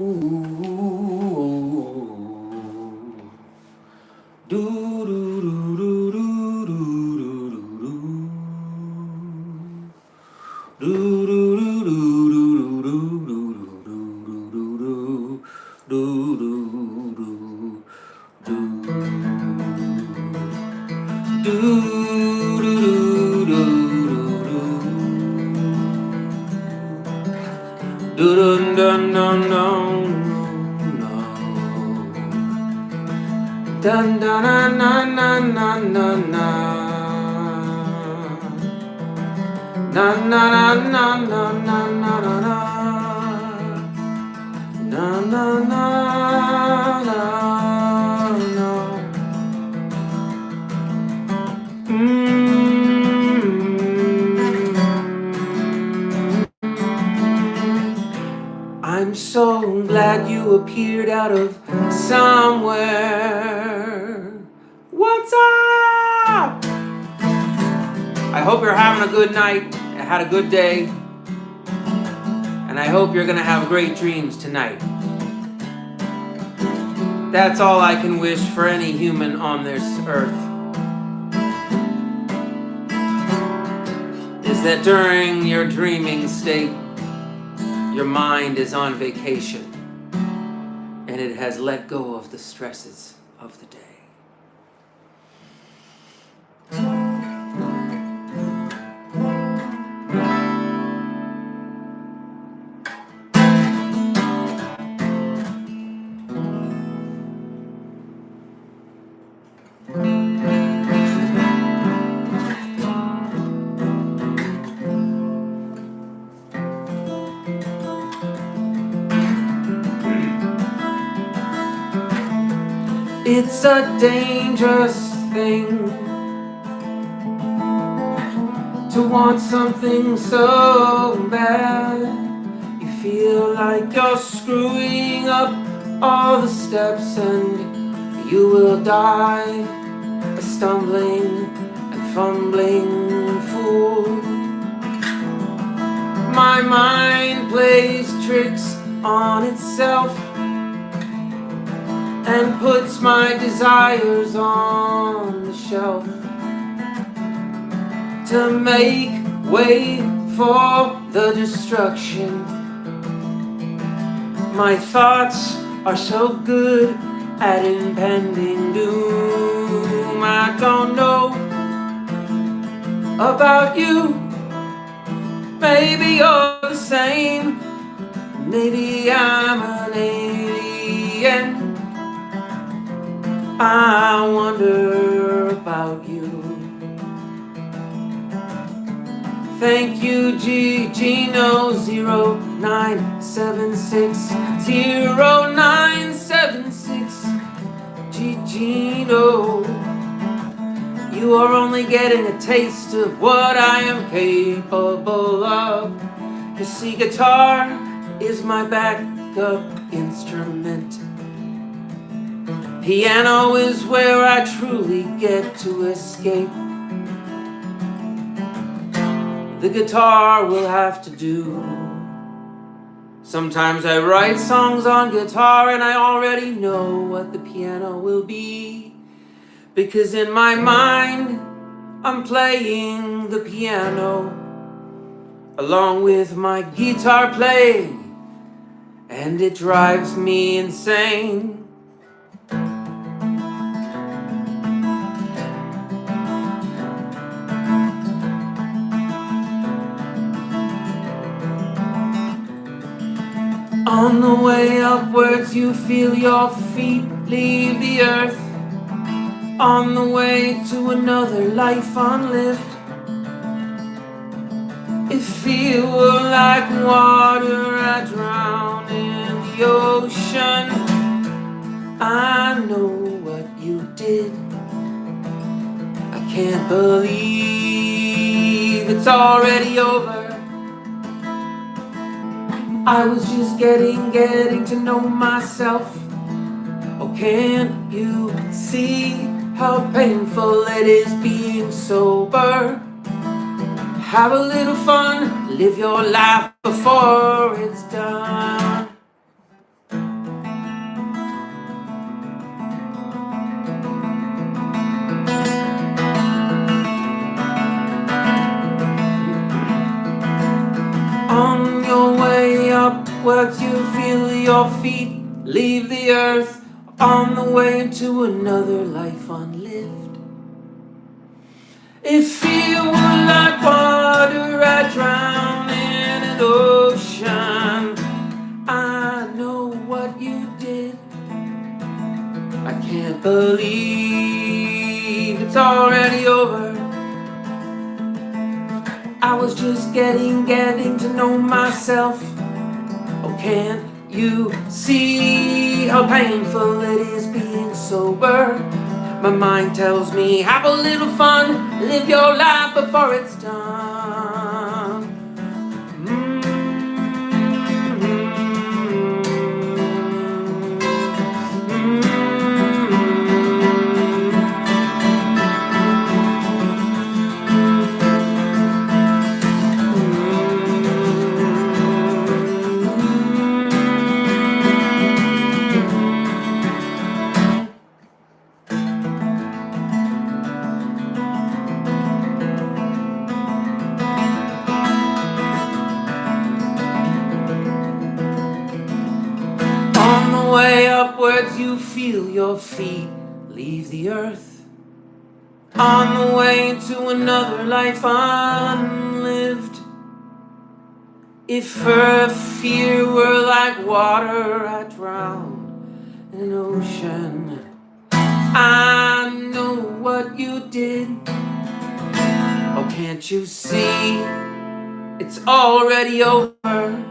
Dun dun na na na na na na na na na na na na na na na na. I'm so glad you appeared out of somewhere. What's up? I hope you're having a good night, had a good day, and I hope you're gonna have great dreams tonight. That's all I can wish for any human on this earth, is that during your dreaming state, your mind is on vacation and it has let go of the stresses of the day. It's a dangerous thing to want something so bad. You feel like you're screwing up all the steps and you will die a stumbling and fumbling fool. My mind plays tricks on itself and puts my desires on the shelf to make way for the destruction. My thoughts are so good at impending doom. I don't know about you. Maybe you're the same. Maybe I'm an alien. I wonder about you. Thank you, Gino 0976 0976 Gino. You are only getting a taste of what I am capable of. You see, guitar is my backup instrument. Piano is where I truly get to escape. The guitar will have to do. Sometimes I write songs on guitar and I already know what the piano will be, because in my mind I'm playing the piano along with my guitar playing, and it drives me insane. On the way upwards you feel your feet leave the earth. On the way to another life unlived, if you were like water I drown in the ocean. I know what you did. I can't believe it's already over. I was just getting to know myself. Oh, can't you see how painful it is being sober? Have a little fun, live your life before it's done. your feet leave the earth on the way to another life unlived. If fear were like water, I'd drown in an ocean. I know what you did. I can't believe it's already over. I was just getting to know myself. Oh, can't you see how painful it is being sober? My mind tells me, have a little fun, live your life before it's done. On the way upwards, you feel your feet leave the earth. On the way to another life unlived. If fear were like water, I'd drown in an ocean. I know what you did. Oh, can't you see? It's already over.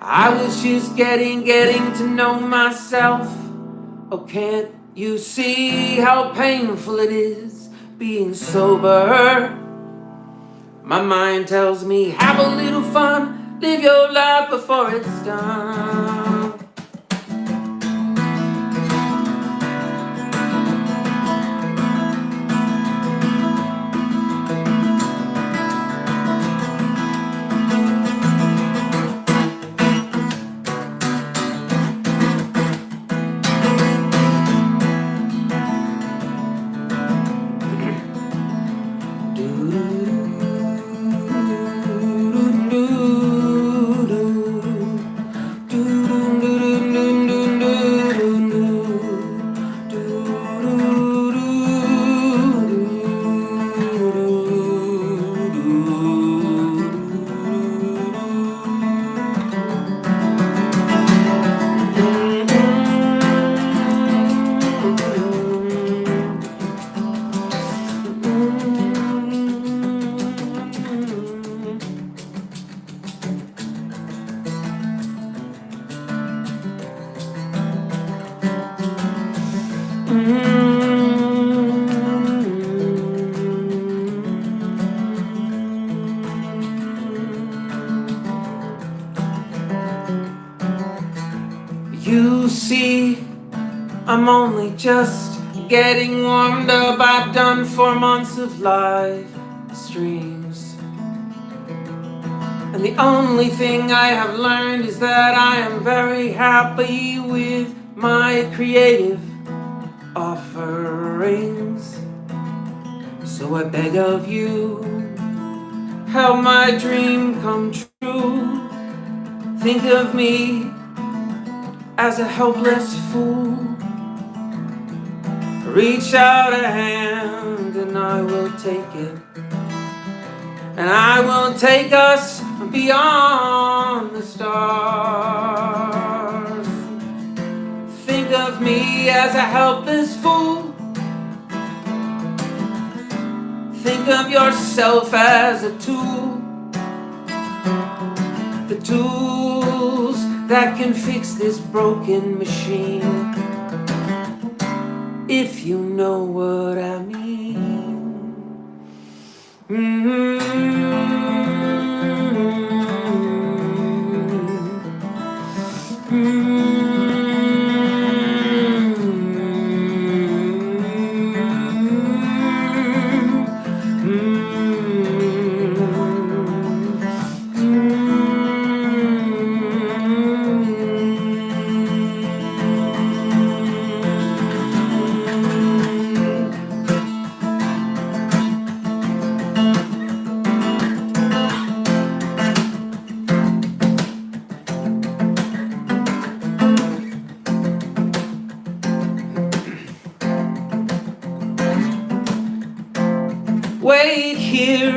I was just getting to know myself. Oh, can't you see how painful it is being sober? My mind tells me, have a little fun, live your life before it's done. You see, I'm only just getting warmed up. I've done 4 months of live streams, and the only thing I have learned is that I am very happy with my creative offerings. So I beg of you, help my dream come true. Think of me as a helpless fool. Reach out a hand and I will take it, and I will take us beyond the stars. Think of me as a helpless fool. Think of yourself as a tool. The tools that can fix this broken machine, if you know what I mean.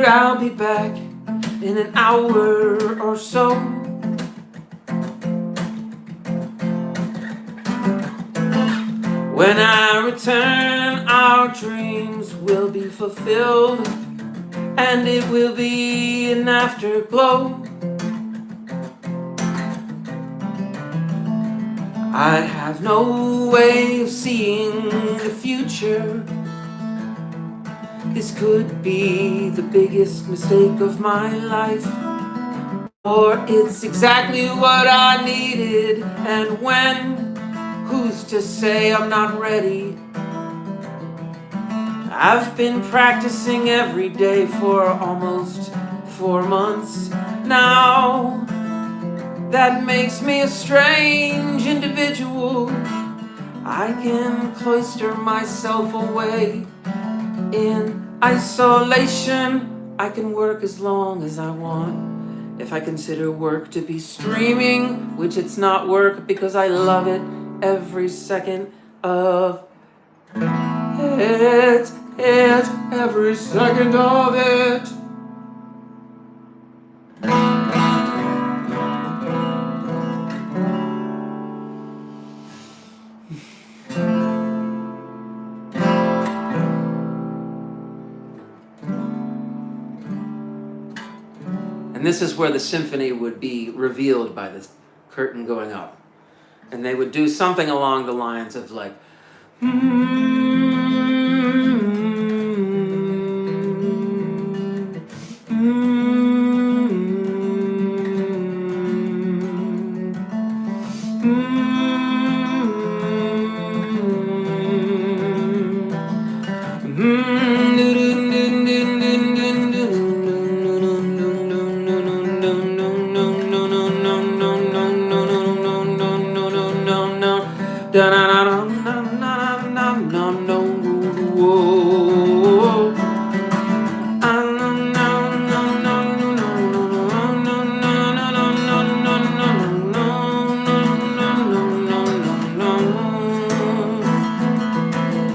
later I'll be back in an hour or so. When I return, our dreams will be fulfilled, and it will be an afterglow. I have no way of seeing the future. This could be the biggest mistake of my life, or it's exactly what I needed. And when, who's to say I'm not ready? I've been practicing every day for almost 4 months now. That makes me a strange individual. I can cloister myself away in isolation. I can work as long as I want. If I consider work to be streaming, which it's not work because I love it every second of it, every second of it. And this is where the symphony would be revealed by the curtain going up. And they would do something along the lines of like,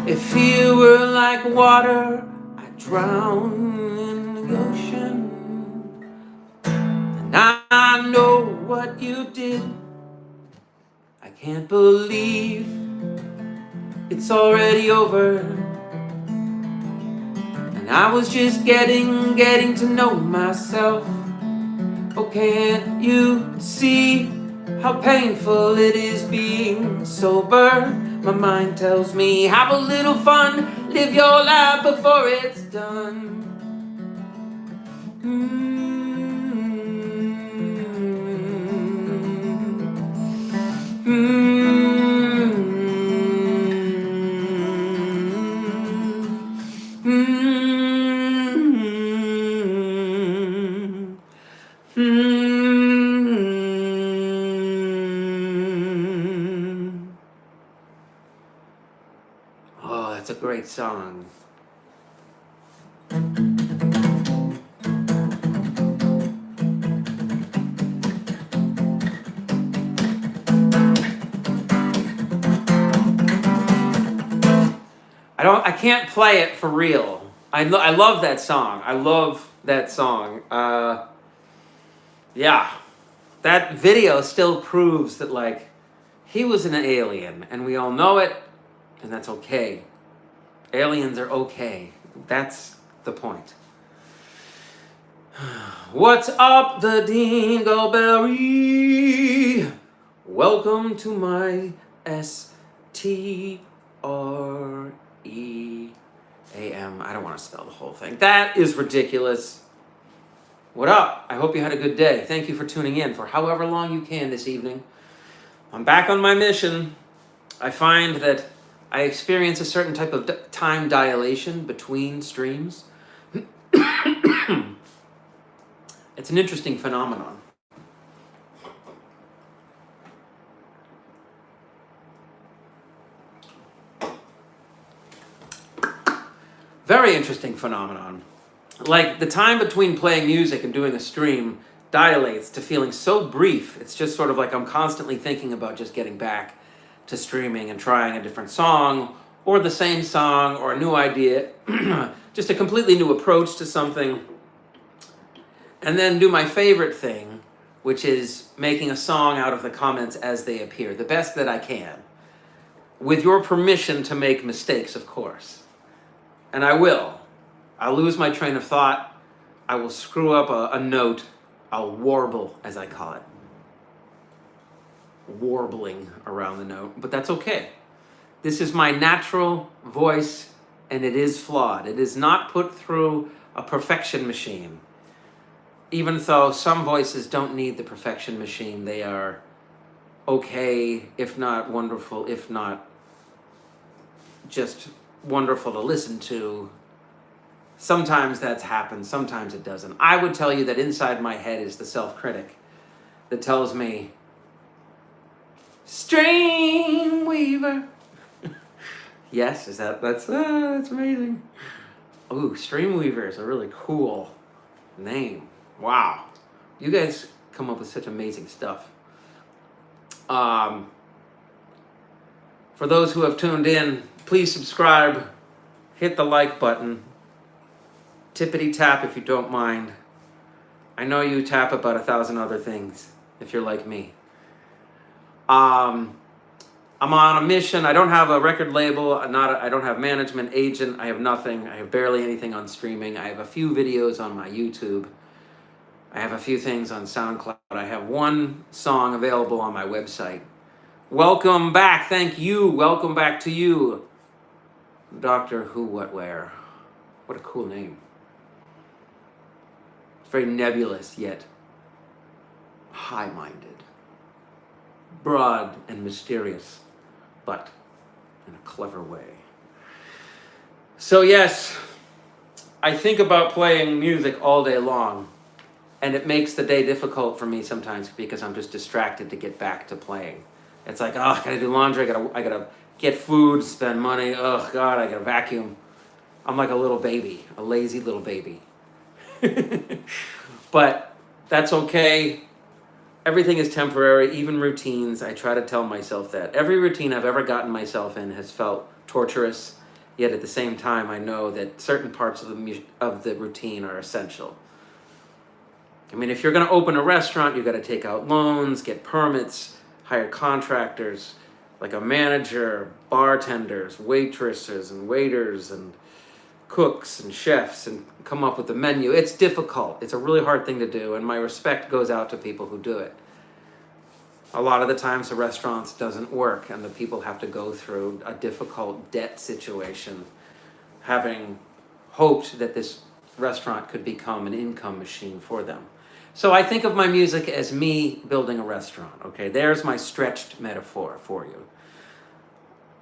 if you were like water, I'd drown in the ocean. And I know what you did. I can't believe it's already over. And I was just getting to know myself. Oh, can't you see how painful it is being sober? My mind tells me, have a little fun, live your life before it's done. Oh, that's a great song. I can't play it for real. I love that song. I love that song. Yeah. That video still proves that, like, he was an alien, and we all know it, and that's okay. Aliens are okay. That's the point. What's up, the Dingleberry? Welcome to my STREAM. I don't want to spell the whole thing. That is ridiculous. What up? I hope you had a good day. Thank you for tuning in for however long you can this evening. I'm back on my mission. I find that I experience a certain type of time dilation between streams. It's an interesting phenomenon. Very interesting phenomenon. Like, the time between playing music and doing a stream dilates to feeling so brief. It's just sort of like I'm constantly thinking about just getting back to streaming and trying a different song, or the same song, or a new idea, just a completely new approach to something. And then do my favorite thing, which is making a song out of the comments as they appear, the best that I can. With your permission to make mistakes, of course. And I will. I'll lose my train of thought. I will screw up a note. I'll warble, as I call it. Warbling around the note. But that's okay. This is my natural voice, and it is flawed. It is not put through a perfection machine. Even though some voices don't need the perfection machine, they are okay, if not wonderful, if not just wonderful to listen to. Sometimes that's happened, sometimes it doesn't. I would tell you that inside my head is the self-critic that tells me, Streamweaver. Yes, that's amazing. Ooh, Streamweaver is a really cool name. Wow. You guys come up with such amazing stuff. For those who have tuned in, please subscribe, hit the like button, tippity tap if you don't mind. I know you tap about 1,000 other things if you're like me. I'm on a mission. I don't have a record label. I don't have management, agent. I have nothing. I have barely anything on streaming. I have a few videos on my YouTube. I have a few things on SoundCloud. I have one song available on my website. Welcome back. Thank you. Welcome back to you. Doctor Who, What, Where. What a cool name. It's very nebulous, yet high-minded. Broad and mysterious, but in a clever way. So yes, I think about playing music all day long, and it makes the day difficult for me sometimes because I'm just distracted to get back to playing. It's like, oh, I gotta do laundry, I gotta get food, spend money, oh God, I gotta vacuum. I'm like a little baby, a lazy little baby. But that's okay. Everything is temporary, even routines. I try to tell myself that. Every routine I've ever gotten myself in has felt torturous, yet at the same time I know that certain parts of the routine are essential. I mean, if you're going to open a restaurant, you've got to take out loans, get permits, hire contractors, like a manager, bartenders, waitresses and waiters and cooks and chefs, and come up with a menu. It's difficult. It's a really hard thing to do, and my respect goes out to people who do it. A lot of the times the restaurants doesn't work, and the people have to go through a difficult debt situation, having hoped that this restaurant could become an income machine for them. So I think of my music as me building a restaurant, okay? There's my stretched metaphor for you.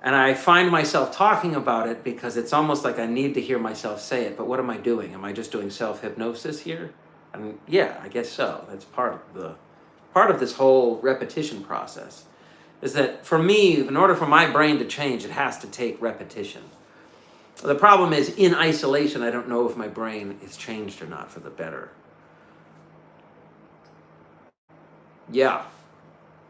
And I find myself talking about it because it's almost like I need to hear myself say it, but what am I doing? Am I just doing self-hypnosis here? And yeah, I guess so. That's part of this whole repetition process, is that for me, in order for my brain to change, it has to take repetition. The problem is, in isolation, I don't know if my brain is changed or not for the better. Yeah.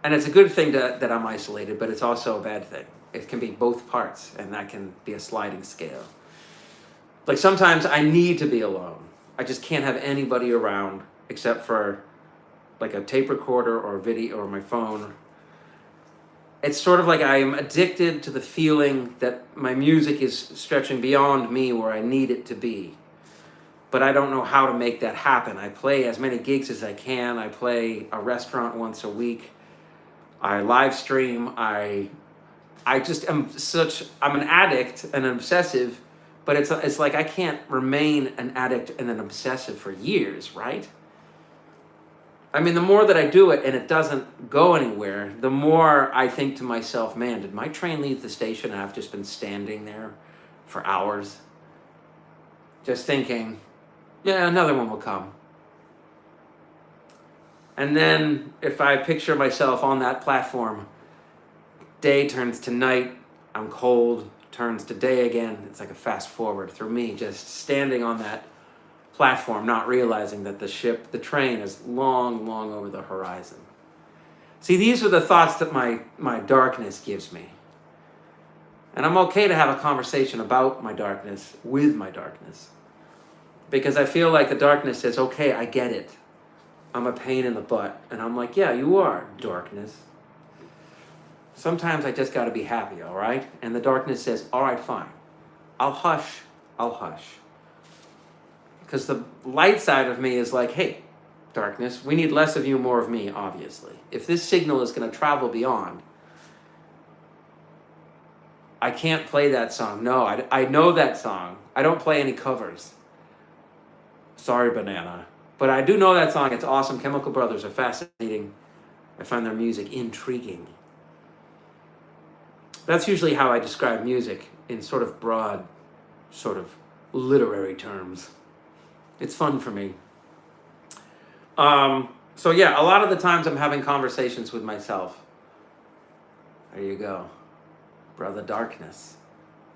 And it's a good thing that I'm isolated, but it's also a bad thing. It can be both parts, and that can be a sliding scale. Like sometimes I need to be alone. I just can't have anybody around except for like a tape recorder or a video or my phone. It's sort of like I'm addicted to the feeling that my music is stretching beyond me where I need it to be. But I don't know how to make that happen. I play as many gigs as I can. I play a restaurant once a week. I live stream. I'm an addict and an obsessive, but it's like I can't remain an addict and an obsessive for years, right? I mean, the more that I do it and it doesn't go anywhere, the more I think to myself, man, did my train leave the station and I've just been standing there for hours? Just thinking, yeah, another one will come. And then if I picture myself on that platform, day turns to night, I'm cold, turns to day again. It's like a fast forward through me just standing on that platform, not realizing that the train is long, long over the horizon. See, these are the thoughts that my darkness gives me. And I'm okay to have a conversation about my darkness with my darkness. Because I feel like the darkness says, okay, I get it. I'm a pain in the butt. And I'm like, yeah, you are, darkness. Sometimes I just got to be happy, all right? And the darkness says, all right, fine. I'll hush. Because the light side of me is like, hey, darkness, we need less of you, more of me, obviously. If this signal is going to travel beyond, I can't play that song. No, I know that song. I don't play any covers. Sorry, Banana. But I do know that song. It's awesome. Chemical Brothers are fascinating. I find their music intriguing. That's usually how I describe music, in sort of broad, sort of literary terms. It's fun for me. So yeah, a lot of the times I'm having conversations with myself. There you go. Brother Darkness.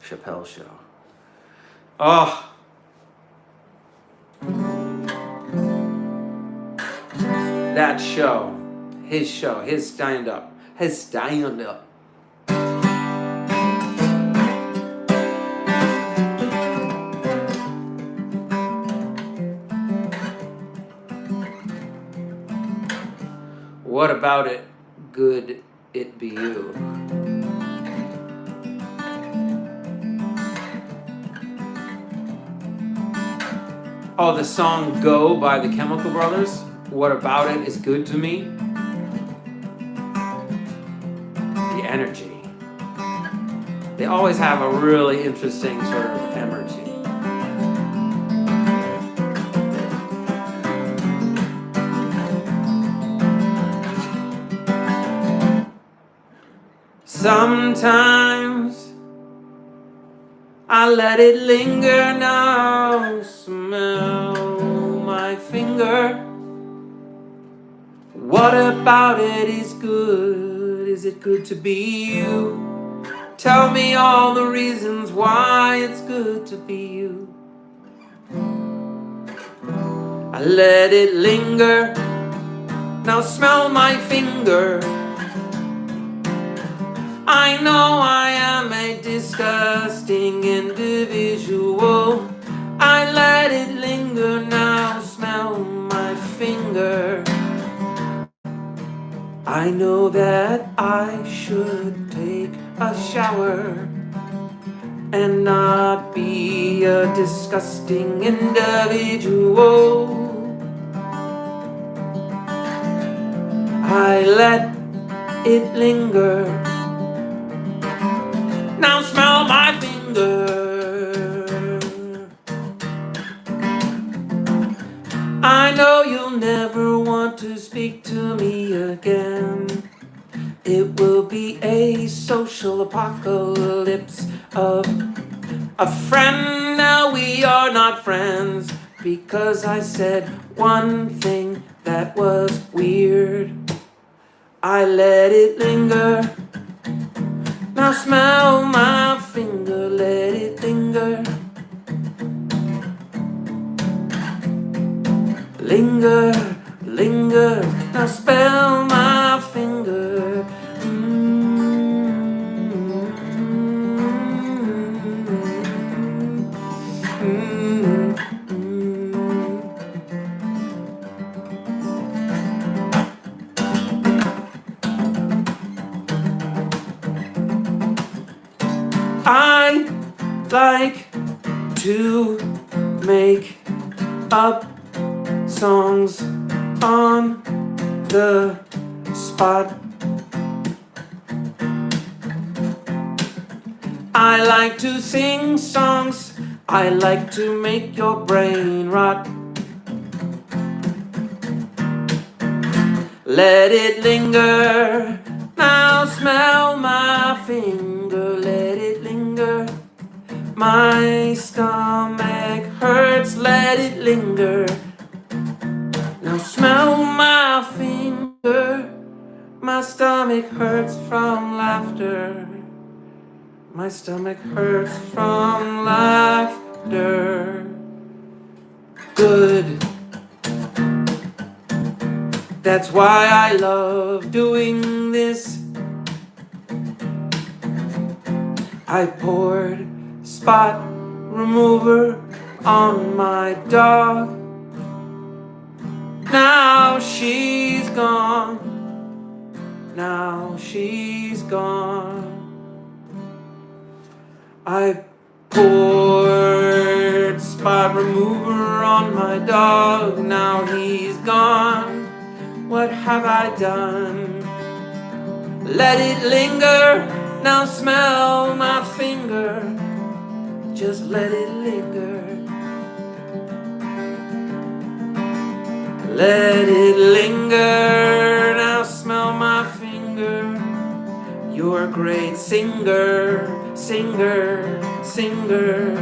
Chappelle Show. Oh. That show. His stand-up. What about it? Good it be you. Oh, the song Go by the Chemical Brothers. What about it is good to me? The energy. They always have a really interesting sort of energy. Sometimes I let it linger now. Smell my finger. What about it is good? Is it good to be you? Tell me all the reasons why it's good to be you. I let it linger. Now smell my finger. I know I am a disgusting individual. I let it linger now, smell my finger. I know that I should take a shower and not be a disgusting individual. I let it linger. Now smell my finger. I know you'll never want to speak to me again. It will be a social apocalypse of a friend. Now we are not friends because I said one thing that was weird. I let it linger. Now smell my finger, let it linger. Linger, linger, now spell my finger. I like to make up songs on the spot. I like to sing songs. I like to make your brain rot. Let it linger. Now smell my finger. Let it linger. My stomach hurts. Let it linger. Now smell my finger. My stomach hurts from laughter. My stomach hurts from laughter. Good. That's why I love doing this. I poured spot remover on my dog. Now she's gone. Now she's gone. I poured spot remover on my dog. Now he's gone. What have I done? Let it linger. Now smell my finger. Just let it linger. Let it linger. Now smell my finger. You're a great singer, singer, singer.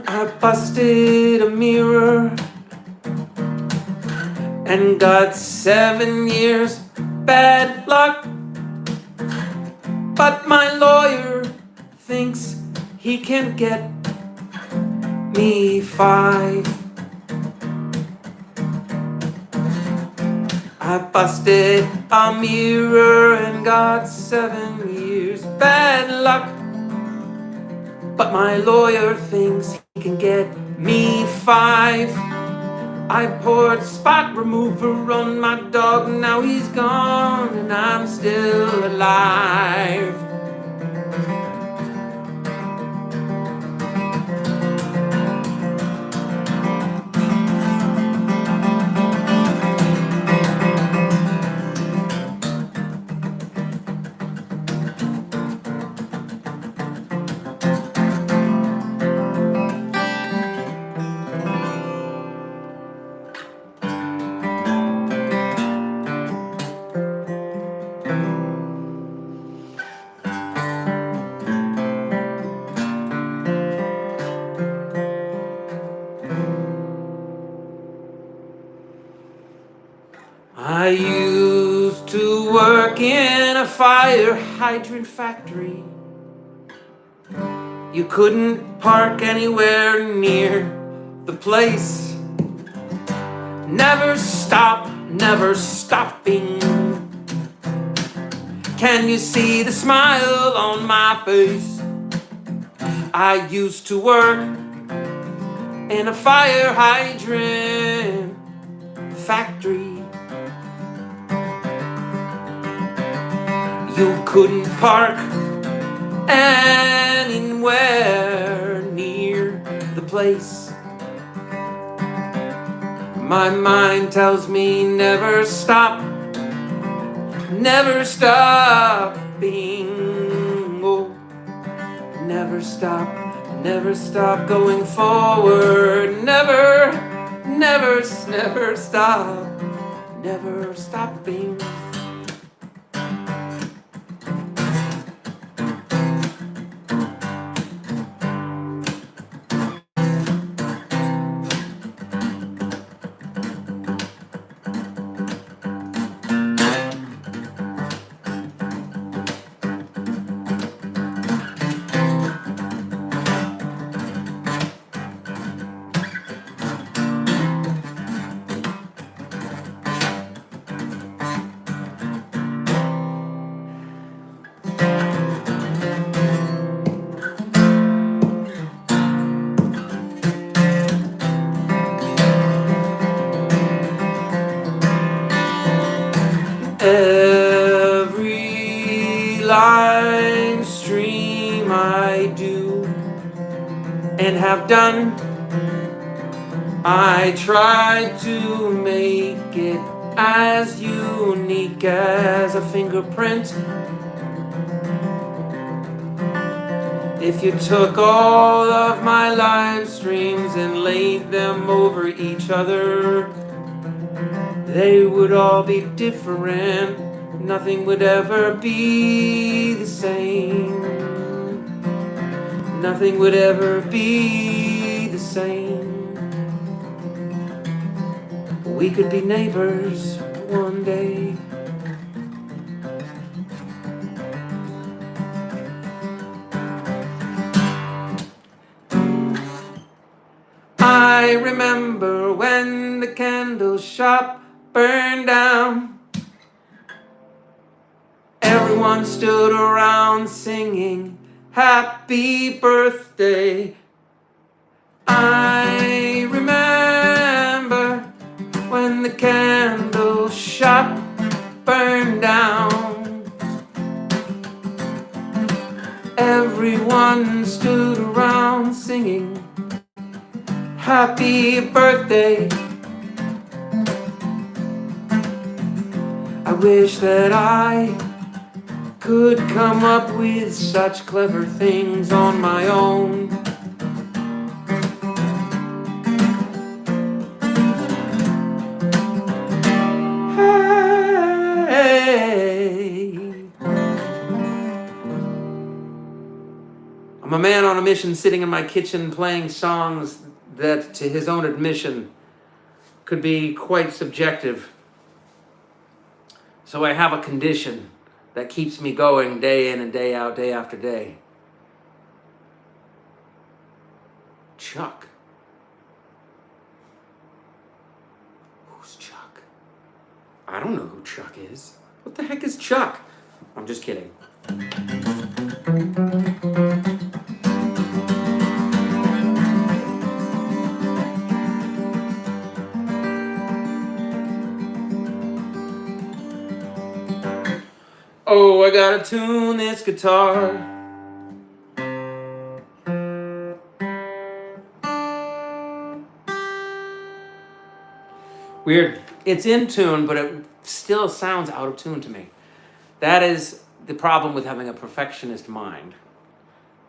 I busted a mirror and got 7 years bad luck. But my lawyer thinks he can get me 5. I busted a mirror and got 7 years bad luck. But my lawyer thinks he can get me 5. I poured spot remover on my dog. Now he's gone and I'm still alive. I used to work in a fire hydrant factory. You couldn't park anywhere near the place. Never stop, never stopping. Can you see the smile on my face? I used to work in a fire hydrant factory. You couldn't park anywhere near the place. My mind tells me never stop, never stopping. Oh, never stop going forward. Never stop, never stopping. Every line stream I do and have done, I try to make it as unique as a fingerprint. If you took all of my live streams and laid them over each other, they would all be different. Nothing would ever be the same. Nothing would ever be the same. We could be neighbors one day. when the candle shop burned down. Everyone stood around singing happy birthday. I remember when the candle shop burned down. Everyone stood around singing happy birthday. I wish that I could come up with such clever things on my own. Hey, I'm a man on a mission, sitting in my kitchen playing songs that, to his own admission, could be quite subjective. So I have a condition that keeps me going day in and day out, day after day. Chuck. Who's Chuck? I don't know who Chuck is. What the heck is Chuck? I'm just kidding. Oh, I gotta tune this guitar. Weird. It's in tune, but it still sounds out of tune to me. That is the problem with having a perfectionist mind.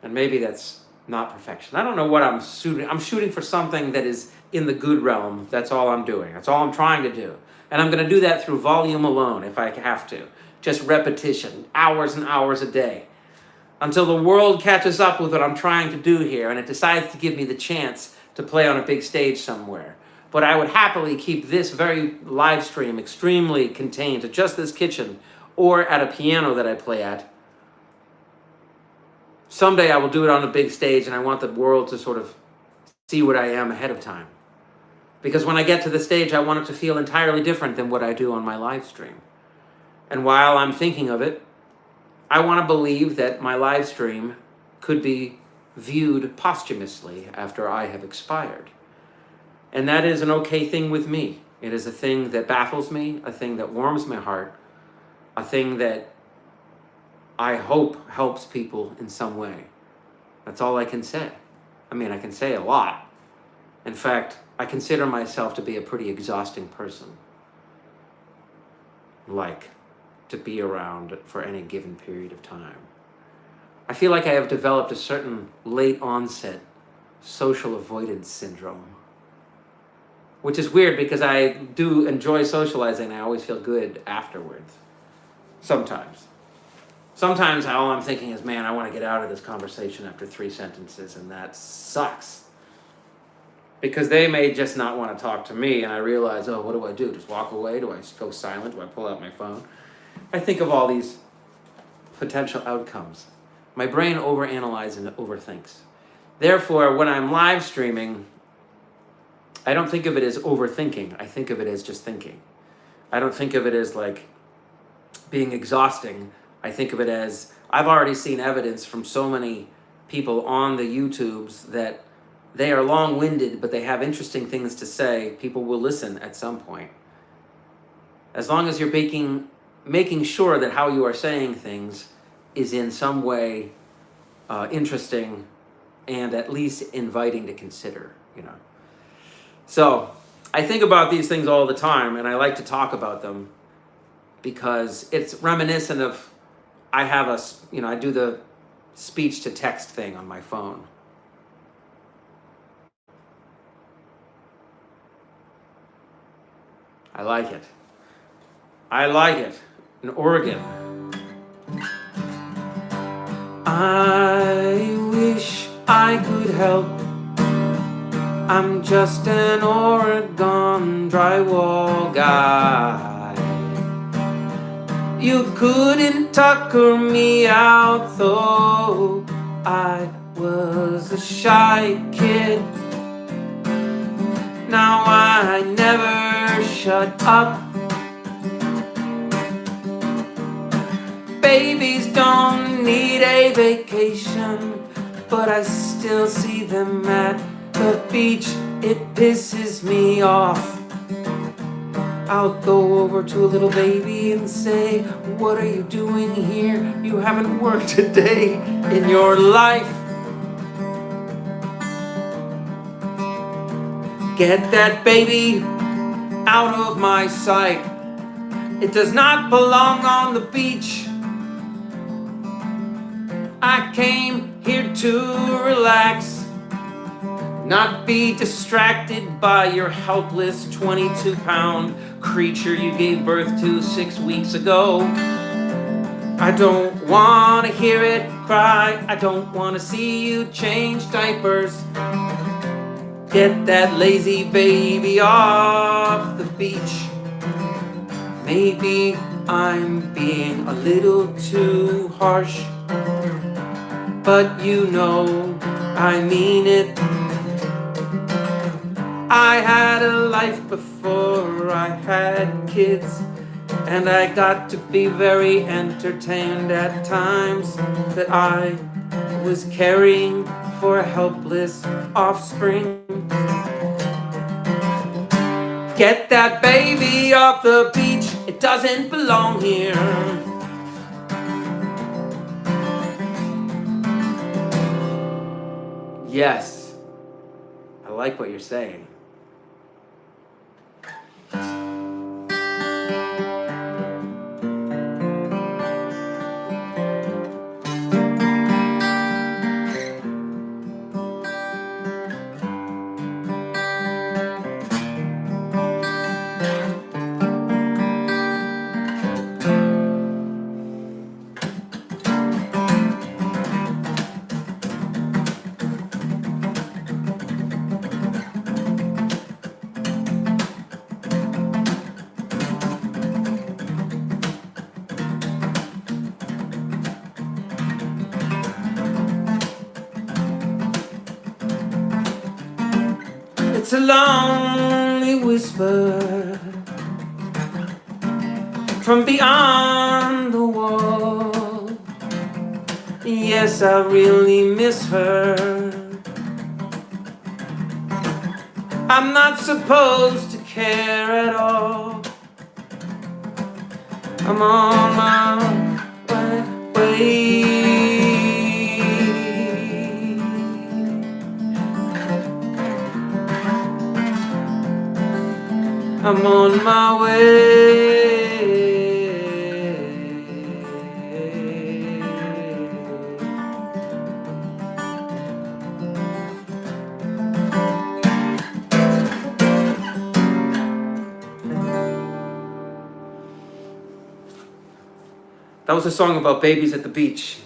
And maybe that's not perfection. I don't know what I'm shooting. I'm shooting for something that is in the good realm. That's all I'm doing. That's all I'm trying to do. And I'm going to do that through volume alone if I have to. Just repetition, hours and hours a day, until the world catches up with what I'm trying to do here and it decides to give me the chance to play on a big stage somewhere. But I would happily keep this very live stream extremely contained to just this kitchen or at a piano that I play at. Someday I will do it on a big stage, and I want the world to sort of see what I am ahead of time. Because when I get to the stage, I want it to feel entirely different than what I do on my live stream. And while I'm thinking of it, I want to believe that my live stream could be viewed posthumously after I have expired. And that is an okay thing with me. It is a thing that baffles me, a thing that warms my heart, a thing that I hope helps people in some way. That's all I can say. I mean, I can say a lot. In fact, I consider myself to be a pretty exhausting person. Like, to be around for any given period of time. I feel like I have developed a certain late onset social avoidance syndrome, which is weird because I do enjoy socializing and I always feel good afterwards. Sometimes all I'm thinking is, man, I want to get out of this conversation after 3 sentences, and that sucks. Because they may just not want to talk to me, and I realize, oh, what do I do? Just walk away? Do I go silent? Do I pull out my phone? I think of all these potential outcomes. My brain overanalyzes and overthinks. Therefore, when I'm live streaming, I don't think of it as overthinking. I think of it as just thinking. I don't think of it as like being exhausting. I think of it as, I've already seen evidence from so many people on the YouTubes that they are long-winded, but they have interesting things to say. People will listen at some point. As long as you're making sure that how you are saying things is in some way interesting and at least inviting to consider, you know. So I think about these things all the time, and I like to talk about them because it's reminiscent of, I do the speech to text thing on my phone. I like it. In Oregon. I wish I could help. I'm just an Oregon drywall guy. You couldn't tucker me out though. I was a shy kid. Now I never shut up. Babies don't need a vacation, but I still see them at the beach. It pisses me off. I'll go over to a little baby and say, what are you doing here? You haven't worked a day in your life. Get that baby out of my sight. It does not belong on the beach. I came here to relax, not be distracted by your helpless 22-pound creature you gave birth to 6 weeks ago. I don't want to hear it cry. I don't want to see you change diapers. Get that lazy baby off the beach. Maybe I'm being a little too harsh, but you know I mean it. I had a life before I had kids, and I got to be very entertained at times that I was caring for a helpless offspring. Get that baby off the beach. It doesn't belong here. Yes, I like what you're saying. It's a lonely whisper from beyond the wall. Yes, I really miss her. I'm not supposed to care at all. I'm on my way. I'm on my way. That was a song about babies at the beach.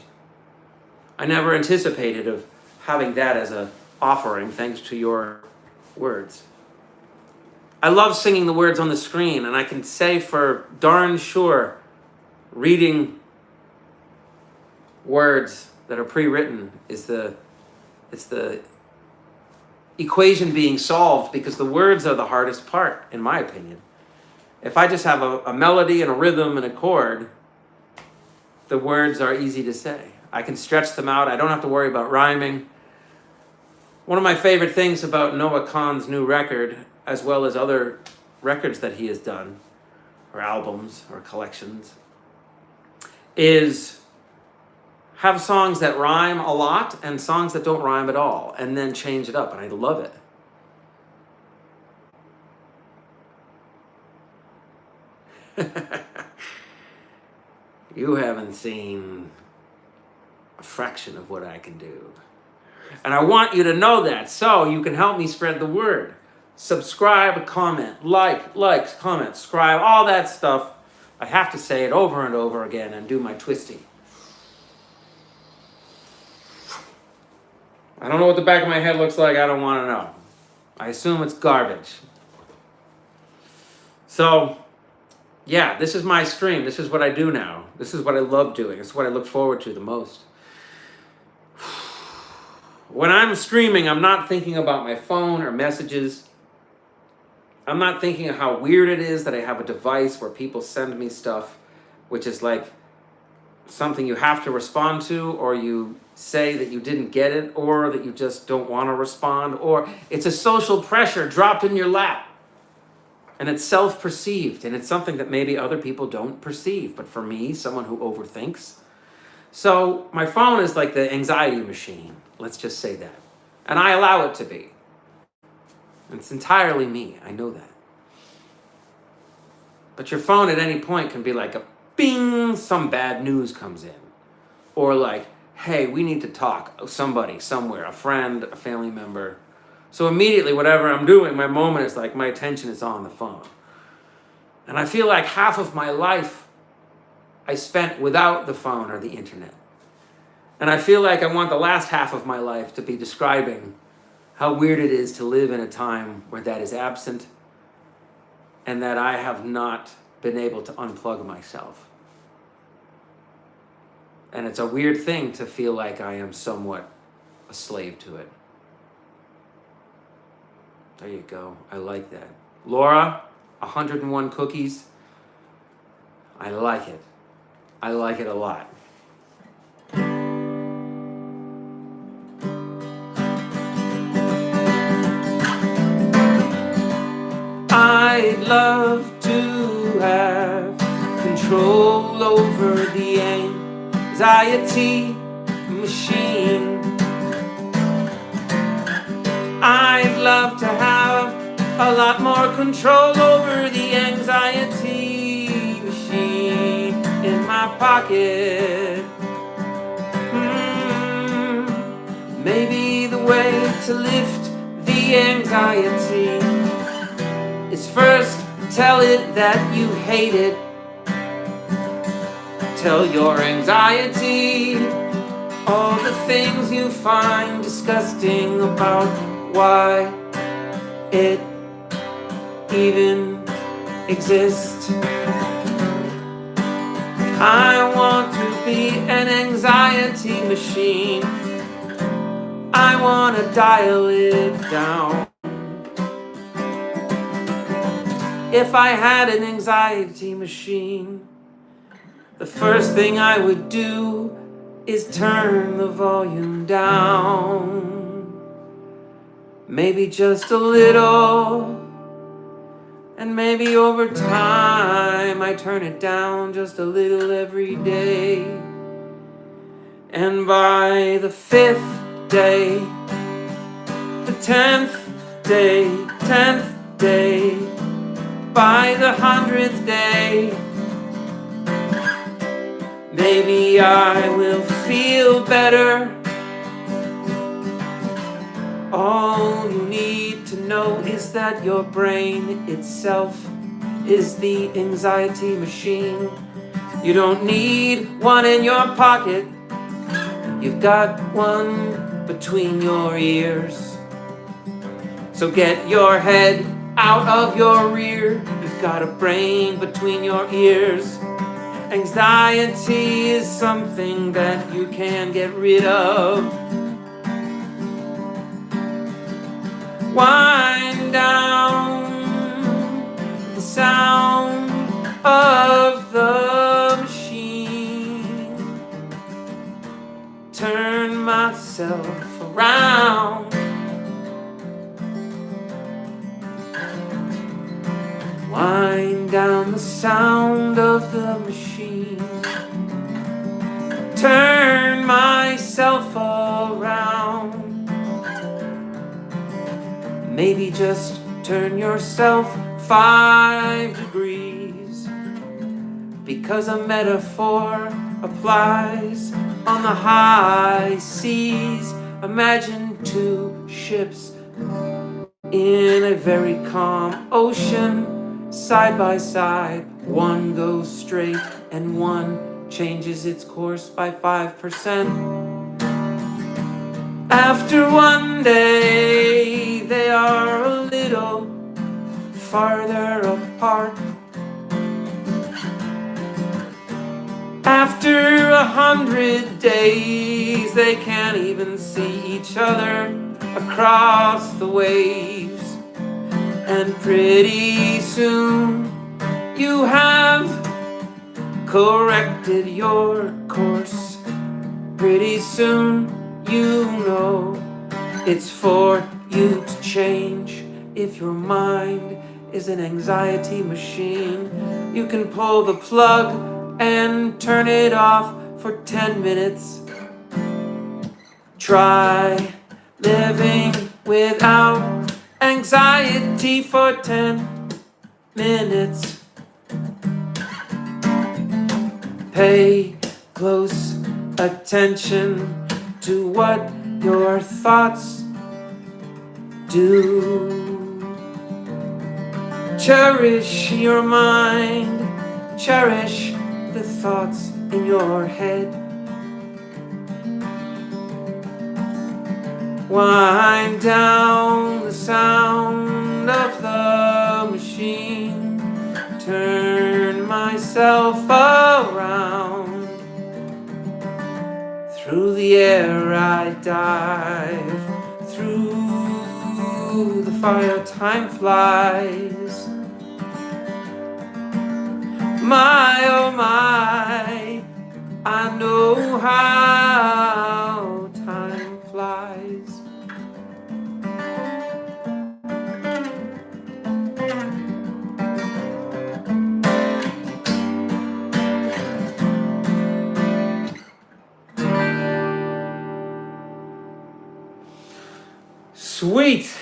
I never anticipated of having that as an offering, thanks to your words. I love singing the words on the screen, and I can say for darn sure, reading words that are pre-written is the equation being solved, because the words are the hardest part, in my opinion. If I just have a melody and a rhythm and a chord, the words are easy to say. I can stretch them out. I don't have to worry about rhyming. One of my favorite things about Noah Kahan's new record, as well as other records that he has done, or albums, or collections, is have songs that rhyme a lot and songs that don't rhyme at all, and then change it up, and I love it. You haven't seen a fraction of what I can do. And I want you to know that, so you can help me spread the word. Subscribe, comment, likes, comment, subscribe, all that stuff. I have to say it over and over again and do my twisty. I don't know what the back of my head looks like. I don't want to know. I assume it's garbage. So, yeah, this is my stream. This is what I do now. This is what I love doing. It's what I look forward to the most. When I'm streaming, I'm not thinking about my phone or messages. I'm not thinking of how weird it is that I have a device where people send me stuff, which is like something you have to respond to, or you say that you didn't get it, or that you just don't want to respond, or it's a social pressure dropped in your lap. And it's self-perceived, and it's something that maybe other people don't perceive. But for me, someone who overthinks. So my phone is like the anxiety machine. Let's just say that. And I allow it to be. It's entirely me. I know that. But your phone at any point can be like a bing, some bad news comes in. Or like, hey, we need to talk. Somebody, somewhere, a friend, a family member. So immediately, whatever I'm doing, my moment is like my attention is on the phone. And I feel like half of my life I spent without the phone or the internet. And I feel like I want the last half of my life to be describing how weird it is to live in a time where that is absent and that I have not been able to unplug myself. And it's a weird thing to feel like I am somewhat a slave to it. There you go. I like that. Laura, 101 cookies. I like it. I like it a lot. I'd love to have control over the anxiety machine. I'd love to have a lot more control over the anxiety machine in my pocket. Maybe the way to lift the anxiety is first tell it that you hate it. Tell your anxiety all the things you find disgusting about why it even exists. I want to be an anxiety machine. I want to dial it down. If I had an anxiety machine, the first thing I would do is turn the volume down. Maybe just a little, and maybe over time I turn it down just a little every day. And by the 5th day, the 10th day, 10th day, by the 100th day, maybe I will feel better. All you need to know is that your brain itself is the anxiety machine. You don't need one in your pocket. You've got one between your ears. So get your head out of your rear. You've got a brain between your ears. Anxiety is something that you can get rid of. Wind down the sound of the machine. Turn myself around. Wind down the sound of the machine. Turn myself around. Maybe just turn yourself 5 degrees, because a metaphor applies on the high seas. Imagine 2 ships in a very calm ocean, side by side. One goes straight and one changes its course by 5%. After one day, they are a little farther apart. After 100 days, they can't even see each other across the waves. And pretty soon you have corrected your course. Pretty soon you know it's for you to change. If your mind is an anxiety machine, you can pull the plug and turn it off for 10 minutes. Try living without anxiety for 10 minutes. Pay close attention to what your thoughts do. Cherish your mind, cherish the thoughts in your head. Wind down the sound of the machine, turn myself around. Through the air I dive, through the fire time flies. My oh my, I know how time flies. Sweet.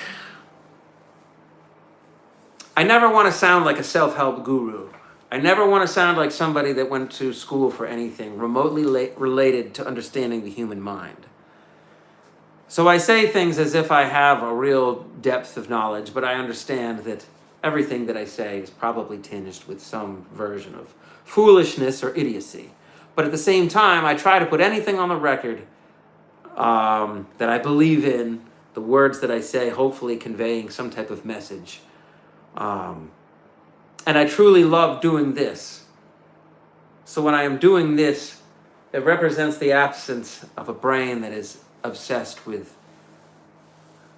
I never want to sound like a self-help guru. I never want to sound like somebody that went to school for anything remotely related to understanding the human mind. So I say things as if I have a real depth of knowledge, but I understand that everything that I say is probably tinged with some version of foolishness or idiocy. But at the same time, I try to put anything on the record that I believe in, the words that I say hopefully conveying some type of message. And I truly love doing this. So when I am doing this, it represents the absence of a brain that is obsessed with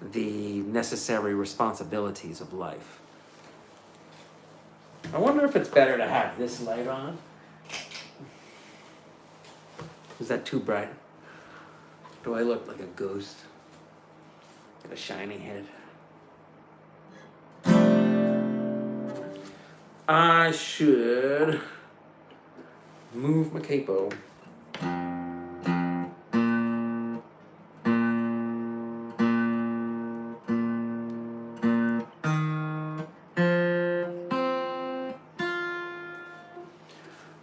the necessary responsibilities of life. I wonder if it's better to have this light on. Is that too bright? Do I look like a ghost? Got a shiny head. I should move my capo.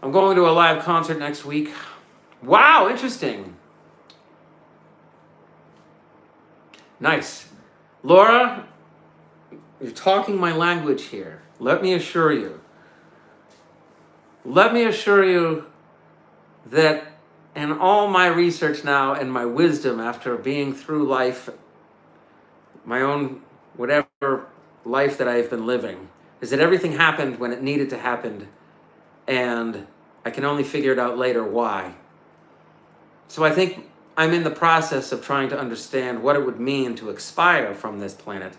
I'm going to a live concert next week. Wow, interesting. Nice. Laura, you're talking my language here. Let me assure you that in all my research now and my wisdom after being through life, my own whatever life that I've been living, is that everything happened when it needed to happen, and I can only figure it out later why. So I think I'm in the process of trying to understand what it would mean to expire from this planet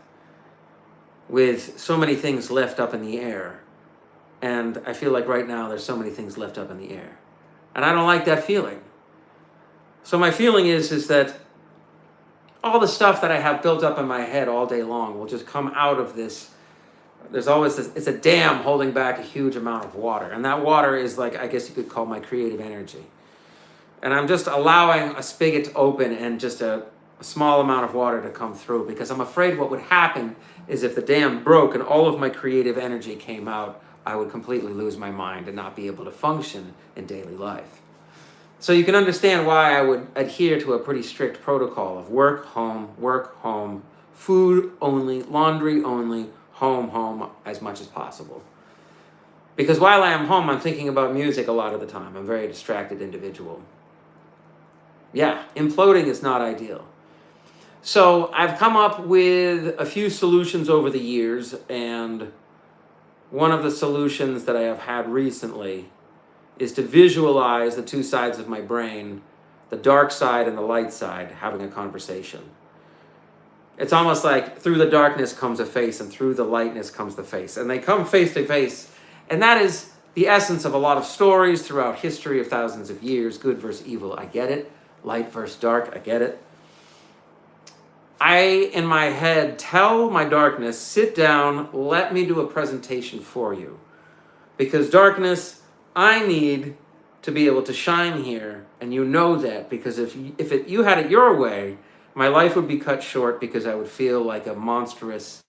with so many things left up in the air. And I feel like right now there's so many things left up in the air. And I don't like that feeling. So my feeling is that all the stuff that I have built up in my head all day long will just come out of this. There's always this, it's a dam holding back a huge amount of water. And that water is like, I guess you could call my creative energy. And I'm just allowing a spigot to open and just a small amount of water to come through, because I'm afraid what would happen is if the dam broke and all of my creative energy came out, I would completely lose my mind and not be able to function in daily life. So you can understand why I would adhere to a pretty strict protocol of work, home, food only, laundry only, home, as much as possible. Because while I am home, I'm thinking about music a lot of the time. I'm a very distracted individual. Yeah, imploding is not ideal. So I've come up with a few solutions over the years, and one of the solutions that I have had recently is to visualize the two sides of my brain, the dark side and the light side, having a conversation. It's almost like through the darkness comes a face, and through the lightness comes the face. And they come face to face. And that is the essence of a lot of stories throughout history of thousands of years. Good versus evil, I get it. Light versus dark, I get it. I, in my head, tell my darkness, sit down, let me do a presentation for you. Because darkness, I need to be able to shine here, and you know that, because if you had it your way, my life would be cut short because I would feel like a monstrous,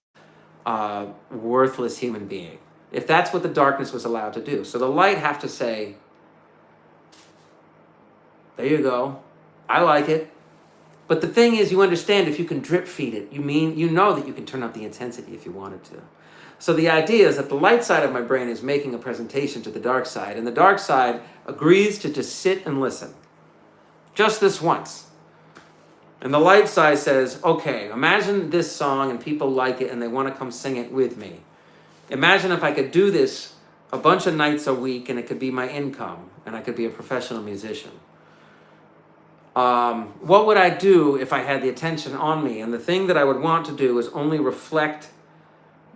worthless human being. If that's what the darkness was allowed to do. So the light have to say, there you go, I like it. But the thing is, you understand if you can drip feed it, you know that you can turn up the intensity if you wanted to. So the idea is that the light side of my brain is making a presentation to the dark side, and the dark side agrees to just sit and listen. Just this once. And the light side says, okay, imagine this song and people like it and they want to come sing it with me. Imagine if I could do this a bunch of nights a week and it could be my income and I could be a professional musician. What would I do if I had the attention on me? And the thing that I would want to do is only reflect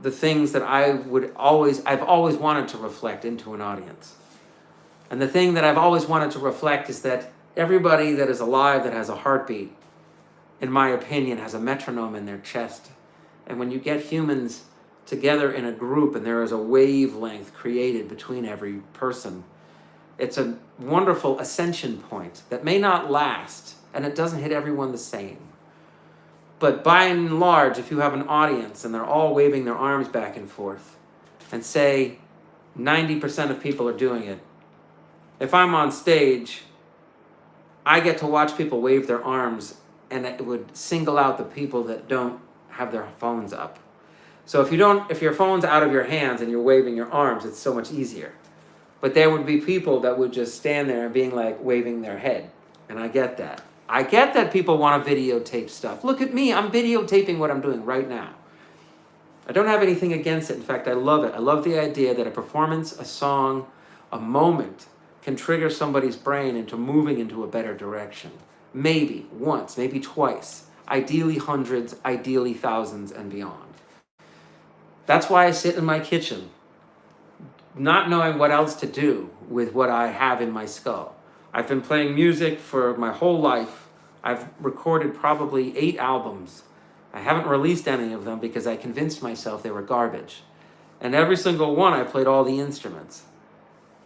the things that I've always wanted to reflect into an audience. And the thing that I've always wanted to reflect is that everybody that is alive that has a heartbeat, in my opinion, has a metronome in their chest. And when you get humans together in a group and there is a wavelength created between every person, it's a wonderful ascension point that may not last, and it doesn't hit everyone the same. But by and large, if you have an audience and they're all waving their arms back and forth, and say 90% of people are doing it, if I'm on stage, I get to watch people wave their arms, and it would single out the people that don't have their phones up. So if your phone's out of your hands and you're waving your arms, it's so much easier. But there would be people that would just stand there and being like waving their head. And I get that. I get that people want to videotape stuff. Look at me, I'm videotaping what I'm doing right now. I don't have anything against it. In fact, I love it. I love the idea that a performance, a song, a moment can trigger somebody's brain into moving into a better direction. Maybe once, maybe twice. Ideally hundreds, ideally thousands and beyond. That's why I sit in my kitchen, not knowing what else to do with what I have in my skull. I've been playing music for my whole life. I've recorded probably 8 albums. I haven't released any of them because I convinced myself they were garbage. And every single one, I played all the instruments.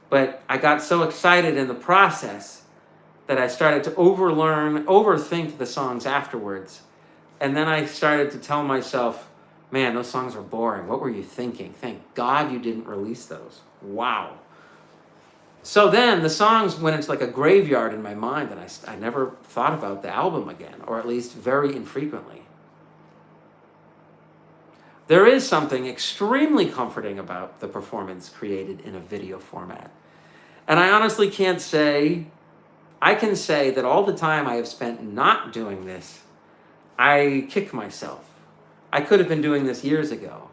But I got so excited in the process that I started to overthink the songs afterwards. And then I started to tell myself, man, those songs are boring. What were you thinking? Thank God you didn't release those. Wow. So then the songs went into like a graveyard in my mind, and I never thought about the album again, or at least very infrequently. There is something extremely comforting about the performance created in a video format. And I honestly can't say, I can say that all the time I have spent not doing this, I kick myself. I could have been doing this years ago.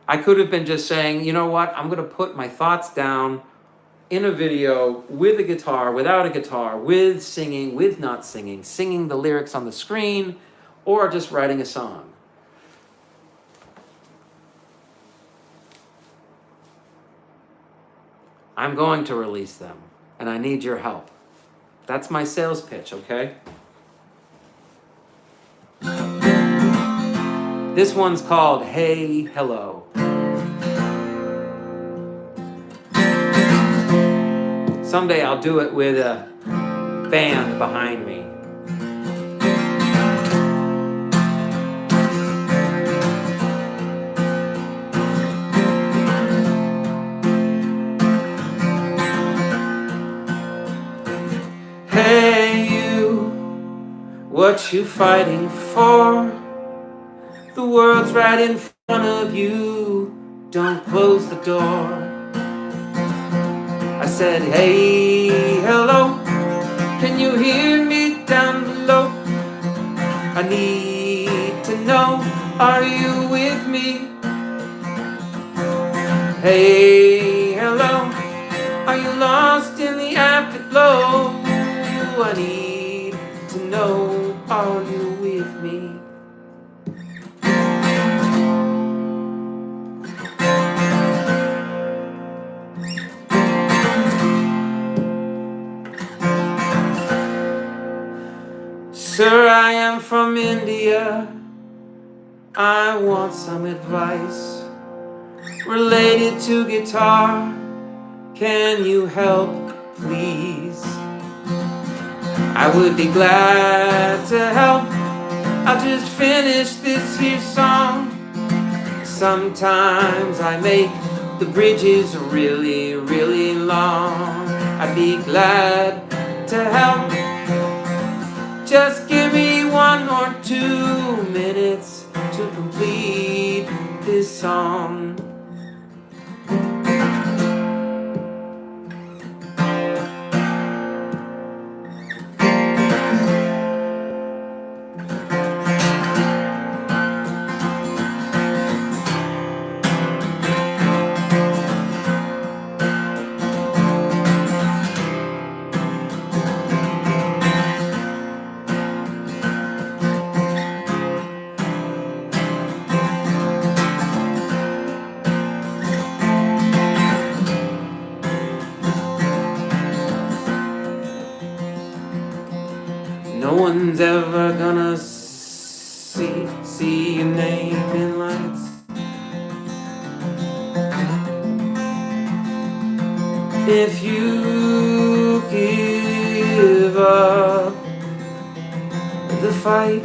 I could have been just saying, you know what, I'm going to put my thoughts down in a video with a guitar, without a guitar, with singing, with not singing, singing the lyrics on the screen, or just writing a song. I'm going to release them, and I need your help. That's my sales pitch, okay? This one's called Hey, Hello. Someday I'll do it with a band behind me. Hey you, what you fighting for? The world's right in front of you. Don't close the door. I said, hey, hello, can you hear me down below? I need to know, are you with me? Hey, hello, are you lost in the afterglow? I need to know, are you with me? Sir, I am from India. I want some advice related to guitar. Can you help, please? I would be glad to help. I'll just finish this here song. Sometimes I make the bridges really, really long. I'd be glad to help. Just give me 1 or 2 minutes to complete this song. No one's ever gonna see your name in lights. If you give up the fight,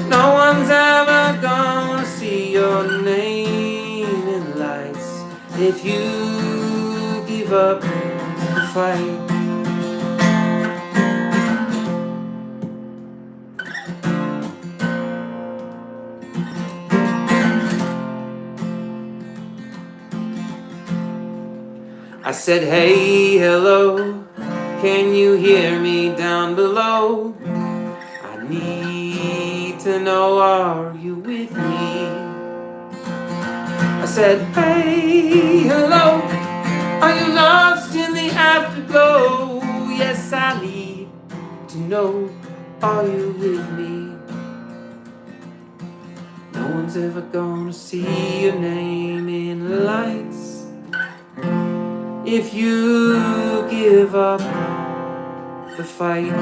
no one's ever gonna see your name in lights. If you give up the fight. I said, hey, hello, can you hear me down below? I need to know, are you with me? I said, hey, hello, are you lost in the afterglow? Yes, I need to know, are you with me? No one's ever gonna see your name in lights. If you give up the fight,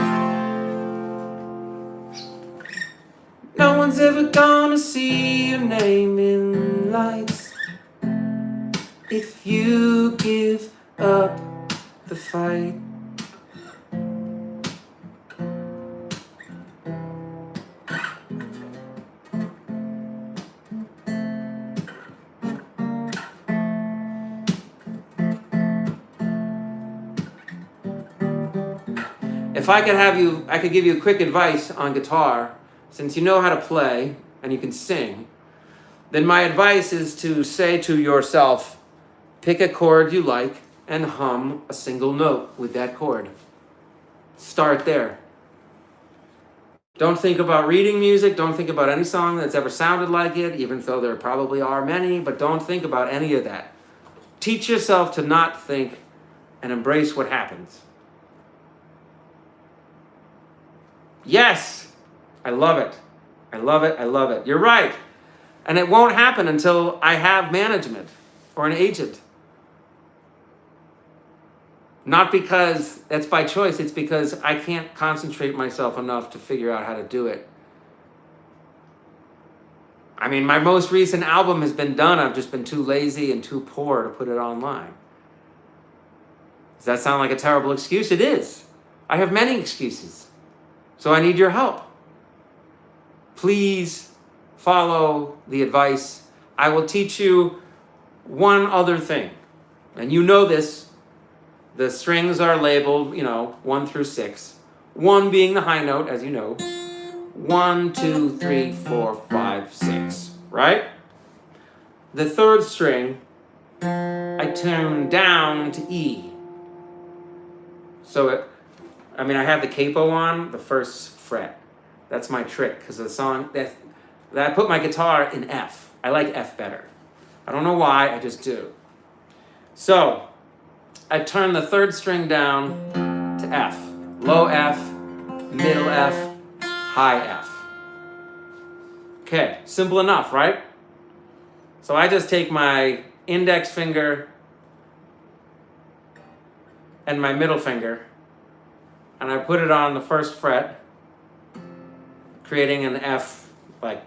no one's ever gonna see your name in lights. If you give up the fight. If I could have you, I could give you a quick advice on guitar. Since you know how to play and you can sing, then my advice is to say to yourself, pick a chord you like and hum a single note with that chord. Start there. Don't think about reading music. Don't think about any song that's ever sounded like it, even though there probably are many, but don't think about any of that. Teach yourself to not think and embrace what happens. Yes, I love it. I love it. I love it. You're right. And it won't happen until I have management or an agent. Not because that's by choice. It's because I can't concentrate myself enough to figure out how to do it. I mean, my most recent album has been done. I've just been too lazy and too poor to put it online. Does that sound like a terrible excuse? It is. I have many excuses. So I need your help. Please follow the advice. I will teach you one other thing. And you know this. The strings are labeled, 1 through 6. 1 being the high note, as you know. 1, 2, 3, 4, 5, 6. Right? The 3rd string, I tune down to E. So I have the capo on the 1st fret. That's my trick, because the song that I put my guitar in F. I like F better. I don't know why, I just do. So I turn the 3rd string down to F. Low F, middle F, high F. Okay, simple enough, right? So I just take my index finger and my middle finger, and I put it on the first fret, creating an F, like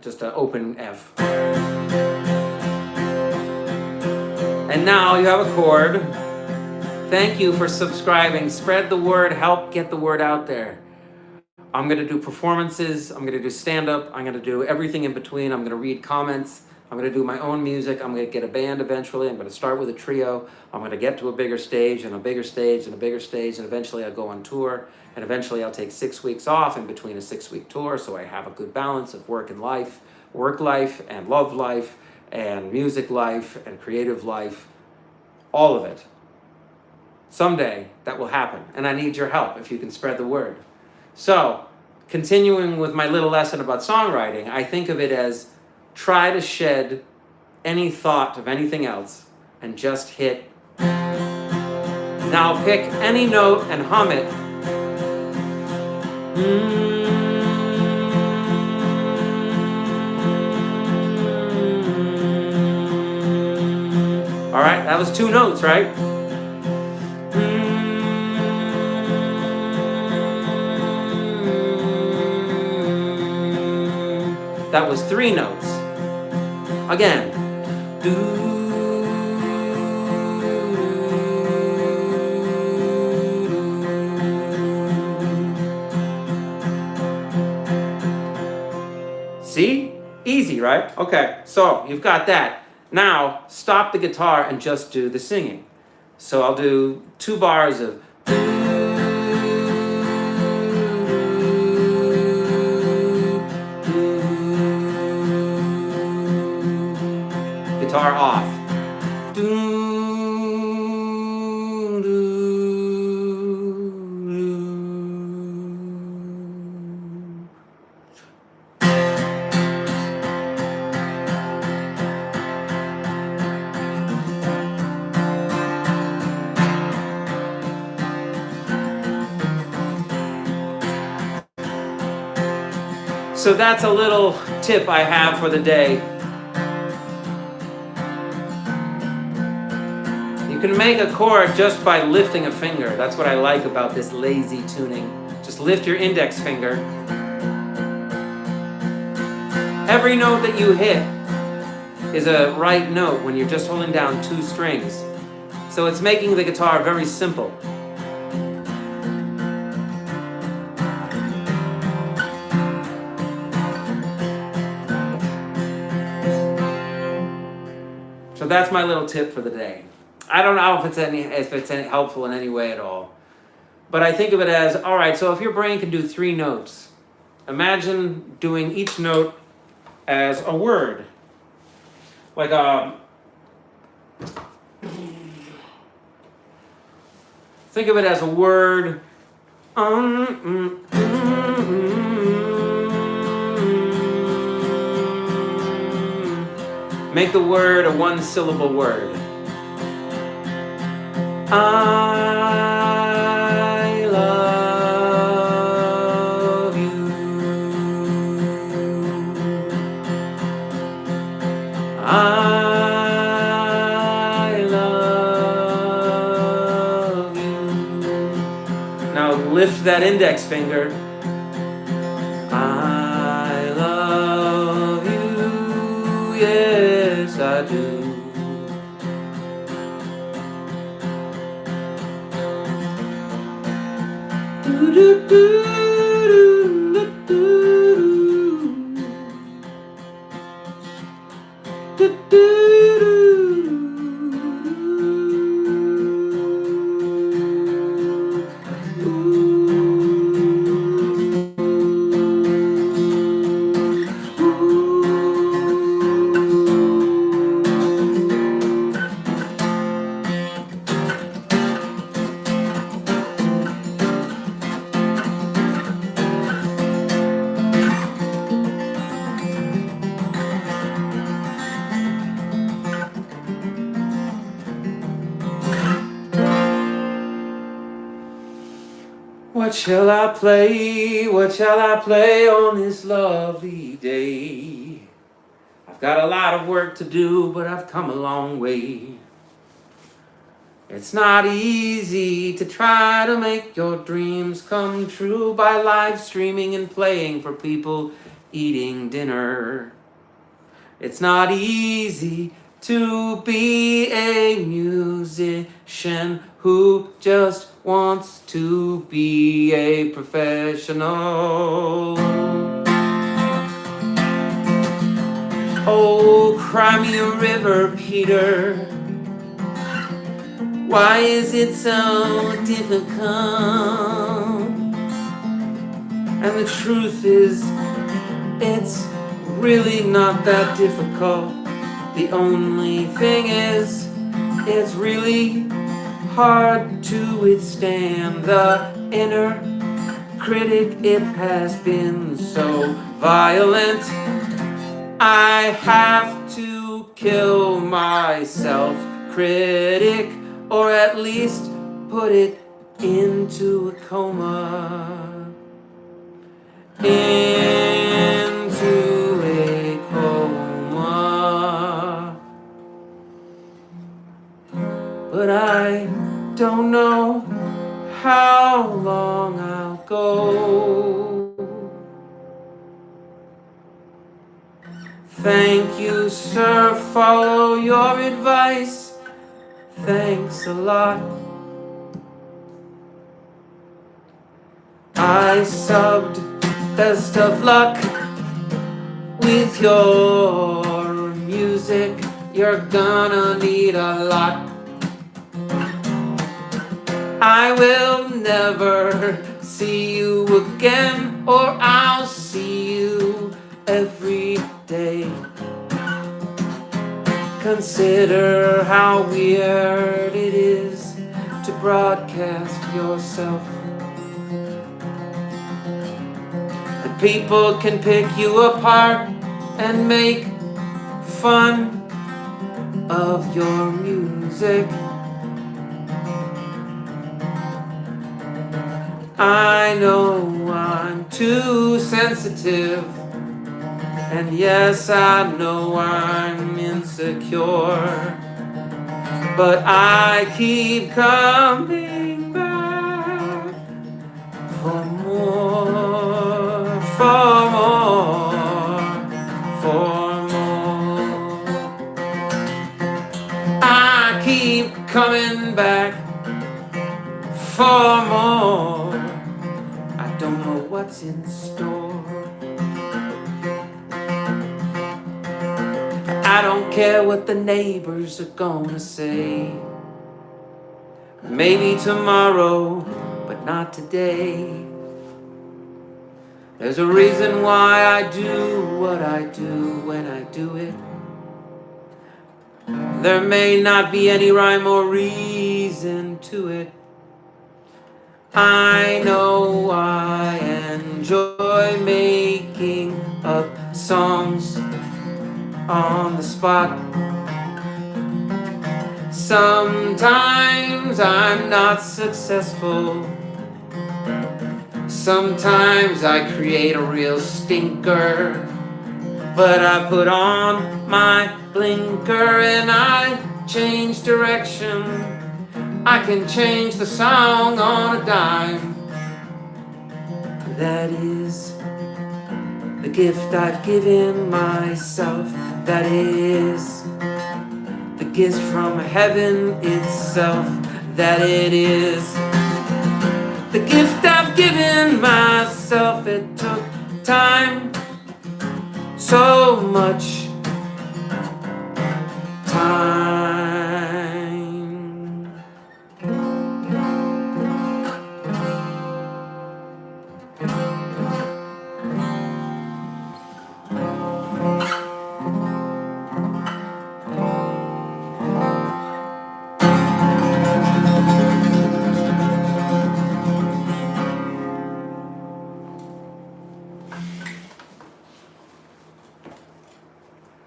just an open F. And now you have a chord. Thank you for subscribing. Spread the word, help get the word out there. I'm going to do performances, I'm going to do stand-up, I'm going to do everything in between. I'm going to read comments, I'm going to do my own music, I'm going to get a band eventually, I'm going to start with a trio, I'm going to get to a bigger stage and a bigger stage and a bigger stage, and eventually I'll go on tour, and eventually I'll take 6 weeks off in between a 6-week tour, so I have a good balance of work and life, work life and love life and music life and creative life, all of it. Someday that will happen, and I need your help if you can spread the word. So, continuing with my little lesson about songwriting, I think of it as try to shed any thought of anything else and just hit. Now pick any note and hum it. All right, that was 2 notes, right? That was 3 notes. Again. Do. See? Easy, right? Okay, so you've got that. Now, stop the guitar and just do the singing. So I'll do 2 bars of guitar off. So that's a little tip I have for the day. You can make a chord just by lifting a finger. That's what I like about this lazy tuning. Just lift your index finger. Every note that you hit is a right note when you're just holding down 2 strings. So it's making the guitar very simple. So that's my little tip for the day. I don't know if it's any helpful in any way at all. But I think of it as, all right, so if your brain can do 3 notes, imagine doing each note as a word. Like think of it as a word. Make the word a 1-syllable word. I love you. I love you. Now lift that index finger. I love you, yes I do. What shall I play? What shall I play on this lovely day? I've got a lot of work to do, but I've come a long way. It's not easy to try to make your dreams come true by live streaming and playing for people eating dinner. It's not easy to be a musician who just wants to be a professional. Oh, cry me a river, Peter. Why is it so difficult? And the truth is, it's really not that difficult. The only thing is, it's really hard to withstand the inner critic. It has been so violent. I have to kill my self-critic, or at least put it into a coma. Into a coma. But I don't know how long I'll go. Thank you, sir, follow your advice. Thanks a lot. I subbed. Best of luck with your music. You're gonna need a lot. I will never see you again, or I'll see you every day. Consider how weird it is to broadcast yourself. And people can pick you apart and make fun of your music. I know I'm too sensitive, and yes, I know I'm insecure, but I keep coming back for more, for more, for more. I keep coming back for more. I don't know what's in store. I don't care what the neighbors are gonna say. Maybe tomorrow, but not today. There's a reason why I do what I do when I do it. There may not be any rhyme or reason to it. I know I enjoy making up songs on the spot. Sometimes I'm not successful. Sometimes I create a real stinker. But I put on my blinker and I change direction. I can change the song on a dime. That is the gift I've given myself. That is the gift from heaven itself. That it is the gift I've given myself. It took time, so much time.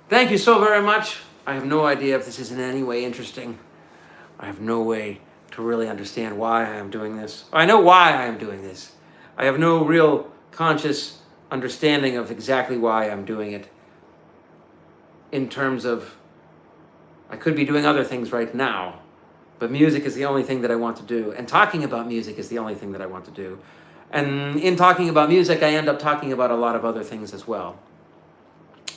Thank you so very much. I have no idea if this is in any way interesting. I have no way to really understand why I am doing this. I know why I am doing this. I have no real conscious understanding of exactly why I'm doing it. In terms of, I could be doing other things right now, But music is the only thing that I want to do. And talking about music is the only thing that I want to do. And in talking about music, I end up talking about a lot of other things as well.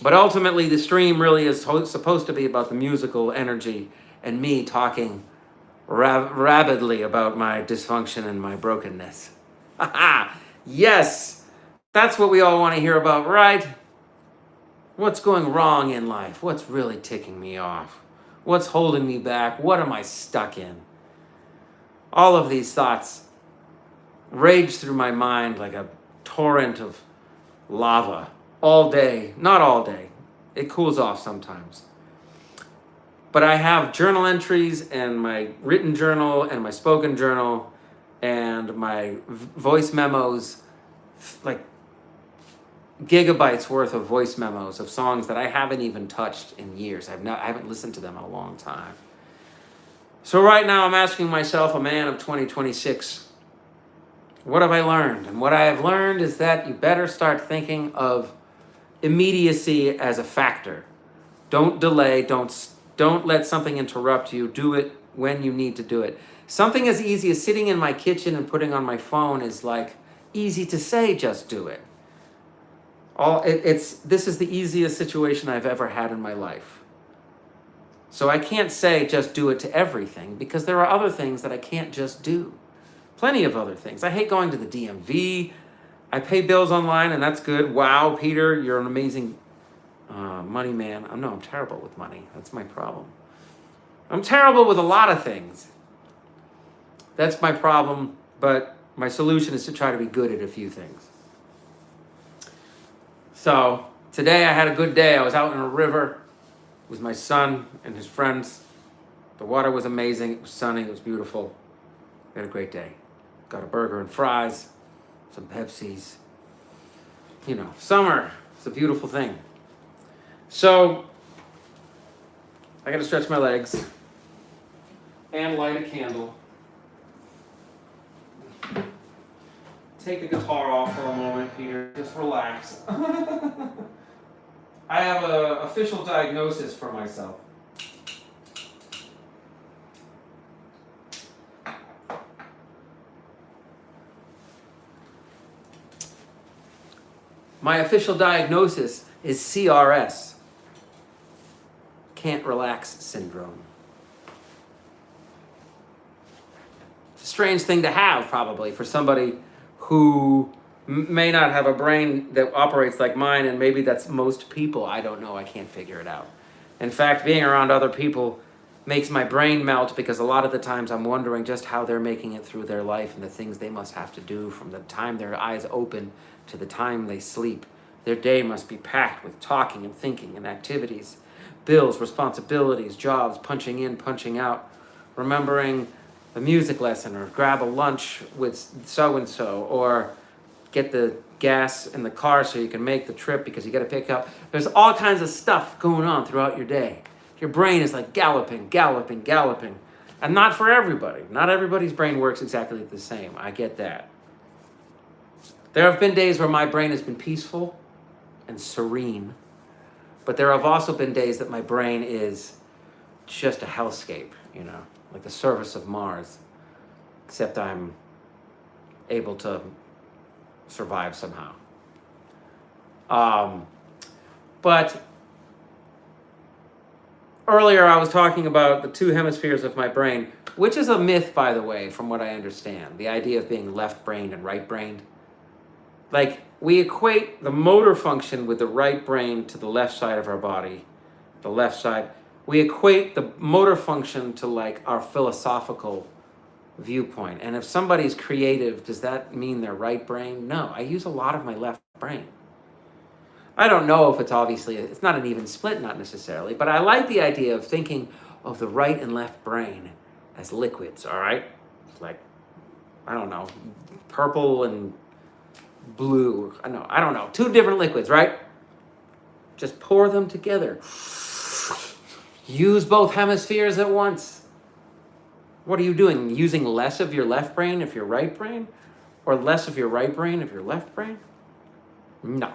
But ultimately, the stream really is supposed to be about the musical energy and me talking rabidly about my dysfunction and my brokenness. Yes, that's what we all want to hear about, right? What's going wrong in life? What's really ticking me off? What's holding me back? What am I stuck in? All of these thoughts rage through my mind like a torrent of lava all day. Not all day. It cools off sometimes. But I have journal entries and my written journal and my spoken journal and my voice memos, like gigabytes worth of voice memos of songs that I haven't even touched in years. I haven't listened to them in a long time. So right now I'm asking myself, a man of 2026, what have I learned? And what I have learned is that you better start thinking of immediacy as a factor. Don't delay, don't let something interrupt you. Do it when you need to do it. Something as easy as sitting in my kitchen and putting on my phone is like easy to say, just do it. This is the easiest situation I've ever had in my life. So I can't say just do it to everything because there are other things that I can't just do. Plenty of other things. I hate going to the DMV. I pay bills online and that's good. Wow, Peter, you're an amazing money man. I'm terrible with money. That's my problem. I'm terrible with a lot of things. That's my problem, but my solution is to try to be good at a few things. So today I had a good day. I was out in a river with my son and his friends. The water was amazing. It was sunny. It was beautiful. We had a great day. Got a burger and fries, some Pepsis. You know, summer is a beautiful thing. So I got to stretch my legs and light a candle. Take the guitar off for a moment, Peter. Just relax. I have an official diagnosis for myself. My official diagnosis is CRS. Can't relax syndrome. It's a strange thing to have, probably, for somebody who may not have a brain that operates like mine, and maybe that's most people. I don't know. I can't figure it out. In fact, being around other people makes my brain melt because a lot of the times I'm wondering just how they're making it through their life and the things they must have to do from the time their eyes open to the time they sleep. Their day must be packed with talking and thinking and activities, bills, responsibilities, jobs, punching in, punching out, remembering a music lesson or grab a lunch with so-and-so or get the gas in the car so you can make the trip because you got to pick up. There's all kinds of stuff going on throughout your day. Your brain is like galloping. And not for everybody. Not everybody's brain works exactly the same. I get that. There have been days where my brain has been peaceful and serene, but there have also been days that my brain is just a hellscape, you know, like the surface of Mars, except I'm able to survive somehow. But earlier I was talking about the two hemispheres of my brain, which is a myth, by the way, from what I understand. The idea of being left-brained and right-brained. Like, we equate the motor function with the right brain to the left side of our body, the left side. We equate the motor function to, like, our philosophical viewpoint. And if somebody's creative, does that mean they're right brain? No, I use a lot of my left brain. I don't know if it's not an even split, not necessarily, but I like the idea of thinking of the right and left brain as liquids, all right? Like, I don't know, purple and blue. I don't know. Two different liquids, right? Just pour them together. Use both hemispheres at once. What are you doing? Using less of your left brain if you're right brain? Or less of your right brain if you're left brain? No.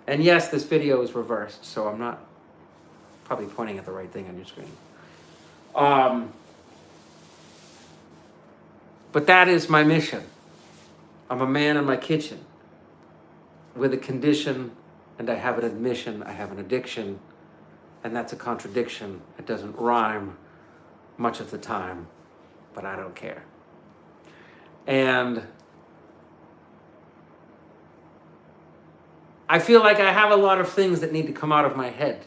And yes, this video is reversed, so I'm not probably pointing at the right thing on your screen. But that is my mission. I'm a man in my kitchen with a condition, and I have an admission, I have an addiction, and that's a contradiction. It doesn't rhyme much of the time, but I don't care. And I feel like I have a lot of things that need to come out of my head.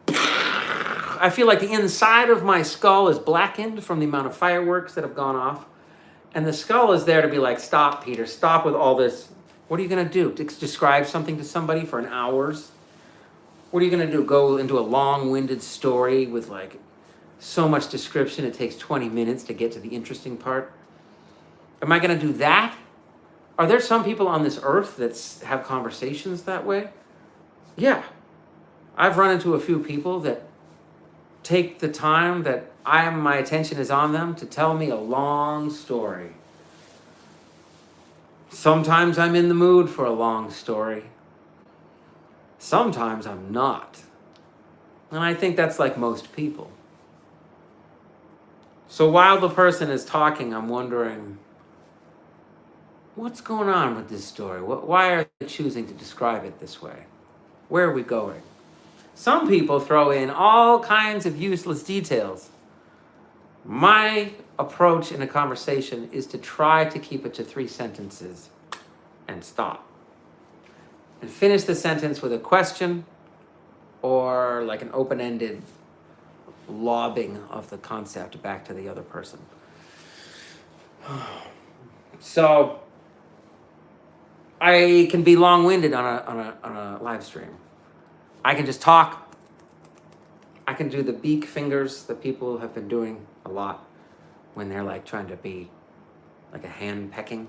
I feel like the inside of my skull is blackened from the amount of fireworks that have gone off. And the skull is there to be like, stop, Peter, stop with all this. What are you going to do? Describe something to somebody for an hours? What are you going to do? Go into a long-winded story with like so much description it takes 20 minutes to get to the interesting part? Am I going to do that? Are there some people on this earth that have conversations that way? Yeah. I've run into a few people that take the time that my attention is on them to tell me a long story. Sometimes I'm in the mood for a long story. Sometimes I'm not. And I think that's like most people. So while the person is talking, I'm wondering, what's going on with this story? Why are they choosing to describe it this way? Where are we going? Some people throw in all kinds of useless details. My approach in a conversation is to try to keep it to 3 sentences and stop. And finish the sentence with a question or like an open-ended lobbing of the concept back to the other person. So I can be long-winded on a live stream. I can just talk. I can do the beak fingers that people have been doing a lot when they're like trying to be like a hand pecking.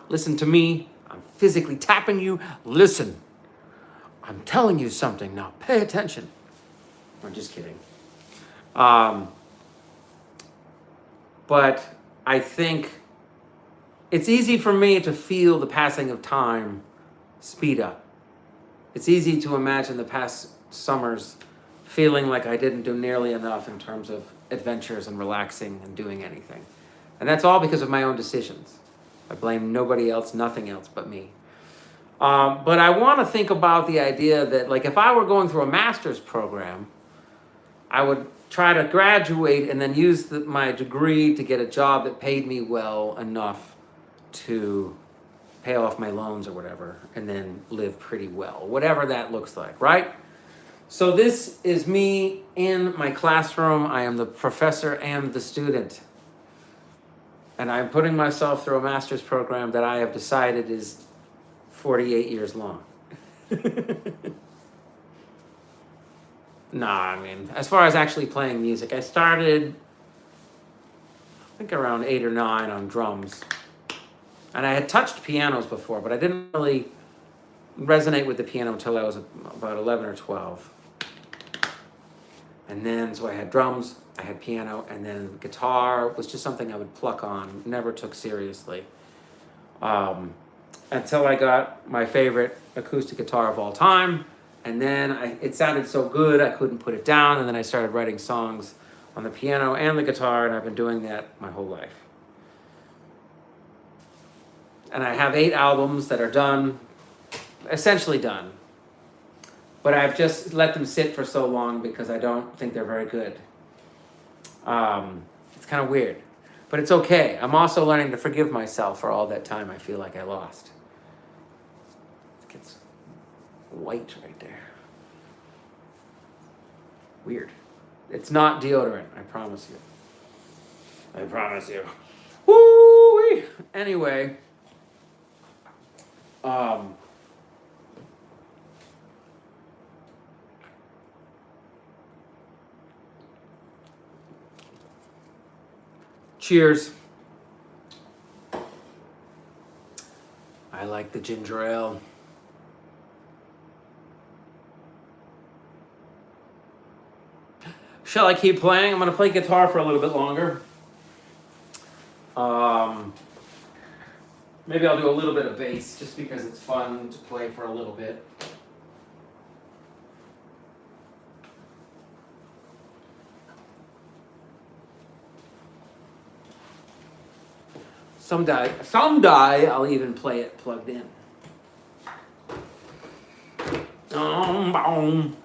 Listen to me. I'm physically tapping you. Listen. I'm telling you something now. Pay attention. I'm just kidding. But I think it's easy for me to feel the passing of time speed up. It's easy to imagine the past summers feeling like I didn't do nearly enough in terms of adventures and relaxing and doing anything. And that's all because of my own decisions. I blame nobody else, nothing else but me. But I want to think about the idea that, like, if I were going through a master's program, I would try to graduate and then use my degree to get a job that paid me well enough to pay off my loans or whatever, and then live pretty well, whatever that looks like, right? So this is me in my classroom. I am the professor and the student. And I'm putting myself through a master's program that I have decided is 48 years long. Nah, I mean, as far as actually playing music, I started, I think around 8 or 9 on drums. And I had touched pianos before, but I didn't really resonate with the piano until I was about 11 or 12. And then, so I had drums, I had piano, and then guitar was just something I would pluck on, never took seriously. Until I got my favorite acoustic guitar of all time. And then it sounded so good, I couldn't put it down. And then I started writing songs on the piano and the guitar, and I've been doing that my whole life. And I have 8 albums that are done, essentially done. But I've just let them sit for so long because I don't think they're very good. It's kind of weird, but it's okay. I'm also learning to forgive myself for all that time I feel like I lost. It gets white right there. Weird. It's not deodorant, I promise you. I promise you. Woo-wee! Anyway, cheers. I like the ginger ale. Shall I keep playing? I'm going to play guitar for a little bit longer. Maybe I'll do a little bit of bass just because it's fun to play for a little bit. Someday I'll even play it plugged in. Boom.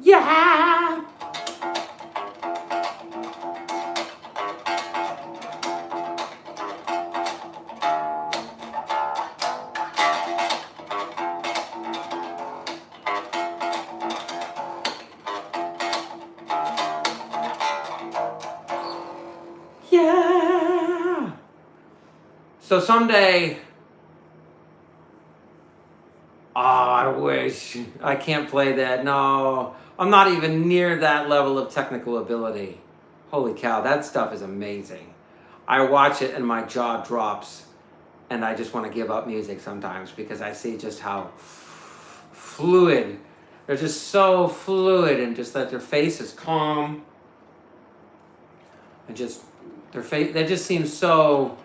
Yeah. Yeah. So someday, I wish I can't play that. No, I'm not even near that level of technical ability. Holy cow, that stuff is amazing. I watch it and my jaw drops, and I just want to give up music sometimes because I see just how fluid. They're just so fluid, and just that their face is calm, and just their face. They just seem so.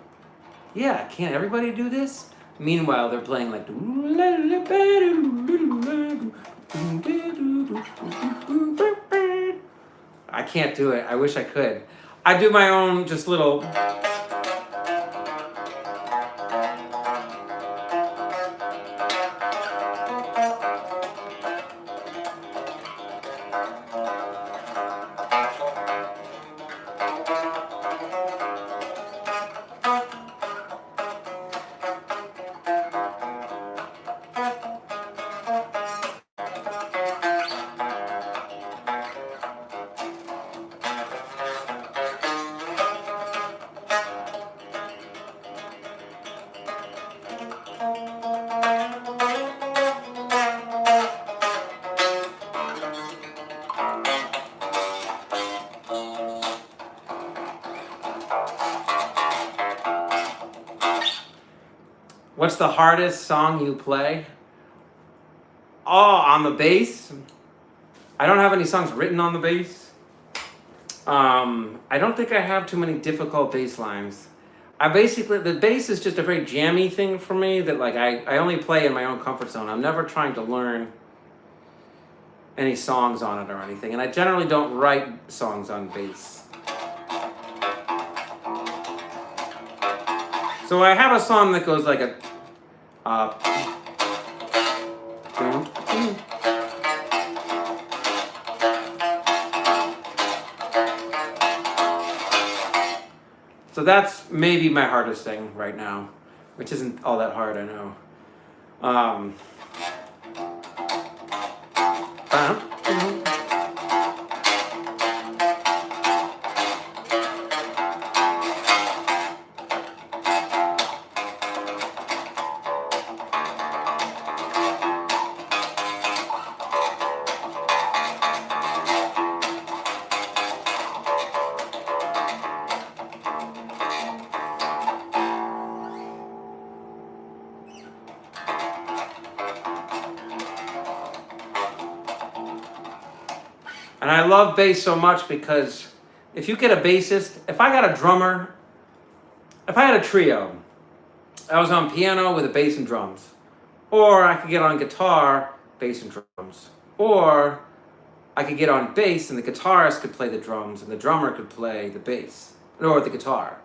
Yeah, can't everybody do this? Meanwhile, they're playing like. I can't do it. I wish I could. I do my own just little. What's the hardest song you play? Oh, on the bass? I don't have any songs written on the bass. I don't think I have too many difficult bass lines. The bass is just a very jammy thing for me that like I only play in my own comfort zone. I'm never trying to learn any songs on it or anything. And I generally don't write songs on bass. So I have a song that goes like a. So that's maybe my hardest thing right now, which isn't all that hard, I know. And I love bass so much because if you get a bassist, if I got a drummer, if I had a trio, I was on piano with a bass and drums. Or I could get on guitar, bass and drums. Or I could get on bass and the guitarist could play the drums and the drummer could play the bass or the guitar.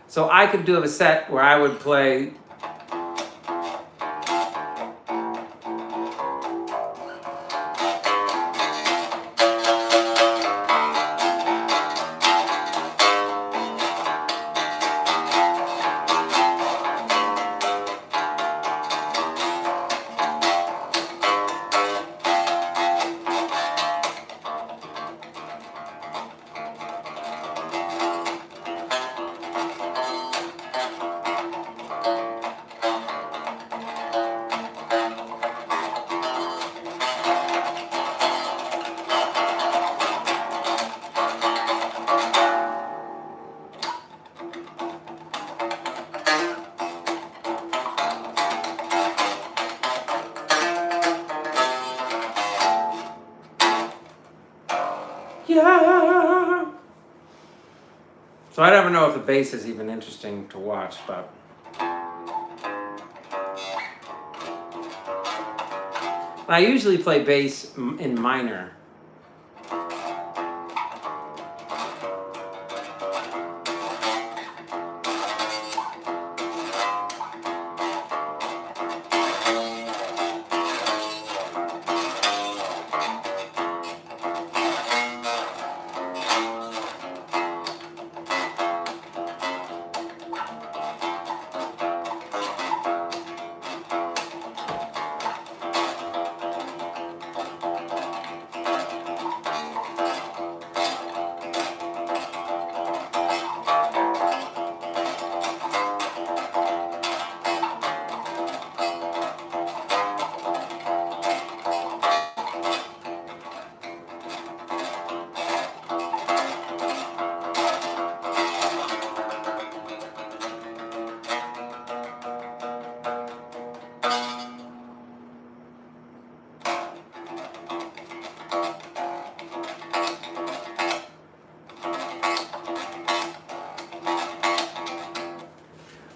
So I could do a set where I would play. So I never know if the bass is even interesting to watch, but I usually play bass in minor.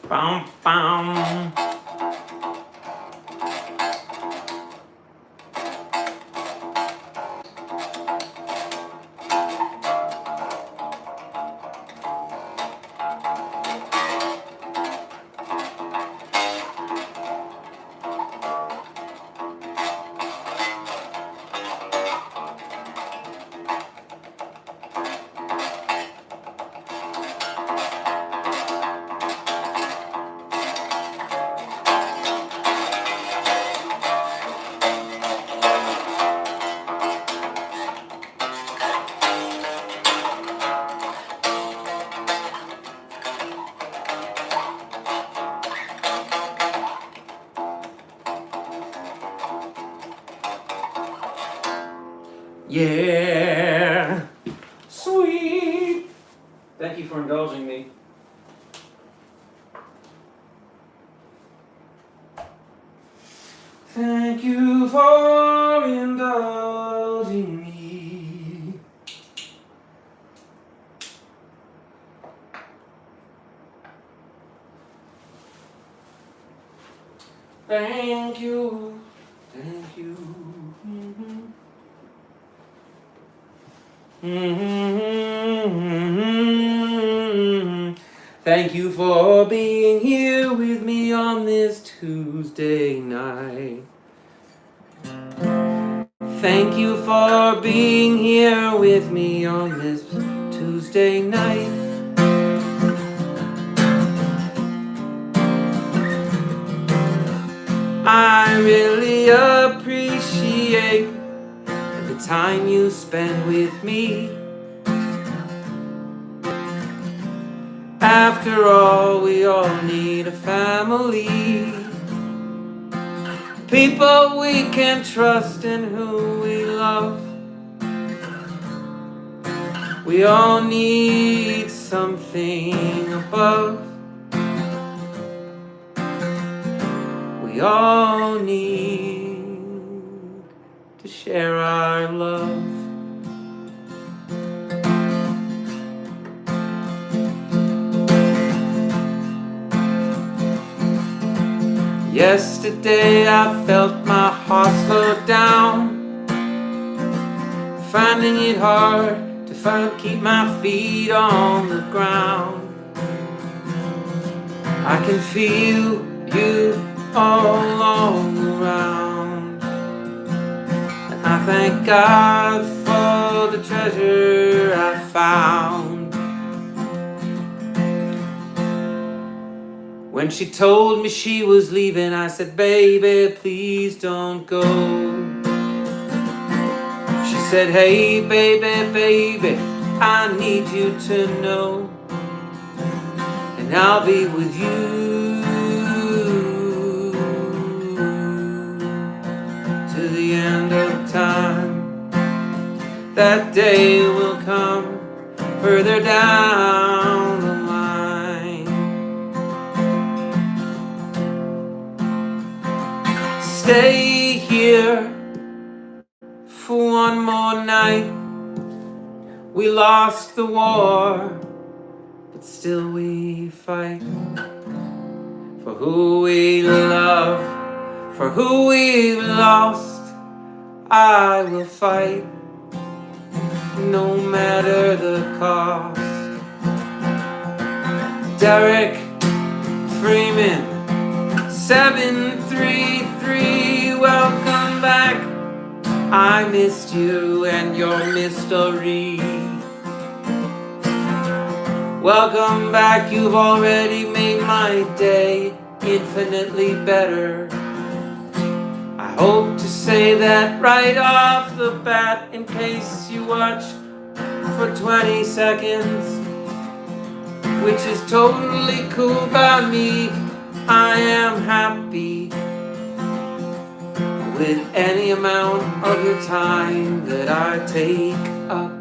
Bum, bum. Yeah, sweet. Thank you for indulging me. Thank you for indulging me. Thank you. Thank you. Thank you for being here with me on this Tuesday night. Thank you for being here with me on this Tuesday night. I really appreciate the time you spend with me. After all, we all need a family. People we can trust and who we love. We all need something above. We all need to share our love. Yesterday I felt my heart slow down, finding it hard to keep my feet on the ground. I can feel you all around, and I thank God for the treasure I found. When she told me she was leaving, I said, baby, please don't go. She said, hey, baby, baby, I need you to know, and I'll be with you to the end of time. That day will come further down the line. Stay here for one more night. We lost the war, but still we fight for who we love, for who we've lost. I will fight no matter the cost. Derek Freeman, 733, welcome back. I missed you and your mystery. Welcome back, you've already made my day infinitely better. I hope to say that right off the bat in case you watch for 20 seconds, which is totally cool by me. I am happy with any amount of your time that I take up.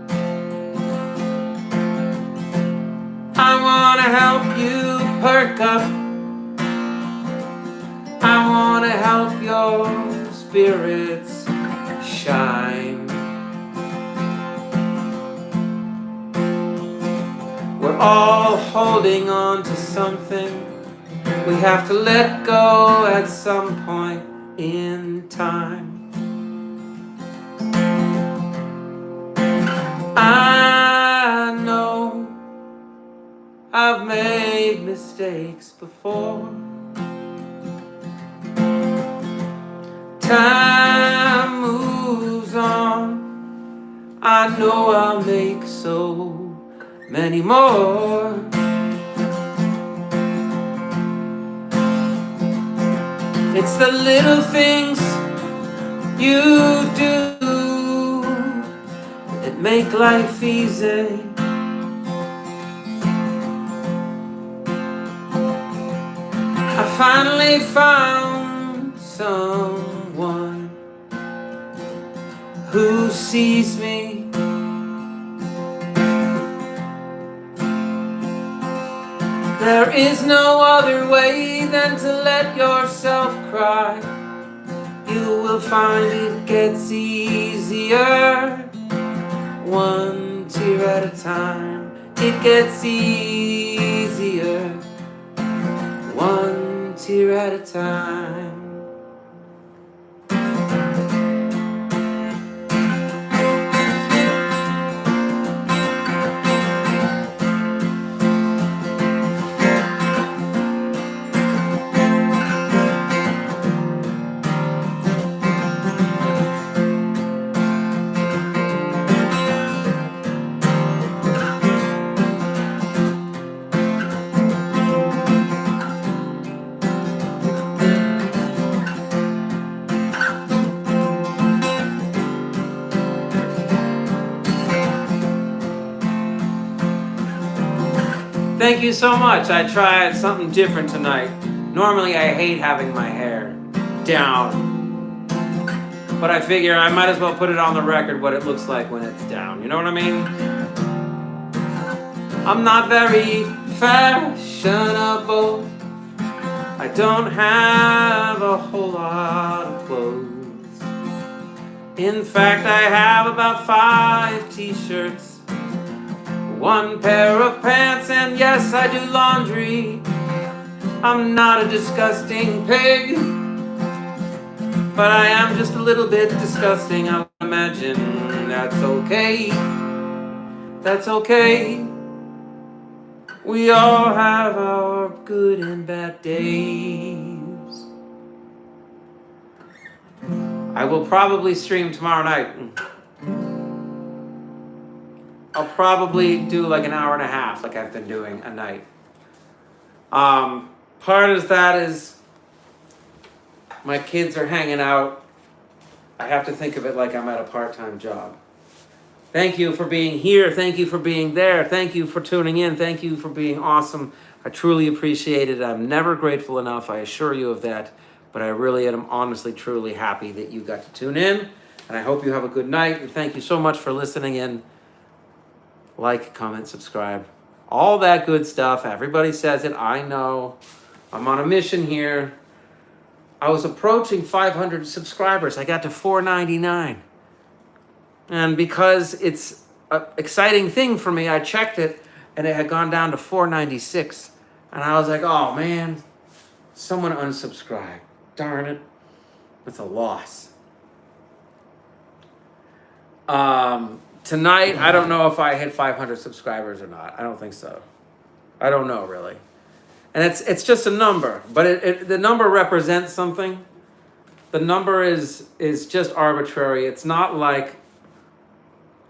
I wanna help you perk up. I wanna help your spirits shine. We're all holding on to something we have to let go at some point in time. I know I've made mistakes before. Time moves on. I know I'll make so many more. It's the little things you do that make life easy. I finally found someone who sees me. There is no other way than to let yourself cry. You will find it gets easier, one tear at a time. It gets easier, one tear at a time. Thank you so much. I tried something different tonight. Normally I hate having my hair down, but I figure I might as well put it on the record what it looks like when it's down. You know what I mean? I'm not very fashionable. I don't have a whole lot of clothes. In fact, I have about 5 t-shirts, 1 pair of pants, and yes, I do laundry. I'm not a disgusting pig, but I am just a little bit disgusting. I imagine that's okay. That's okay. We all have our good and bad days. I will probably stream tomorrow night. I'll probably do like an hour and a half, like I've been doing a night. Part of that is my kids are hanging out. I have to think of it like I'm at a part-time job. Thank you for being here. Thank you for being there. Thank you for tuning in. Thank you for being awesome. I truly appreciate it. I'm never grateful enough, I assure you of that. But I really am honestly, truly happy that you got to tune in. And I hope you have a good night. And thank you so much for listening in. Like, comment, subscribe. All that good stuff. Everybody says it. I know. I'm on a mission here. I was approaching 500 subscribers. I got to 499. And because it's exciting thing for me. I checked it, and it had gone down to 496, and I was like, oh man, someone unsubscribed. Darn it, it's a loss. Tonight, I don't know if I hit 500 subscribers or not. I don't think so. I don't know really, and it's just a number, but the number represents something. The number is just arbitrary. It's not like,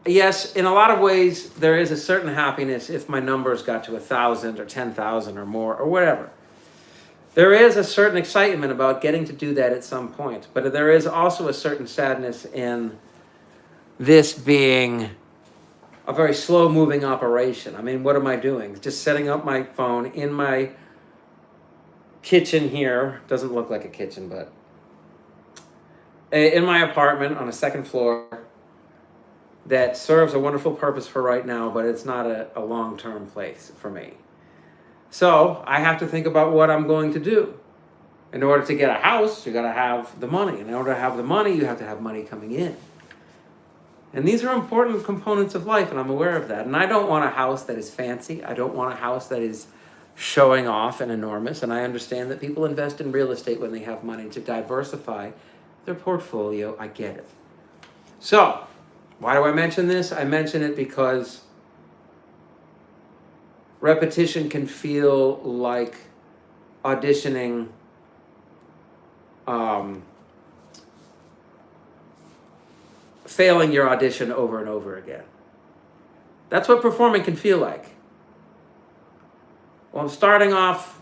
yes, in a lot of ways, there is a certain happiness if my numbers got to 1,000 or 10,000 or more or whatever. There is a certain excitement about getting to do that at some point, but there is also a certain sadness in this being a very slow-moving operation. I mean, what am I doing? Just setting up my phone in my kitchen here. Doesn't look like a kitchen, but in my apartment on a second floor that serves a wonderful purpose for right now, but it's not a long-term place for me. So I have to think about what I'm going to do. In order to get a house, you got to have the money. In order to have the money, you have to have money coming in. And these are important components of life, and I'm aware of that. And I don't want a house that is fancy. I don't want a house that is showing off and enormous. And I understand that people invest in real estate when they have money to diversify their portfolio. I get it. So, why do I mention this? I mention it because repetition can feel like auditioning failing your audition over and over again. That's what performing can feel like. Well, I'm starting off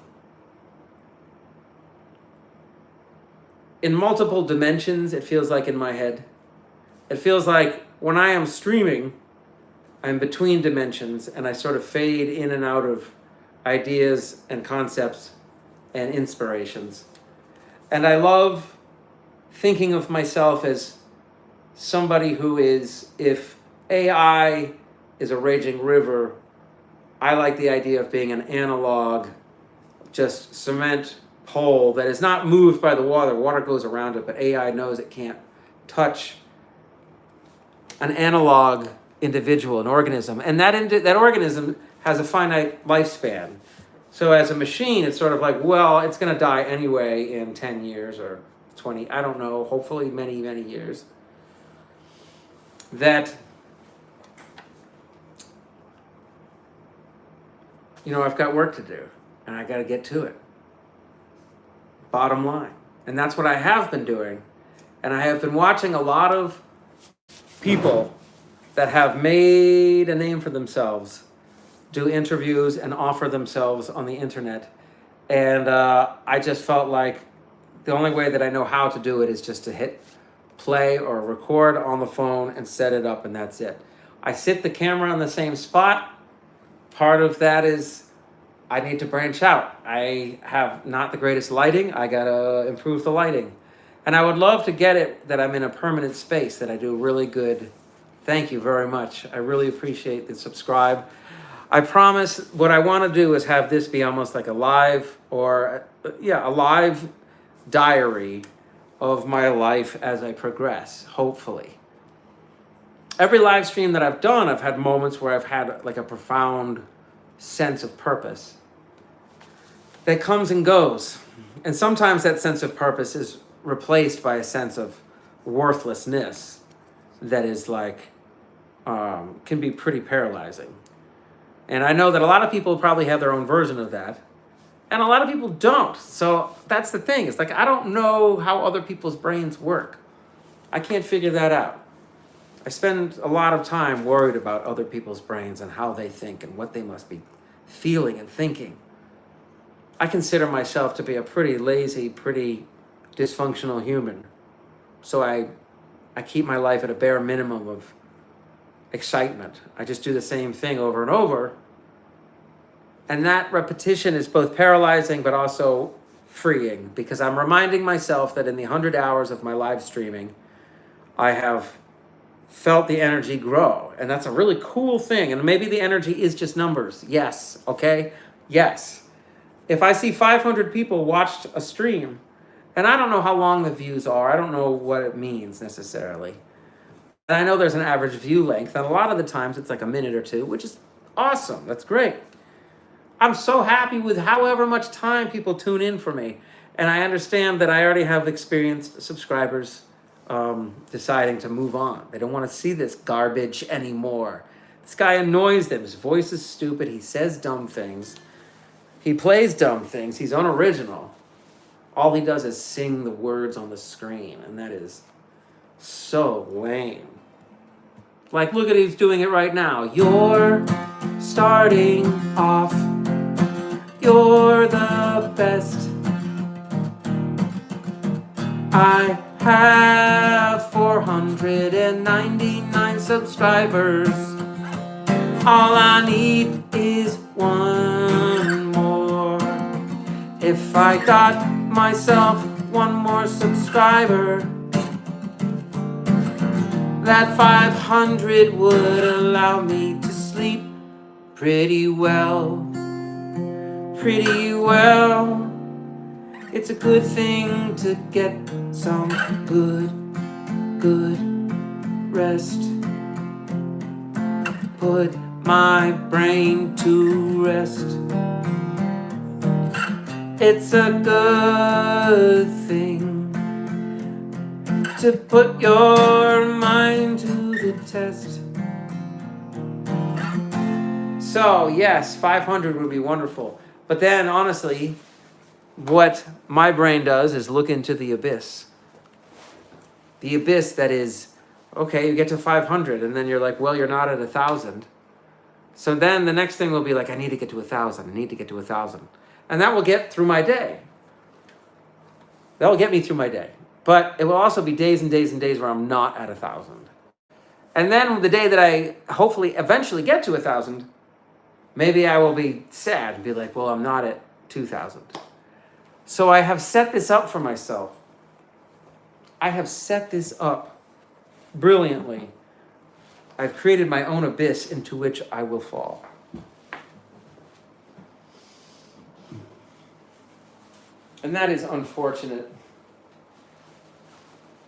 in multiple dimensions, it feels like in my head. It feels like when I am streaming, I'm between dimensions and I sort of fade in and out of ideas and concepts and inspirations. And I love thinking of myself as somebody who is, if AI is a raging river, I like the idea of being an analog, just cement pole that is not moved by the water. Water goes around it, but AI knows it can't touch an analog individual, an organism. And that organism has a finite lifespan. So as a machine, it's sort of like, well, it's going to die anyway in 10 years or 20, I don't know, hopefully many, many years. That, I've got work to do and I got to get to it. Bottom line. And that's what I have been doing. And I have been watching a lot of people that have made a name for themselves do interviews and offer themselves on the internet. And I just felt like the only way that I know how to do it is just to hit play or record on the phone and set it up, and that's it. I sit the camera on the same spot. Part of that is I need to branch out. I have not the greatest lighting. I gotta improve the lighting. And I would love to get it that I'm in a permanent space, that I do really good. Thank you very much. I really appreciate the subscribe. I promise what I want to do is have this be almost like a live a live diary of my life as I progress, hopefully. Every live stream that I've done, I've had moments where I've had like a profound sense of purpose that comes and goes. And sometimes that sense of purpose is replaced by a sense of worthlessness that is like, can be pretty paralyzing. And I know that a lot of people probably have their own version of that. And a lot of people don't. So that's the thing. It's like, I don't know how other people's brains work. I can't figure that out. I spend a lot of time worried about other people's brains and how they think and what they must be feeling and thinking. I consider myself to be a pretty lazy, pretty dysfunctional human. So I keep my life at a bare minimum of excitement. I just do the same thing over and over. And that repetition is both paralyzing but also freeing, because I'm reminding myself that in the 100 hours of my live streaming, I have felt the energy grow. And that's a really cool thing. And maybe the energy is just numbers. Yes. Okay. Yes. If I see 500 people watched a stream, and I don't know how long the views are, I don't know what it means necessarily, And I know there's an average view length, and a lot of the times it's like a minute or two, which is awesome. That's great. I'm so happy with however much time people tune in for me. And I understand that I already have experienced subscribers deciding to move on. They don't want to see this garbage anymore. This guy annoys them. His voice is stupid. He says dumb things. He plays dumb things. He's unoriginal. All he does is sing the words on the screen, and that is so lame. Like, look at he's doing it right now. You're starting off. You're the best. I have 499 subscribers. All I need is one more. If I got myself one more subscriber, that 500 would allow me to sleep pretty well. Pretty well. It's a good thing to get some good rest. Put my brain to rest. It's a good thing to put your mind to the test. So, yes, 500 would be wonderful. But then, honestly, what my brain does is look into the abyss. The abyss that is, okay, you get to 500, and then you're like, well, you're not at 1,000. So then the next thing will be like, I need to get to 1,000. I need to get to 1,000. And that will get through my day. That will get me through my day. But it will also be days and days and days where I'm not at 1,000. And then the day that I hopefully eventually get to 1,000, maybe I will be sad and be like, well, I'm not at 2,000. So I have set this up for myself. I have set this up brilliantly. I've created my own abyss into which I will fall. And that is unfortunate.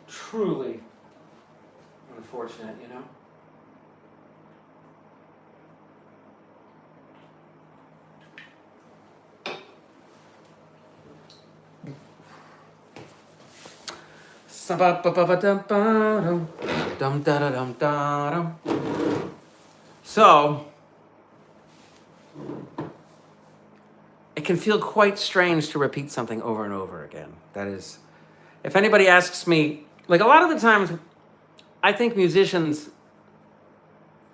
Truly unfortunate, you know? So, it can feel quite strange to repeat something over and over again. That is, if anybody asks me, like a lot of the times, I think musicians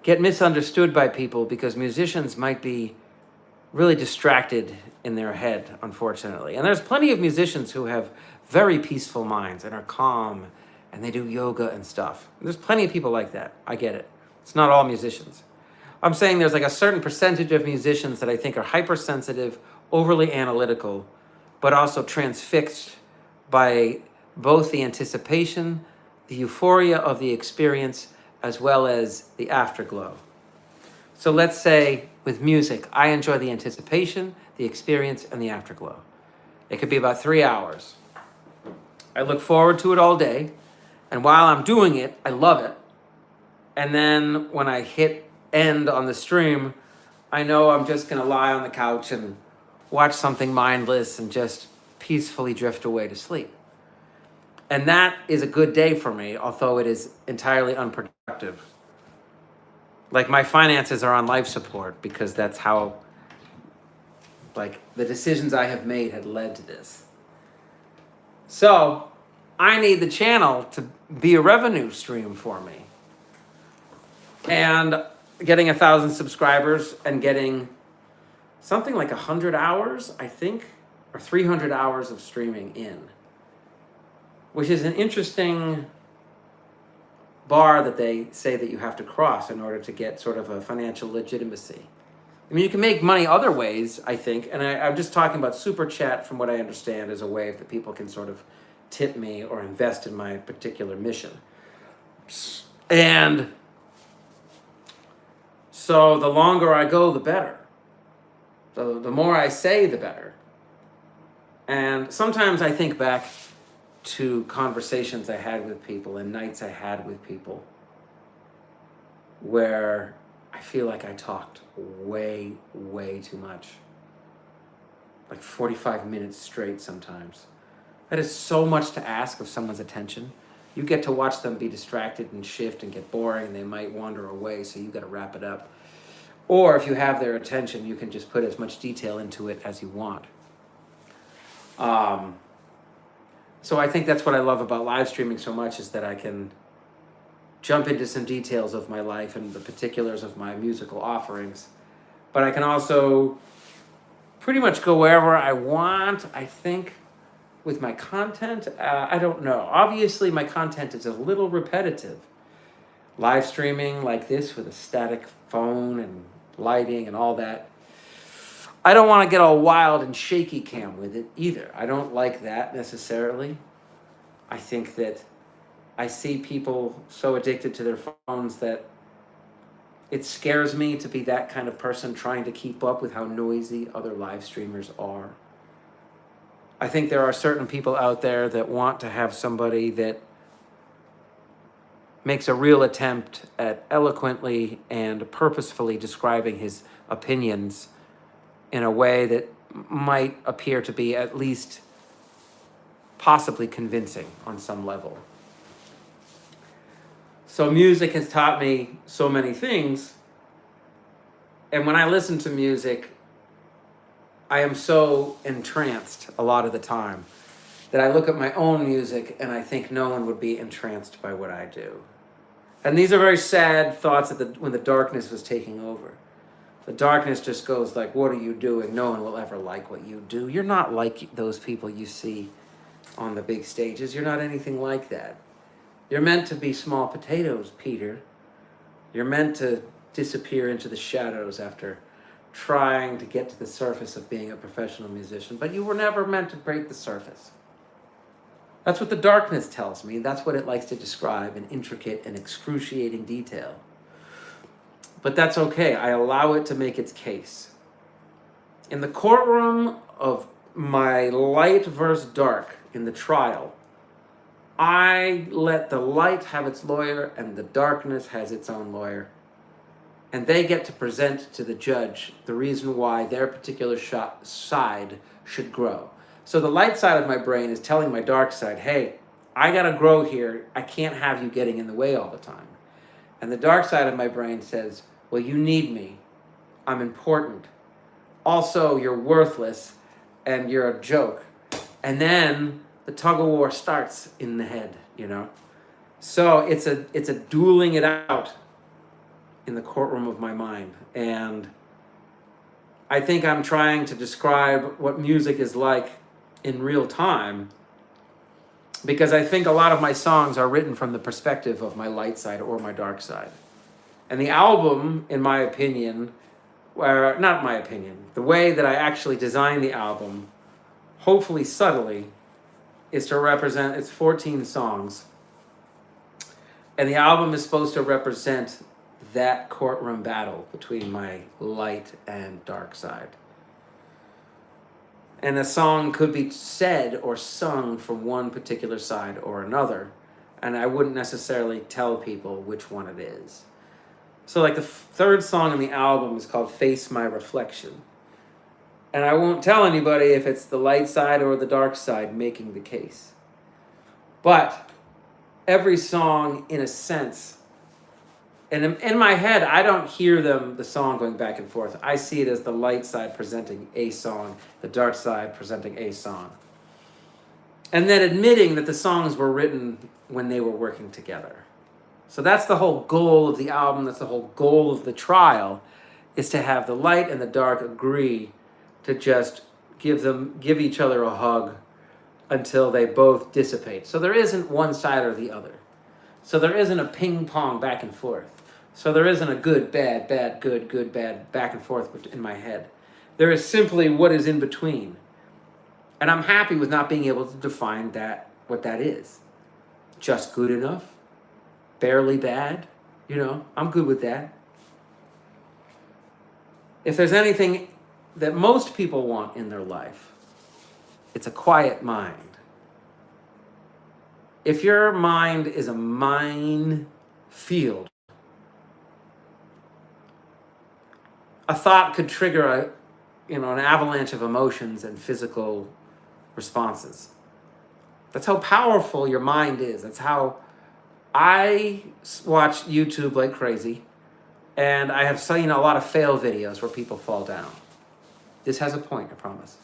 get misunderstood by people because musicians might be really distracted in their head, unfortunately. And there's plenty of musicians who have very peaceful minds and are calm and they do yoga and stuff. There's plenty of people like that. I get it. It's not all musicians. I'm saying there's like a certain percentage of musicians that I think are hypersensitive, overly analytical, but also transfixed by both the anticipation, the euphoria of the experience, as well as the afterglow. So let's say with music, I enjoy the anticipation, the experience, and the afterglow. It could be about 3 hours. I look forward to it all day, and while I'm doing it, I love it. And then when I hit end on the stream, I know I'm just gonna lie on the couch and watch something mindless and just peacefully drift away to sleep. And that is a good day for me, although it is entirely unproductive. Like my finances are on life support because that's how, like, the decisions I have made had led to this. So I need the channel to be a revenue stream for me. And getting 1,000 subscribers and getting something like 100 hours, I think, or 300 hours of streaming in, which is an interesting bar that they say that you have to cross in order to get sort of a financial legitimacy. I mean, you can make money other ways, I think, and I'm just talking about Super Chat from what I understand as a way that people can sort of tip me or invest in my particular mission. And so the longer I go, the better. So the more I say, the better. And sometimes I think back to conversations I had with people and nights I had with people where I feel like I talked way, way too much. Like 45 minutes straight sometimes. That is so much to ask of someone's attention. You get to watch them be distracted and shift and get boring, and they might wander away, so you got to wrap it up. Or if you have their attention, you can just put as much detail into it as you want. So I think that's what I love about live streaming so much, is that I can jump into some details of my life and the particulars of my musical offerings. But I can also pretty much go wherever I want, I think, with my content. I don't know. Obviously, my content is a little repetitive. Live streaming like this with a static phone and lighting and all that. I don't want to get all wild and shaky cam with it either. I don't like that necessarily. I think that I see people so addicted to their phones that it scares me to be that kind of person trying to keep up with how noisy other live streamers are. I think there are certain people out there that want to have somebody that makes a real attempt at eloquently and purposefully describing his opinions in a way that might appear to be at least possibly convincing on some level. So music has taught me so many things. And when I listen to music, I am so entranced a lot of the time that I look at my own music and I think no one would be entranced by what I do. And these are very sad thoughts when the darkness was taking over. The darkness just goes like, what are you doing? No one will ever like what you do. You're not like those people you see on the big stages. You're not anything like that. You're meant to be small potatoes, Peter. You're meant to disappear into the shadows after trying to get to the surface of being a professional musician, but you were never meant to break the surface. That's what the darkness tells me. That's what it likes to describe in intricate and excruciating detail. But that's okay. I allow it to make its case. In the courtroom of my light versus dark in the trial, I let the light have its lawyer and the darkness has its own lawyer. And they get to present to the judge the reason why their particular side should grow. So the light side of my brain is telling my dark side, hey, I gotta grow here. I can't have you getting in the way all the time. And the dark side of my brain says, well, you need me. I'm important. Also, you're worthless and you're a joke. And then the tug of war starts in the head, you know? So it's a dueling it out in the courtroom of my mind. And I think I'm trying to describe what music is like in real time, because I think a lot of my songs are written from the perspective of my light side or my dark side. And the album, in my opinion, not my opinion, the way that I actually designed the album, hopefully subtly, is to represent, it's 14 songs. And the album is supposed to represent that courtroom battle between my light and dark side. And a song could be said or sung from one particular side or another, and I wouldn't necessarily tell people which one it is. So like the third song on the album is called Face My Reflection. And I won't tell anybody if it's the light side or the dark side making the case. But every song, in a sense, and in my head, I don't hear the song going back and forth. I see it as the light side presenting a song, the dark side presenting a song. And then admitting that the songs were written when they were working together. So that's the whole goal of the album, that's the whole goal of the trial, is to have the light and the dark agree to just give each other a hug until they both dissipate. So there isn't one side or the other. So there isn't a ping pong back and forth. So there isn't a good, bad, bad, good, good, bad, back and forth in my head. There is simply what is in between. And I'm happy with not being able to define what that is. Just good enough, barely bad, I'm good with that. If there's anything that most people want in their life, it's a quiet mind. If your mind is a mine field, a thought could trigger an avalanche of emotions and physical responses. That's how powerful your mind is. That's how I watch YouTube like crazy, and I have seen a lot of fail videos where people fall down. This has a point, I promise.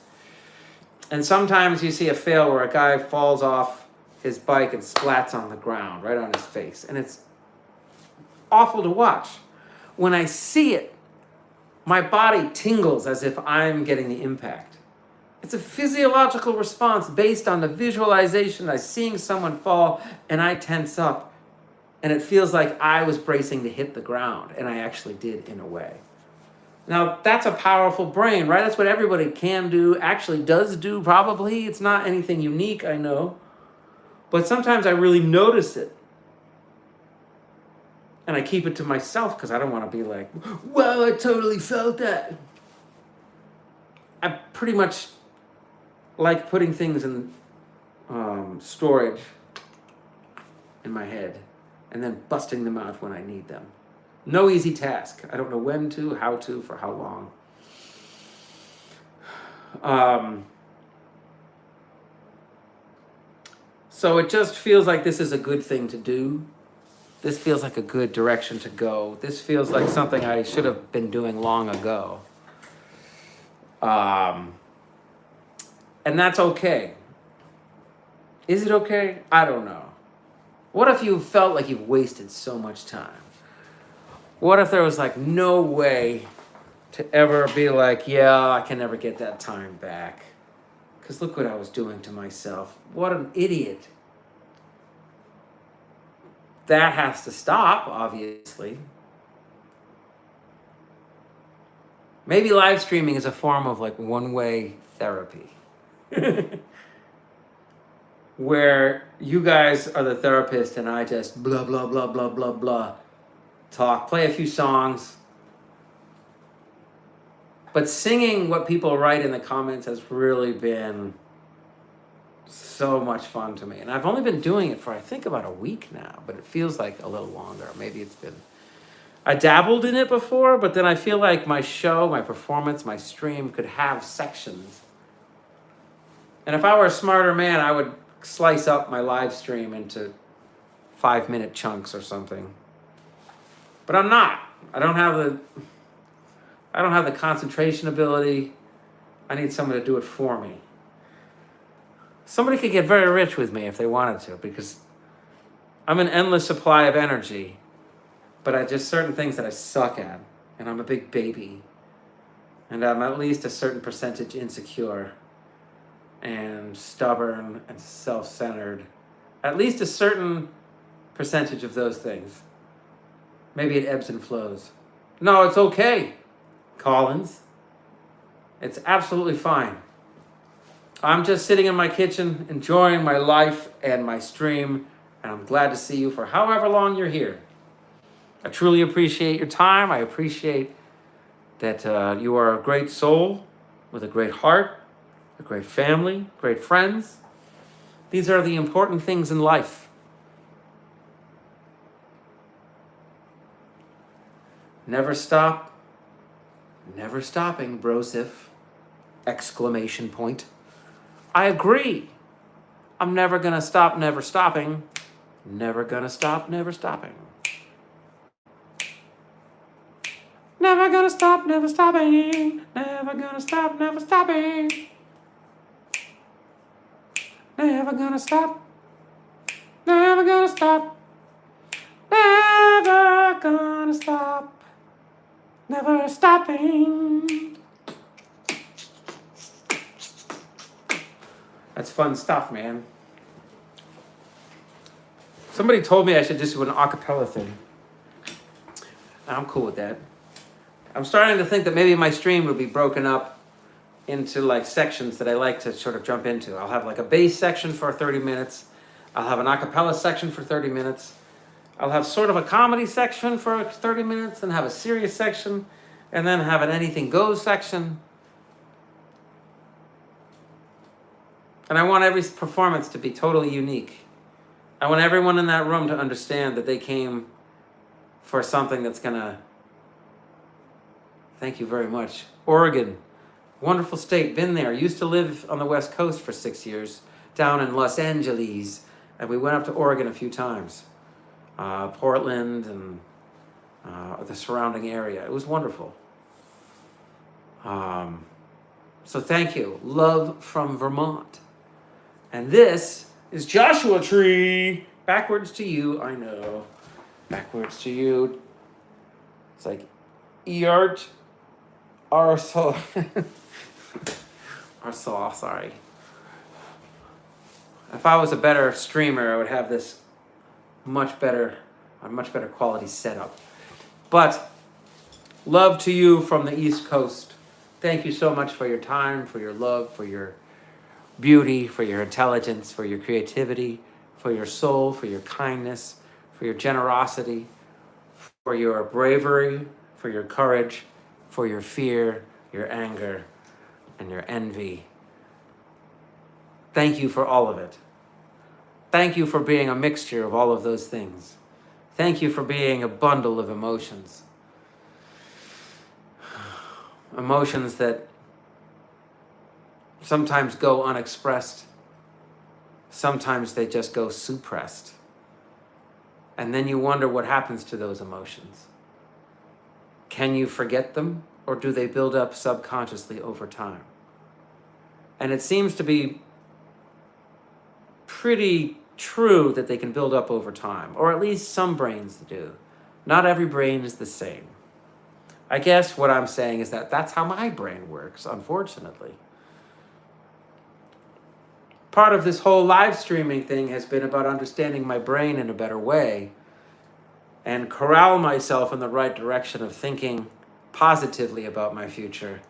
And sometimes you see a fail where a guy falls off his bike and splats on the ground, right on his face. And it's awful to watch. When I see it, my body tingles as if I'm getting the impact. It's a physiological response based on the visualization of seeing someone fall, and I tense up. And it feels like I was bracing to hit the ground, and I actually did in a way. Now, that's a powerful brain, right? That's what everybody can do, actually does do probably. It's not anything unique, I know. But sometimes I really notice it. And I keep it to myself because I don't want to be like, wow, I totally felt that. I pretty much like putting things in storage in my head and then busting them out when I need them. No easy task. I don't know when to, how to, for how long. So it just feels like this is a good thing to do. This feels like a good direction to go. This feels like something I should have been doing long ago. And that's okay. Is it okay? I don't know. What if you felt like you've wasted so much time? What if there was like no way to ever be like, yeah, I can never get that time back? Because look what I was doing to myself. What an idiot. That has to stop, obviously. Maybe live streaming is a form of like one-way therapy. Where you guys are the therapist and I just blah, blah, blah, blah, blah, blah. Talk, play a few songs. But singing what people write in the comments has really been so much fun to me. And I've only been doing it for, I think, about a week now, but it feels like a little longer. Maybe it's been... I dabbled in it before, but then I feel like my show, my performance, my stream could have sections. And if I were a smarter man, I would slice up my live stream into 5-minute chunks or something. But I'm not. I don't have the concentration ability. I need someone to do it for me. Somebody could get very rich with me if they wanted to, because I'm an endless supply of energy, but I just certain things that I suck at, and I'm a big baby, and I'm at least a certain percentage insecure and stubborn and self-centered. At least a certain percentage of those things. Maybe it ebbs and flows. No, it's okay, Collins. It's absolutely fine. I'm just sitting in my kitchen, enjoying my life and my stream, and I'm glad to see you for however long you're here. I truly appreciate your time. I appreciate that you are a great soul with a great heart, a great family, great friends. These are the important things in life. Never stop, never stopping, brosif! Exclamation point. I agree. I'm never gonna stop, never stopping. Never gonna stop, never stopping. Never gonna stop, never stopping. Never gonna stop, never stopping. Never gonna stop. Never gonna stop. Never gonna stop. Never stopping. That's fun stuff, man. Somebody told me I should just do an acapella thing. I'm cool with that. I'm starting to think that maybe my stream would be broken up into like sections that I like to sort of jump into. I'll have like a bass section for 30 minutes. I'll have an acapella section for 30 minutes. I'll have sort of a comedy section for 30 minutes and have a serious section and then have an anything goes section. And I want every performance to be totally unique. I want everyone in that room to understand that they came for something that's gonna Thank you very much. Oregon, wonderful state. Been there. Used to live on the West Coast for 6 years, down in Los Angeles, and we went up to Oregon a few times. Portland and the surrounding area. It was wonderful. So thank you. Love from Vermont. And this is Joshua Tree. Backwards to you, I know. Backwards to you. It's like Eart Arsal. Arsal, sorry. If I was a better streamer, I would have this a much better quality setup. But love to you from the East Coast. Thank you so much for your time, for your love, for your beauty, for your intelligence, for your creativity, for your soul, for your kindness, for your generosity, for your bravery, for your courage, for your fear, your anger, and your envy. Thank you for all of it. Thank you for being a mixture of all of those things. Thank you for being a bundle of emotions. Emotions that sometimes go unexpressed. Sometimes they just go suppressed. And then you wonder what happens to those emotions. Can you forget them, or do they build up subconsciously over time? And it seems to be pretty true that they can build up over time, or at least some brains do. Not every brain is the same. I guess what I'm saying is that that's how my brain works, unfortunately. Part of this whole live streaming thing has been about understanding my brain in a better way and corral myself in the right direction of thinking positively about my future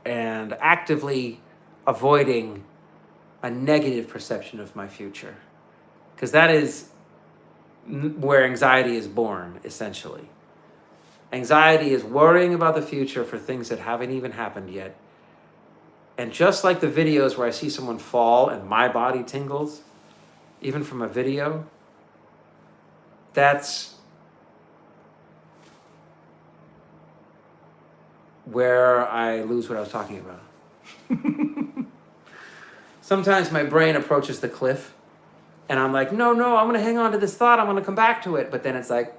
and actively avoiding a negative perception of my future. Because that is where anxiety is born, essentially. Anxiety is worrying about the future for things that haven't even happened yet. And just like the videos where I see someone fall and my body tingles, even from a video, that's where I lose what I was talking about. Sometimes my brain approaches the cliff and I'm like, no, I'm going to hang on to this thought. I'm going to come back to it. But then it's like,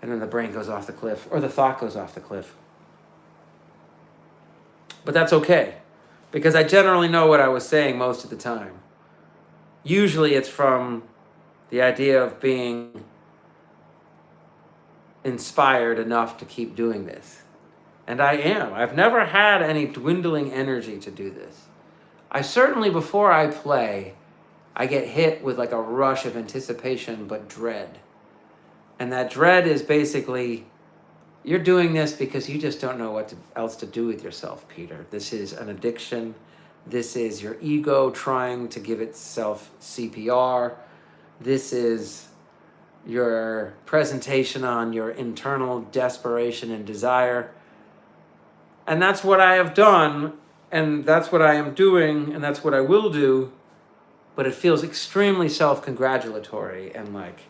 and then the brain goes off the cliff, or the thought goes off the cliff. But that's okay, because I generally know what I was saying most of the time. Usually it's from the idea of being inspired enough to keep doing this. And I am. I've never had any dwindling energy to do this. I certainly, before I play, I get hit with like a rush of anticipation, but dread. And that dread is basically, you're doing this because you just don't know what else to do with yourself, Peter. This is an addiction. This is your ego trying to give itself CPR. This is your presentation on your internal desperation and desire. And that's what I have done, and that's what I am doing, and that's what I will do. But it feels extremely self-congratulatory and like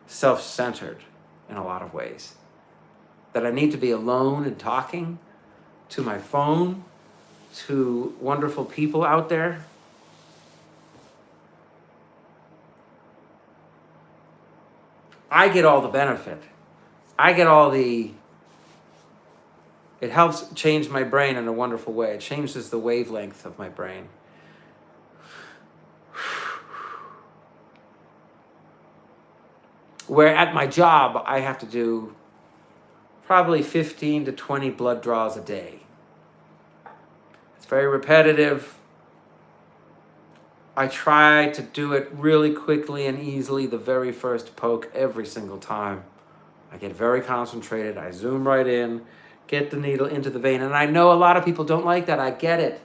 self-centered in a lot of ways. That I need to be alone and talking to my phone, to wonderful people out there. I get all the benefit. I get all the... It helps change my brain in a wonderful way. It changes the wavelength of my brain. Where at my job, I have to do probably 15 to 20 blood draws a day. It's very repetitive. I try to do it really quickly and easily, the very first poke every single time. I get very concentrated. I zoom right in, get the needle into the vein. And I know a lot of people don't like that. I get it.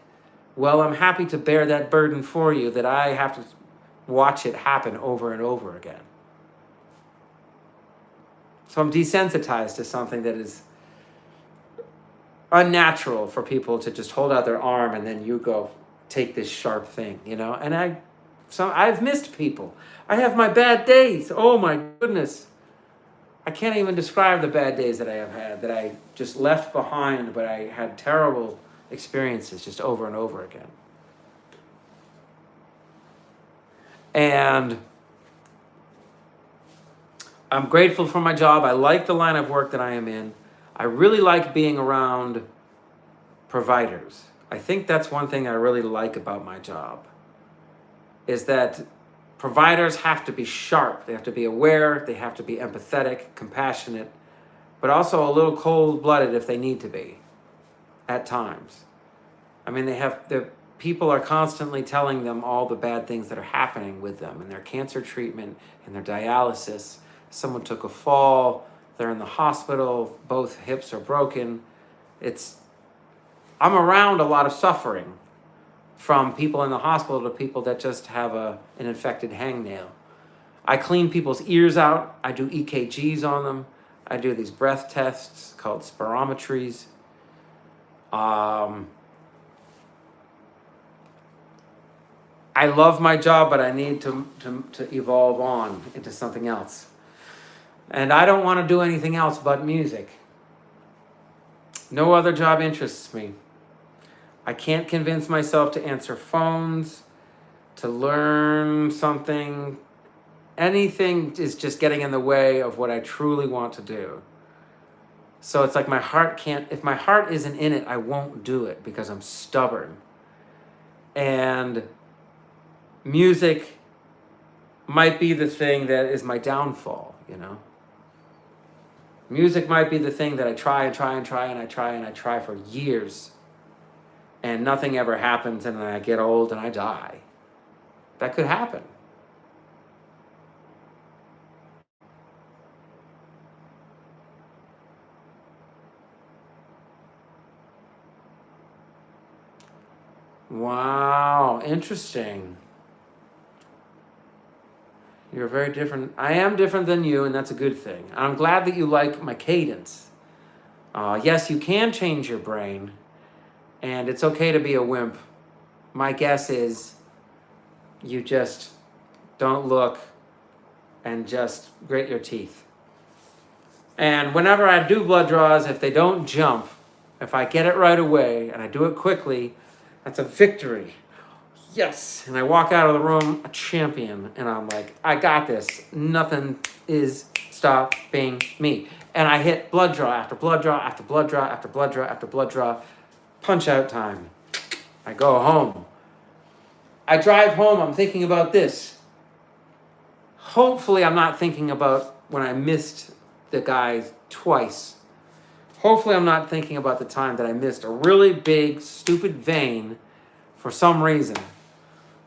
Well, I'm happy to bear that burden for you, that I have to watch it happen over and over again. So I'm desensitized to something that is unnatural for people to just hold out their arm and then you go take this sharp thing, you know? And I've missed people. I have my bad days. Oh my goodness. I can't even describe the bad days that I have had, that I just left behind, but I had terrible experiences just over and over again. And I'm grateful for my job. I like the line of work that I am in. I really like being around providers. I think that's one thing I really like about my job, is that providers have to be sharp. They have to be aware. They have to be empathetic, compassionate, but also a little cold-blooded if they need to be at times. I mean, the people are constantly telling them all the bad things that are happening with them in their cancer treatment, in their dialysis. Someone took a fall, they're in the hospital, both hips are broken. I'm around a lot of suffering, from people in the hospital to people that just have an infected hangnail. I clean people's ears out. I do EKGs on them. I do these breath tests called spirometries. I love my job, but I need to evolve on into something else. And I don't want to do anything else but music. No other job interests me. I can't convince myself to answer phones, to learn something. Anything is just getting in the way of what I truly want to do. So it's like if my heart isn't in it, I won't do it because I'm stubborn. And music might be the thing that is my downfall, you know? Music might be the thing that I try for years, and nothing ever happens, and then I get old and I die. That could happen. Wow, interesting. You're very different. I am different than you, and that's a good thing. I'm glad that you like my cadence. Yes, you can change your brain, and it's okay to be a wimp. My guess is you just don't look and just grit your teeth. And whenever I do blood draws, if they don't jump, if I get it right away and I do it quickly, that's a victory. Yes. And I walk out of the room a champion, and I'm like, I got this. Nothing is stopping me. And I hit blood draw after blood draw after blood draw after blood draw after blood draw. Punch out time. I go home. I drive home, I'm thinking about this. Hopefully I'm not thinking about when I missed the guy twice. Hopefully I'm not thinking about the time that I missed a really big, stupid vein for some reason.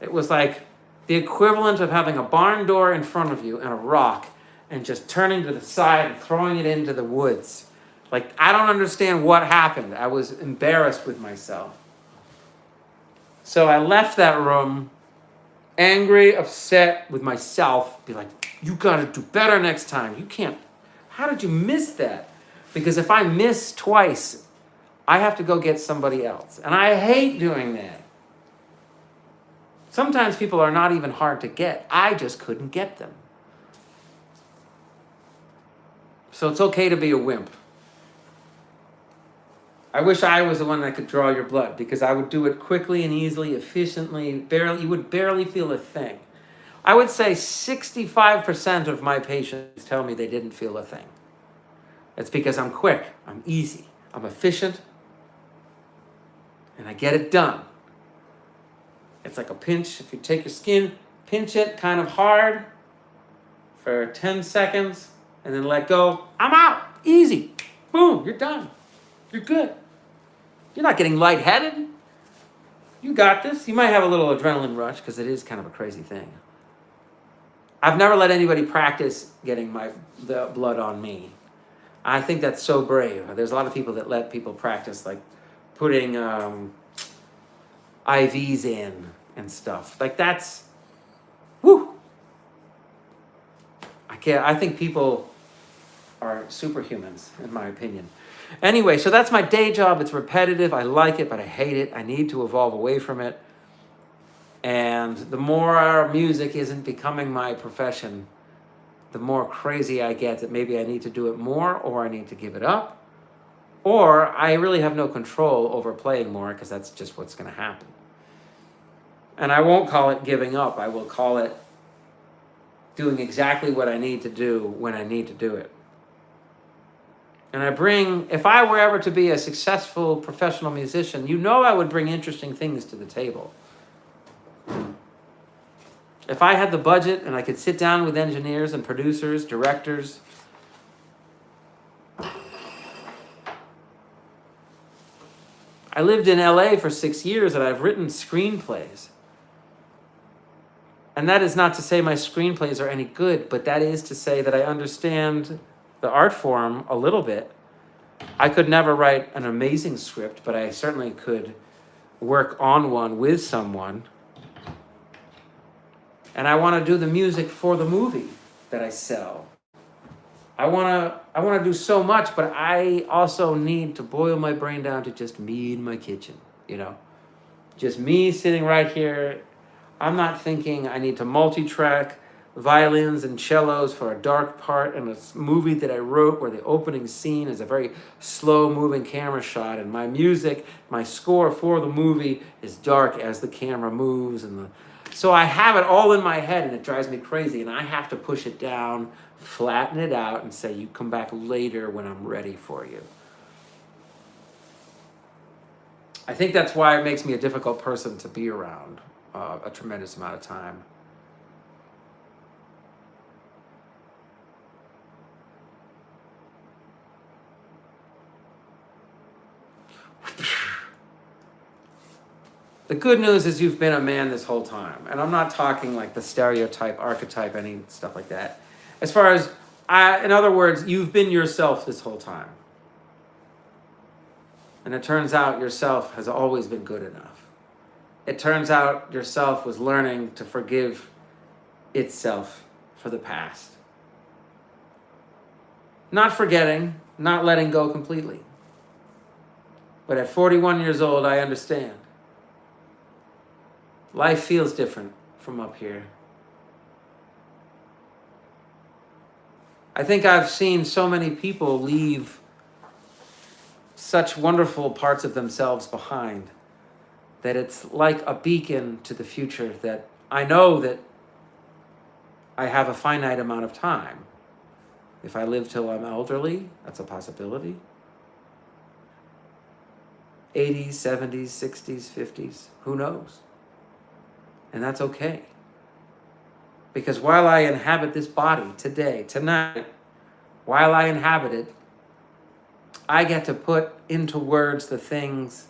It was like the equivalent of having a barn door in front of you and a rock and just turning to the side and throwing it into the woods. Like, I don't understand what happened. I was embarrassed with myself. So I left that room angry, upset with myself. Be like, you gotta do better next time. You can't. How did you miss that? Because if I miss twice, I have to go get somebody else. And I hate doing that. Sometimes people are not even hard to get. I just couldn't get them. So it's okay to be a wimp. I wish I was the one that could draw your blood, because I would do it quickly and easily, efficiently. You would barely feel a thing. I would say 65% of my patients tell me they didn't feel a thing. It's because I'm quick, I'm easy, I'm efficient, and I get it done. It's like a pinch. If you take your skin, pinch it kind of hard for 10 seconds, and then let go. I'm out. Easy. Boom, you're done. You're good. You're not getting lightheaded. You got this. You might have a little adrenaline rush because it is kind of a crazy thing. I've never let anybody practice getting the blood on me. I think that's so brave. There's a lot of people that let people practice, like putting IVs in and stuff. Like, that's, whoo. I think people are superhumans, in my opinion. Anyway, so that's my day job. It's repetitive. I like it, but I hate it. I need to evolve away from it. And the more our music isn't becoming my profession, the more crazy I get that maybe I need to do it more, or I need to give it up, or I really have no control over playing more because that's just what's going to happen. And I won't call it giving up. I will call it doing exactly what I need to do when I need to do it. And if I were ever to be a successful professional musician, I would bring interesting things to the table. If I had the budget and I could sit down with engineers and producers, directors, I lived in LA for 6 years and I've written screenplays. And that is not to say my screenplays are any good, but that is to say that I understand the art form a little bit. I could never write an amazing script, but I certainly could work on one with someone. And I want to do the music for the movie that I sell. I want to do so much, but I also need to boil my brain down to just me in my kitchen, Just me sitting right here. I'm not thinking I need to multi-track violins and cellos for a dark part in a movie that I wrote where the opening scene is a very slow-moving camera shot, and my music, my score for the movie is dark as the camera moves. So I have it all in my head, and it drives me crazy, and I have to push it down, flatten it out, and say, you come back later when I'm ready for you. I think that's why it makes me a difficult person to be around a tremendous amount of time. The good news is you've been a man this whole time. And I'm not talking like the stereotype, archetype, any stuff like that. As far as, in other words, you've been yourself this whole time. And it turns out yourself has always been good enough. It turns out yourself was learning to forgive itself for the past. Not forgetting, not letting go completely. But at 41 years old, I understand. Life feels different from up here. I think I've seen so many people leave such wonderful parts of themselves behind that it's like a beacon to the future, that I know that I have a finite amount of time. If I live till I'm elderly, that's a possibility. 80s, 70s, 60s, 50s, who knows? And that's okay. Because while I inhabit this body today, tonight, while I inhabit it, I get to put into words the things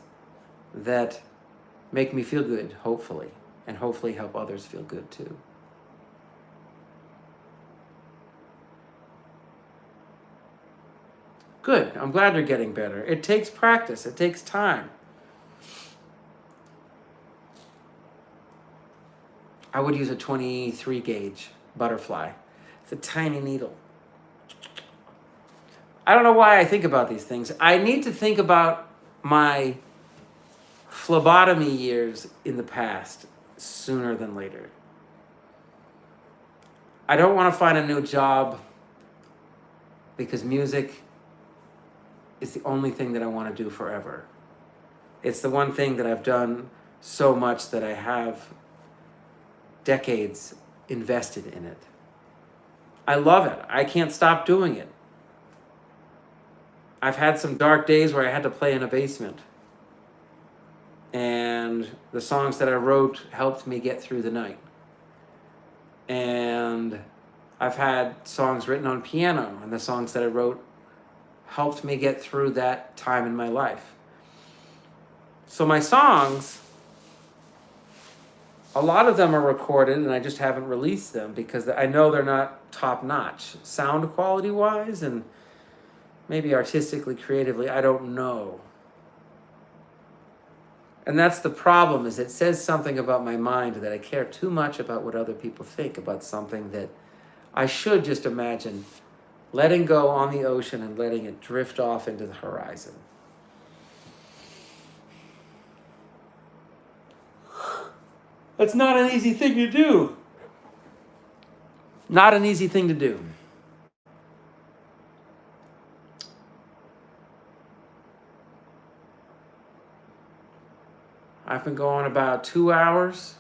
that make me feel good, hopefully, and hopefully help others feel good too. Good. I'm glad you're getting better. It takes practice. It takes time. I would use a 23 gauge butterfly. It's a tiny needle. I don't know why I think about these things. I need to think about my phlebotomy years in the past sooner than later. I don't want to find a new job because music is the only thing that I want to do forever. It's the one thing that I've done so much that I have decades invested in it. I love it. I can't stop doing it. I've had some dark days where I had to play in a basement. And the songs that I wrote helped me get through the night. And I've had songs written on piano, and the songs that I wrote helped me get through that time in my life. So my songs, a lot of them are recorded, and I just haven't released them because I know they're not top-notch sound quality-wise, and maybe artistically, creatively, I don't know. And that's the problem, is it says something about my mind that I care too much about what other people think about something that I should just imagine letting go on the ocean and letting it drift off into the horizon. That's not an easy thing to do. Not an easy thing to do. I've been going about 2 hours.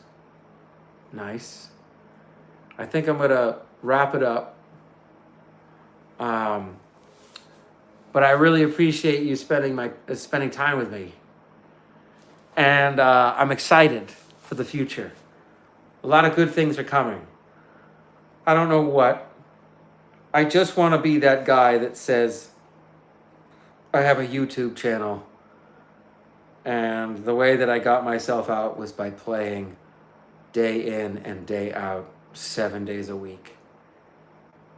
Nice. I think I'm going to wrap it up. But I really appreciate you spending time with me. And I'm excited for the future. A lot of good things are coming. I don't know what. I just want to be that guy that says, I have a YouTube channel. And the way that I got myself out was by playing day in and day out, 7 days a week.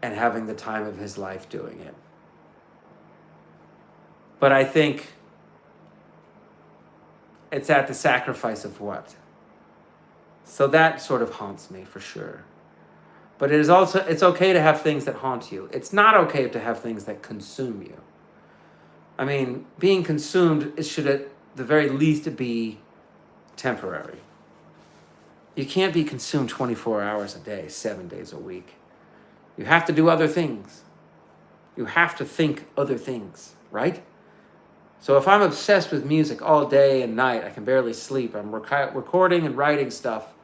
And having the time of his life doing it. But I think it's at the sacrifice of what? So that sort of haunts me for sure. But it's okay to have things that haunt you. It's not okay to have things that consume you. I mean, being consumed, it should at the very least be temporary. You can't be consumed 24 hours a day, 7 days a week. You have to do other things. You have to think other things, right? So if I'm obsessed with music all day and night, I can barely sleep. I'm recording and writing stuff.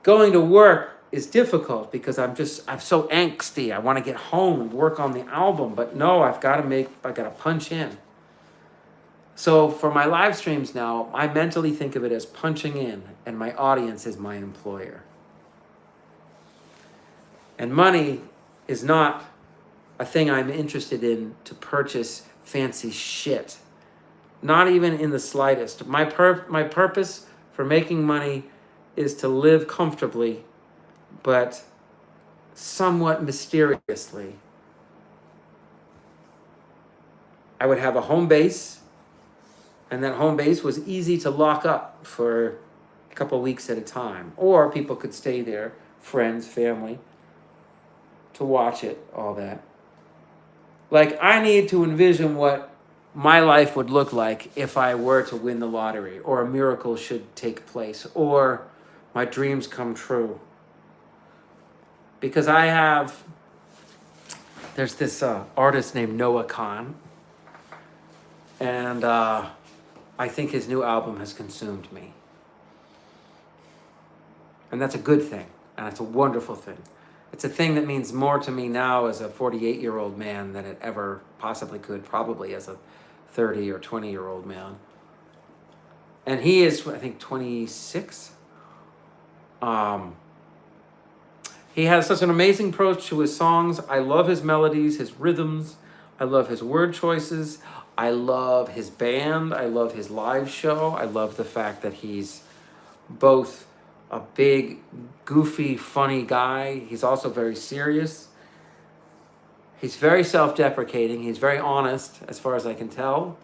Going to work is difficult because I'm so angsty. I want to get home and work on the album, but no, I got to punch in. So for my live streams now, I mentally think of it as punching in, and my audience is my employer. And money is not a thing I'm interested in to purchase fancy shit. Not even in the slightest. My purpose for making money is to live comfortably, but somewhat mysteriously. I would have a home base, and that home base was easy to lock up for a couple weeks at a time. Or people could stay there, friends, family, to watch it, all that. Like, I need to envision what my life would look like if I were to win the lottery, or a miracle should take place, or my dreams come true. Because there's this artist named Noah Khan, and I think his new album has consumed me. And that's a good thing, and it's a wonderful thing. It's a thing that means more to me now as a 48-year-old man than it ever possibly could, probably as a 30 or 20-year-old man. And he is, I think, 26. He has such an amazing approach to his songs. I love his melodies, his rhythms. I love his word choices. I love his band. I love his live show. I love the fact that he's both a big, goofy, funny guy. He's also very serious. He's very self-deprecating. He's very honest, as far as I can tell.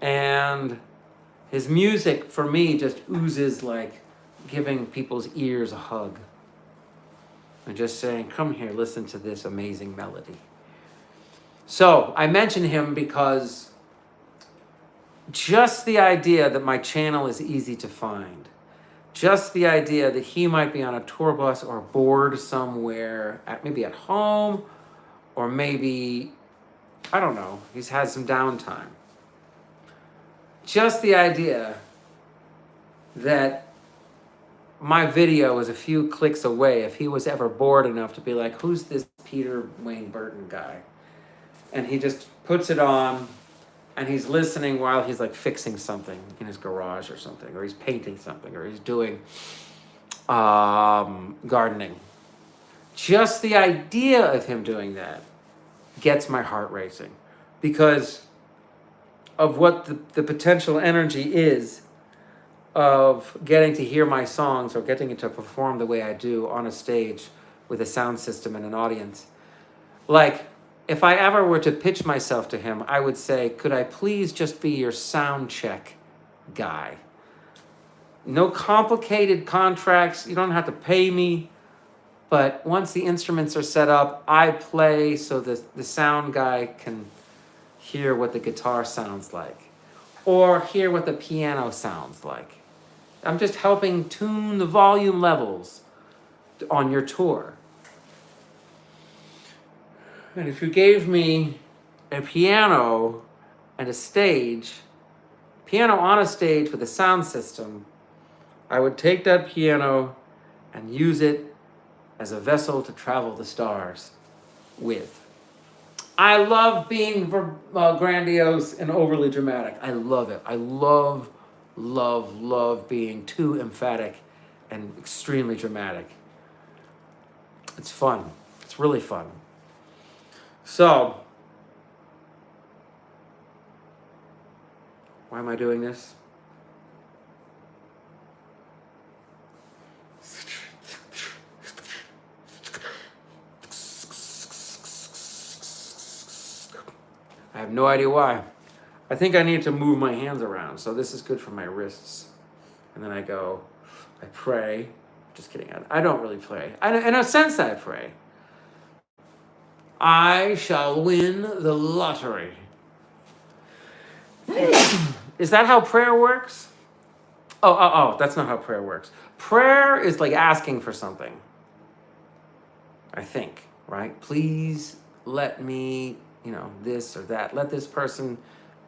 And his music, for me, just oozes like giving people's ears a hug. And just saying, come here, listen to this amazing melody. So I mention him because just the idea that my channel is easy to find, just the idea that he might be on a tour bus or bored somewhere, maybe at home, or maybe, I don't know, he's had some downtime. Just the idea that my video is a few clicks away, if he was ever bored enough to be like, who's this Wayne Burton guy? And he just puts it on, and he's listening while he's like fixing something in his garage or something, or he's painting something, or he's doing gardening. Just the idea of him doing that gets my heart racing, because of what the potential energy is of getting to hear my songs or getting to perform the way I do on a stage with a sound system and an audience. Like, if I ever were to pitch myself to him, I would say, could I please just be your sound check guy? No complicated contracts. You don't have to pay me. But once the instruments are set up, I play so the sound guy can hear what the guitar sounds like, or hear what the piano sounds like. I'm just helping tune the volume levels on your tour. And if you gave me a piano and a stage, piano on a stage with a sound system, I would take that piano and use it as a vessel to travel the stars with. I love being grandiose and overly dramatic. I love it. I love being too emphatic and extremely dramatic. It's fun. It's really fun. So, why am I doing this? I have no idea why. I think I need to move my hands around, so this is good for my wrists. And then I pray. Just kidding, I don't really pray. In a sense, I pray. I shall win the lottery. Is that how prayer works? Oh, that's not how prayer works. Prayer is like asking for something. I think, right? Please let me, this or that. Let this person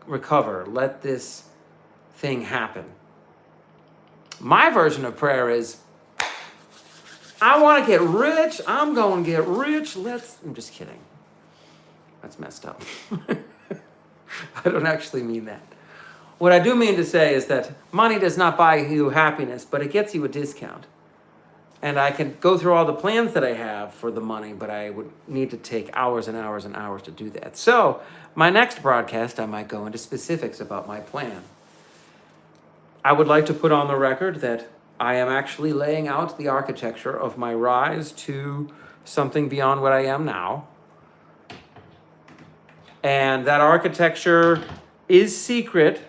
recover. Let this thing happen. My version of prayer is, I want to get rich. I'm going to get rich. I'm just kidding. That's messed up. I don't actually mean that. What I do mean to say is that money does not buy you happiness, but it gets you a discount. And I can go through all the plans that I have for the money, but I would need to take hours and hours and hours to do that. So my next broadcast, I might go into specifics about my plan. I would like to put on the record that I am actually laying out the architecture of my rise to something beyond what I am now. And that architecture is secret,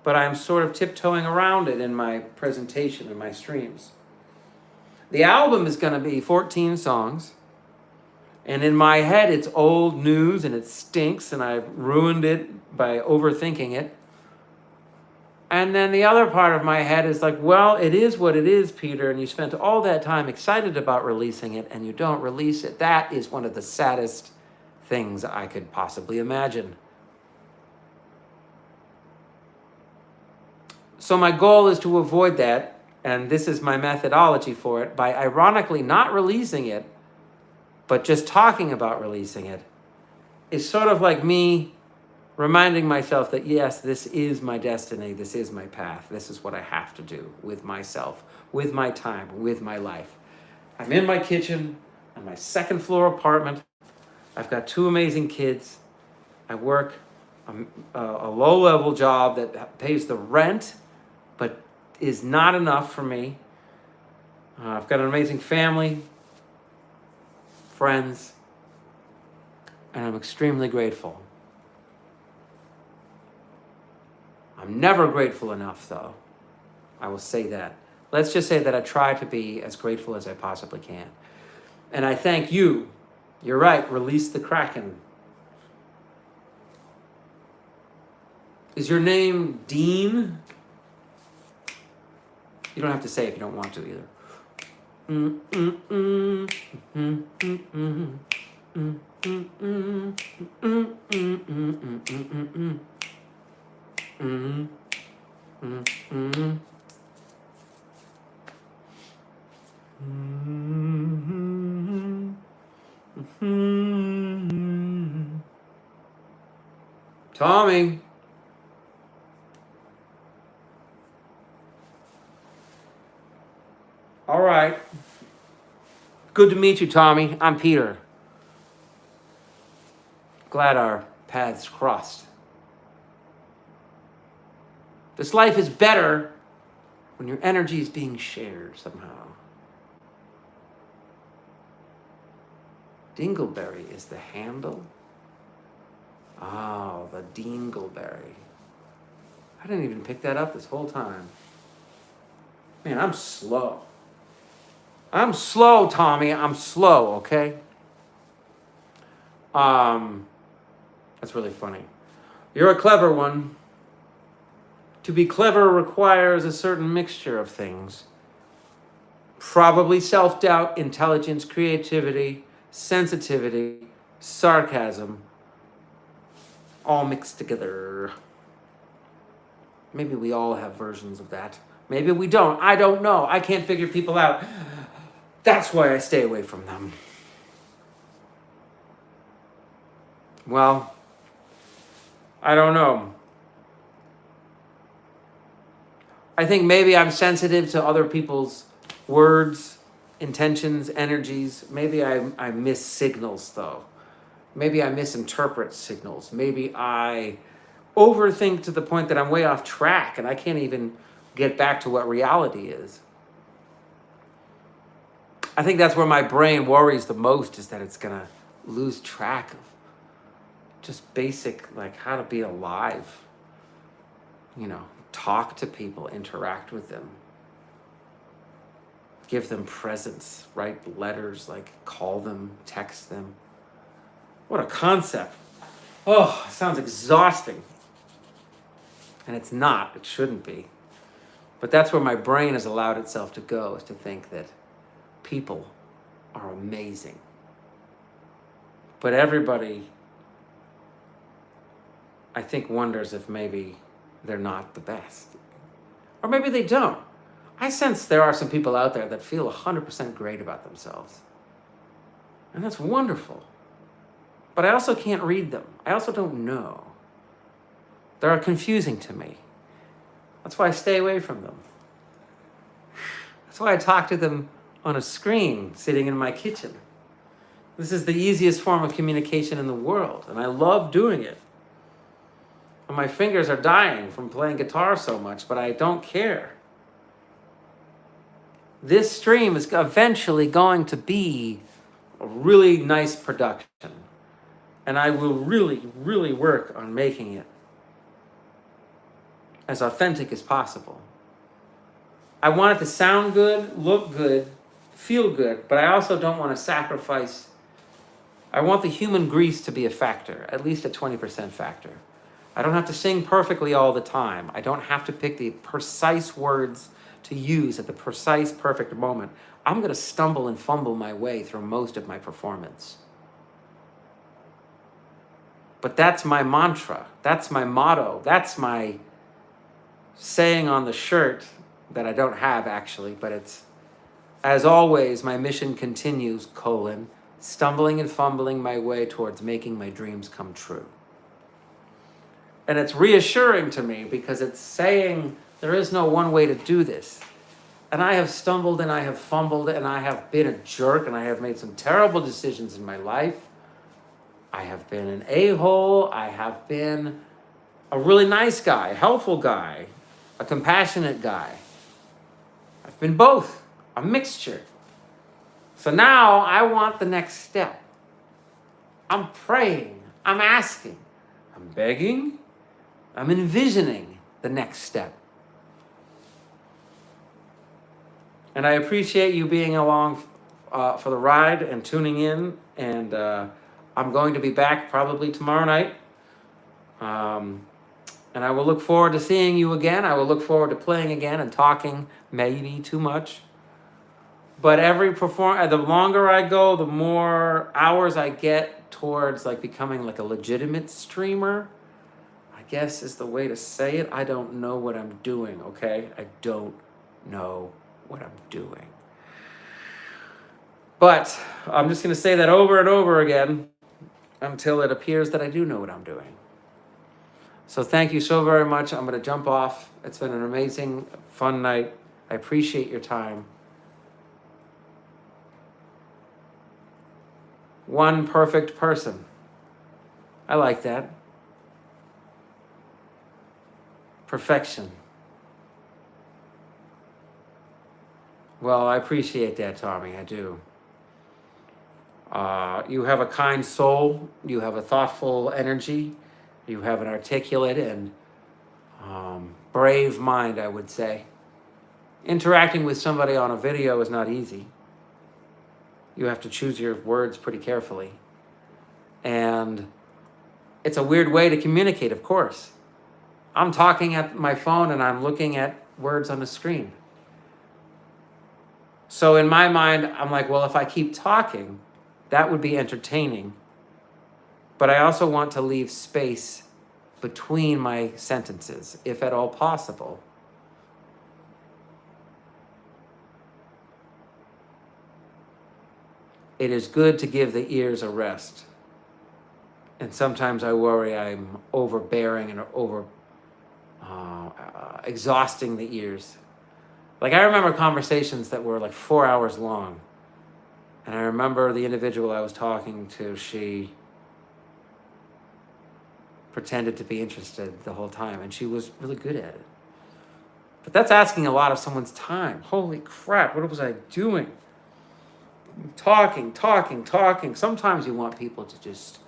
but I'm sort of tiptoeing around it in my presentation and my streams. The album is going to be 14 songs. And in my head, it's old news and it stinks, and I've ruined it by overthinking it. And then the other part of my head is like, well, it is what it is, Peter, and you spent all that time excited about releasing it, and you don't release it. That is one of the saddest things I could possibly imagine. So my goal is to avoid that, and this is my methodology for it, by ironically not releasing it, but just talking about releasing it, is sort of like me reminding myself that, yes, this is my destiny, this is my path, this is what I have to do with myself, with my time, with my life. I'm in my kitchen, on my second floor apartment. I've got 2 amazing kids. I work a low-level job that pays the rent, but is not enough for me. I've got an amazing family, friends, and I'm extremely grateful. I'm never grateful enough, though. I will say that. Let's just say that I try to be as grateful as I possibly can. And I thank you. You're right, release the Kraken. Is your name Dean? You don't have to say if you don't want to either. Tommy. All right. Good to meet you, Tommy. I'm Peter. Glad our paths crossed. This life is better when your energy is being shared somehow. Dingleberry is the handle? Oh, the Dingleberry. I didn't even pick that up this whole time. Man, I'm slow. I'm slow, Tommy. I'm slow, okay? That's really funny. You're a clever one. To be clever requires a certain mixture of things. Probably self-doubt, intelligence, creativity, sensitivity, sarcasm, all mixed together. Maybe we all have versions of that. Maybe we don't. I don't know. I can't figure people out. That's why I stay away from them. Well, I don't know. I think maybe I'm sensitive to other people's words, intentions, energies. Maybe I miss signals, though. Maybe I misinterpret signals. Maybe I overthink to the point that I'm way off track and I can't even get back to what reality is. I think that's where my brain worries the most, is that it's going to lose track of just basic, like, how to be alive. You know, talk to people, interact with them, give them presents, write letters, like call them, text them. What a concept. Oh, it sounds exhausting. And it's not, it shouldn't be. But that's where my brain has allowed itself to go, is to think that people are amazing. But everybody, I think, wonders if maybe they're not the best. Or maybe they don't. I sense there are some people out there that feel 100% great about themselves. And that's wonderful. But I also can't read them. I also don't know. They're confusing to me. That's why I stay away from them. That's why I talk to them on a screen sitting in my kitchen. This is the easiest form of communication in the world, and I love doing it. And my fingers are dying from playing guitar so much, but I don't care. This stream is eventually going to be a really nice production, and I will really, really work on making it as authentic as possible. I want it to sound good, look good, feel good, but I also don't want to sacrifice. I want the human grease to be a factor, at least a 20% factor. I don't have to sing perfectly all the time. I don't have to pick the precise words to use at the precise, perfect moment. I'm going to stumble and fumble my way through most of my performance. But that's my mantra. That's my motto. That's my saying on the shirt that I don't have, actually, but it's, as always, my mission continues, stumbling and fumbling my way towards making my dreams come true. And it's reassuring to me because it's saying there is no one way to do this. And I have stumbled and I have fumbled and I have been a jerk and I have made some terrible decisions in my life. I have been an a-hole. I have been a really nice guy, a helpful guy, a compassionate guy. I've been both, a mixture. So now I want the next step. I'm praying, I'm asking, I'm begging, I'm envisioning the next step. And I appreciate you being along for the ride and tuning in. And I'm going to be back probably tomorrow night. And I will look forward to seeing you again. I will look forward to playing again and talking, maybe too much. But the longer I go, the more hours I get towards like becoming like a legitimate streamer, I guess is the way to say it. I don't know what I'm doing, okay? I don't know what I'm doing. But I'm just going to say that over and over again until it appears that I do know what I'm doing. So thank you so very much. I'm going to jump off. It's been an amazing, fun night. I appreciate your time. One perfect person. I like that. Perfection. Well, I appreciate that, Tommy. I do. You have a kind soul. You have a thoughtful energy. You have an articulate and brave mind, I would say. Interacting with somebody on a video is not easy. You have to choose your words pretty carefully. And it's a weird way to communicate, of course. I'm talking at my phone and I'm looking at words on the screen. So in my mind, I'm like, well, if I keep talking, that would be entertaining. But I also want to leave space between my sentences, if at all possible. It is good to give the ears a rest. And sometimes I worry I'm overbearing and exhausting the ears. Like, I remember conversations that were like 4 hours long. And I remember the individual I was talking to, she pretended to be interested the whole time, and she was really good at it. But that's asking a lot of someone's time. Holy crap, what was I doing? Talking. Sometimes you want people to just,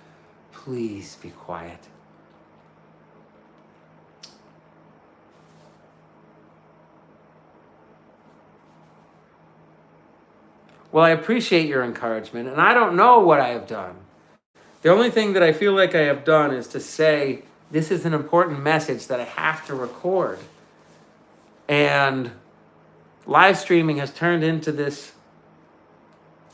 please be quiet. Well, I appreciate your encouragement, and I don't know what I have done. The only thing that I feel like I have done is to say, this is an important message that I have to record. And live streaming has turned into this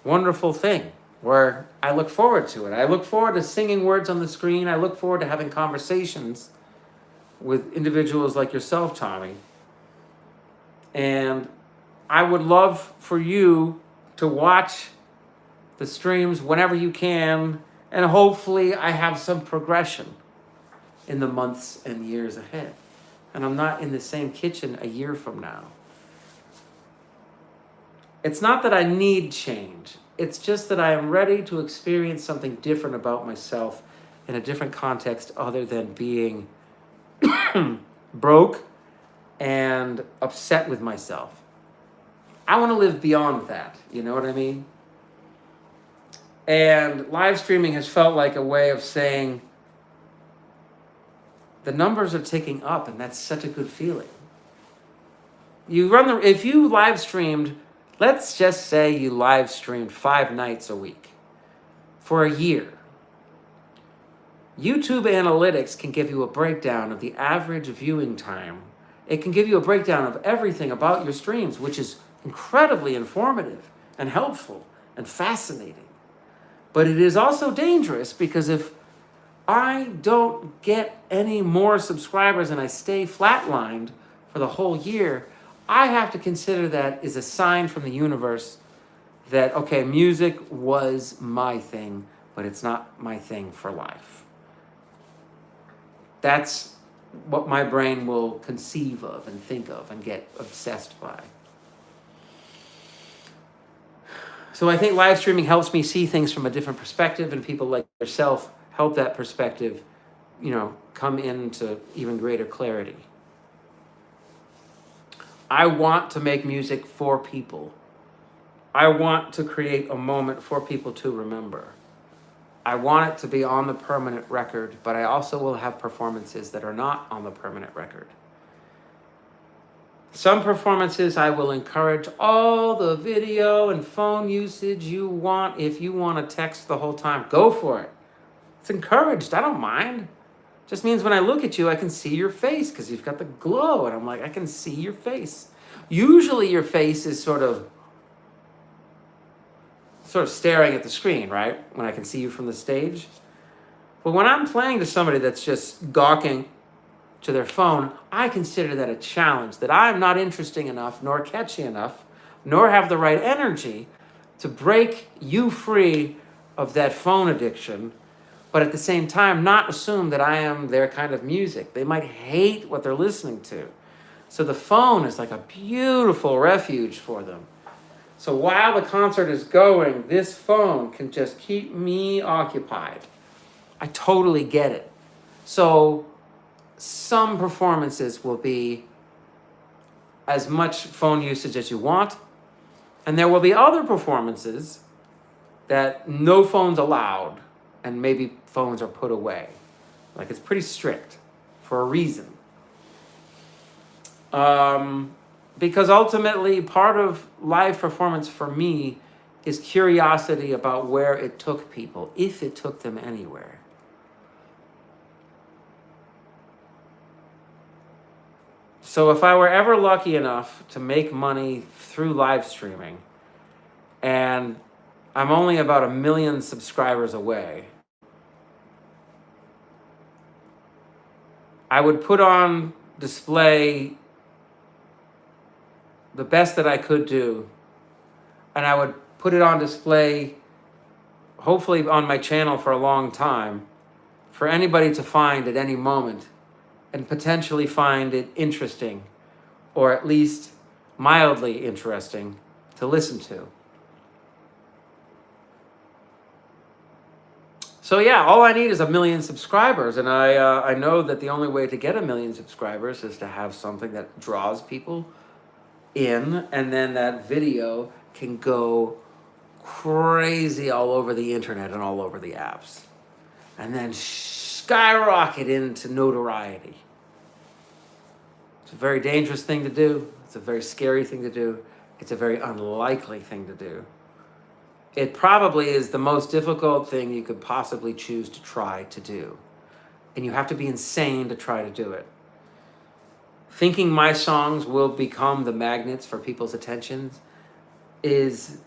wonderful thing where I look forward to it. I look forward to singing words on the screen. I look forward to having conversations with individuals like yourself, Tommy. And I would love for you to watch the streams whenever you can, and hopefully I have some progression in the months and years ahead. And I'm not in the same kitchen a year from now. It's not that I need change. It's just that I am ready to experience something different about myself in a different context other than being broke and upset with myself. I want to live beyond that. You know what I mean? And live streaming has felt like a way of saying, the numbers are ticking up, and that's such a good feeling. If you live streamed, let's just say you live streamed 5 nights a week for a year. YouTube analytics can give you a breakdown of the average viewing time. It can give you a breakdown of everything about your streams, which is incredibly informative and helpful and fascinating. But it is also dangerous, because if I don't get any more subscribers and I stay flatlined for the whole year, I have to consider that as a sign from the universe that, okay, music was my thing, but it's not my thing for life. That's what my brain will conceive of and think of and get obsessed by. So I think live streaming helps me see things from a different perspective, and people like yourself help that perspective, come into even greater clarity. I want to make music for people. I want to create a moment for people to remember. I want it to be on the permanent record, but I also will have performances that are not on the permanent record. Some performances I will encourage all the video and phone usage you want. If you want to text the whole time, go for it. It's encouraged. I don't mind. Just means when I look at you, I can see your face because you've got the glow. And I'm like, I can see your face. Usually your face is sort of staring at the screen, right? When I can see you from the stage. But when I'm playing to somebody that's just gawking to their phone, I consider that a challenge, that I'm not interesting enough, nor catchy enough, nor have the right energy to break you free of that phone addiction, but at the same time, not assume that I am their kind of music. They might hate what they're listening to. So the phone is like a beautiful refuge for them. So while the concert is going, this phone can just keep me occupied. I totally get it. So some performances will be as much phone usage as you want, and there will be other performances that no phones allowed, and maybe phones are put away. Like, it's pretty strict for a reason. Because ultimately, part of live performance for me is curiosity about where it took people, if it took them anywhere. So if I were ever lucky enough to make money through live streaming, and I'm only about 1 million subscribers away. I would put on display the best that I could do, and I would put it on display, hopefully on my channel for a long time, for anybody to find at any moment and potentially find it interesting, or at least mildly interesting to listen to. So yeah, all I need is 1 million subscribers, and I know that the only way to get 1 million subscribers is to have something that draws people in, and then that video can go crazy all over the internet and all over the apps, and then skyrocket into notoriety. It's a very dangerous thing to do. It's a very scary thing to do. It's a very unlikely thing to do. It probably is the most difficult thing you could possibly choose to try to do. And you have to be insane to try to do it. Thinking my songs will become the magnets for people's attentions is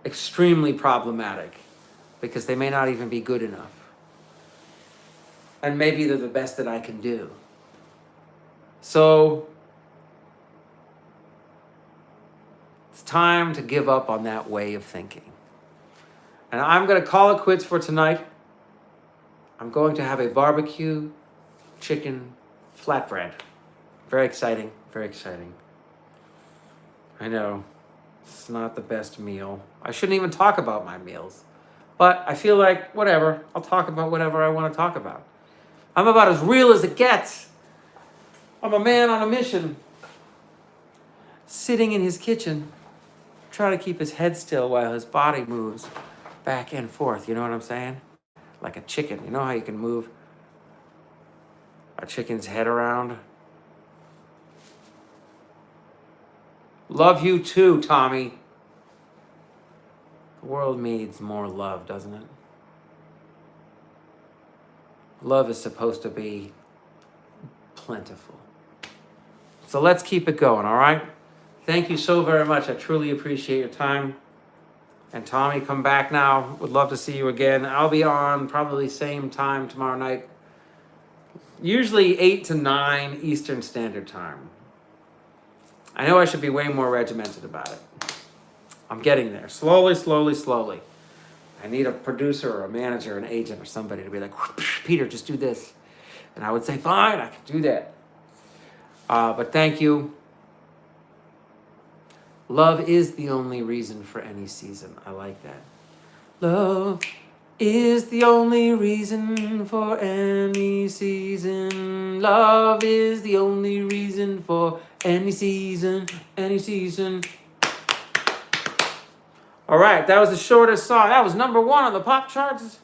extremely problematic, because they may not even be good enough. And maybe they're the best that I can do. So it's time to give up on that way of thinking. And I'm going to call it quits for tonight. I'm going to have a barbecue chicken flatbread. Very exciting, very exciting. I know, it's not the best meal. I shouldn't even talk about my meals. But I feel like, whatever, I'll talk about whatever I want to talk about. I'm about as real as it gets. I'm a man on a mission, sitting in his kitchen, trying to keep his head still while his body moves back and forth. You know what I'm saying? Like a chicken. You know how you can move a chicken's head around? Love you too, Tommy. The world needs more love, doesn't it? Love is supposed to be plentiful. So let's keep it going, all right? Thank you so very much. I truly appreciate your time. And Tommy, come back now. Would love to see you again. I'll be on probably same time tomorrow night. Usually 8 to 9 Eastern Standard Time. I know I should be way more regimented about it. I'm getting there. Slowly, slowly, slowly. I need a producer or a manager, an agent or somebody to be like, Peter, just do this. And I would say, fine, I can do that. But thank you. Love is the only reason for any season. I like that. Love is the only reason for any season. Love is the only reason for any season, any season. All right, that was the shortest song. That was number 1 on the pop charts.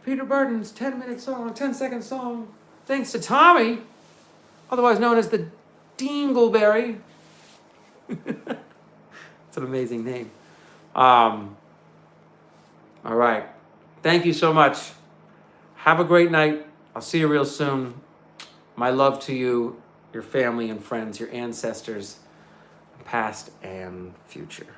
Peter Burton's 10-minute song, 10-second song. Thanks to Tommy, otherwise known as the Dingleberry. It's an amazing name. All right. Thank you so much. Have a great night. I'll see you real soon. My love to you, your family and friends, your ancestors, past and future.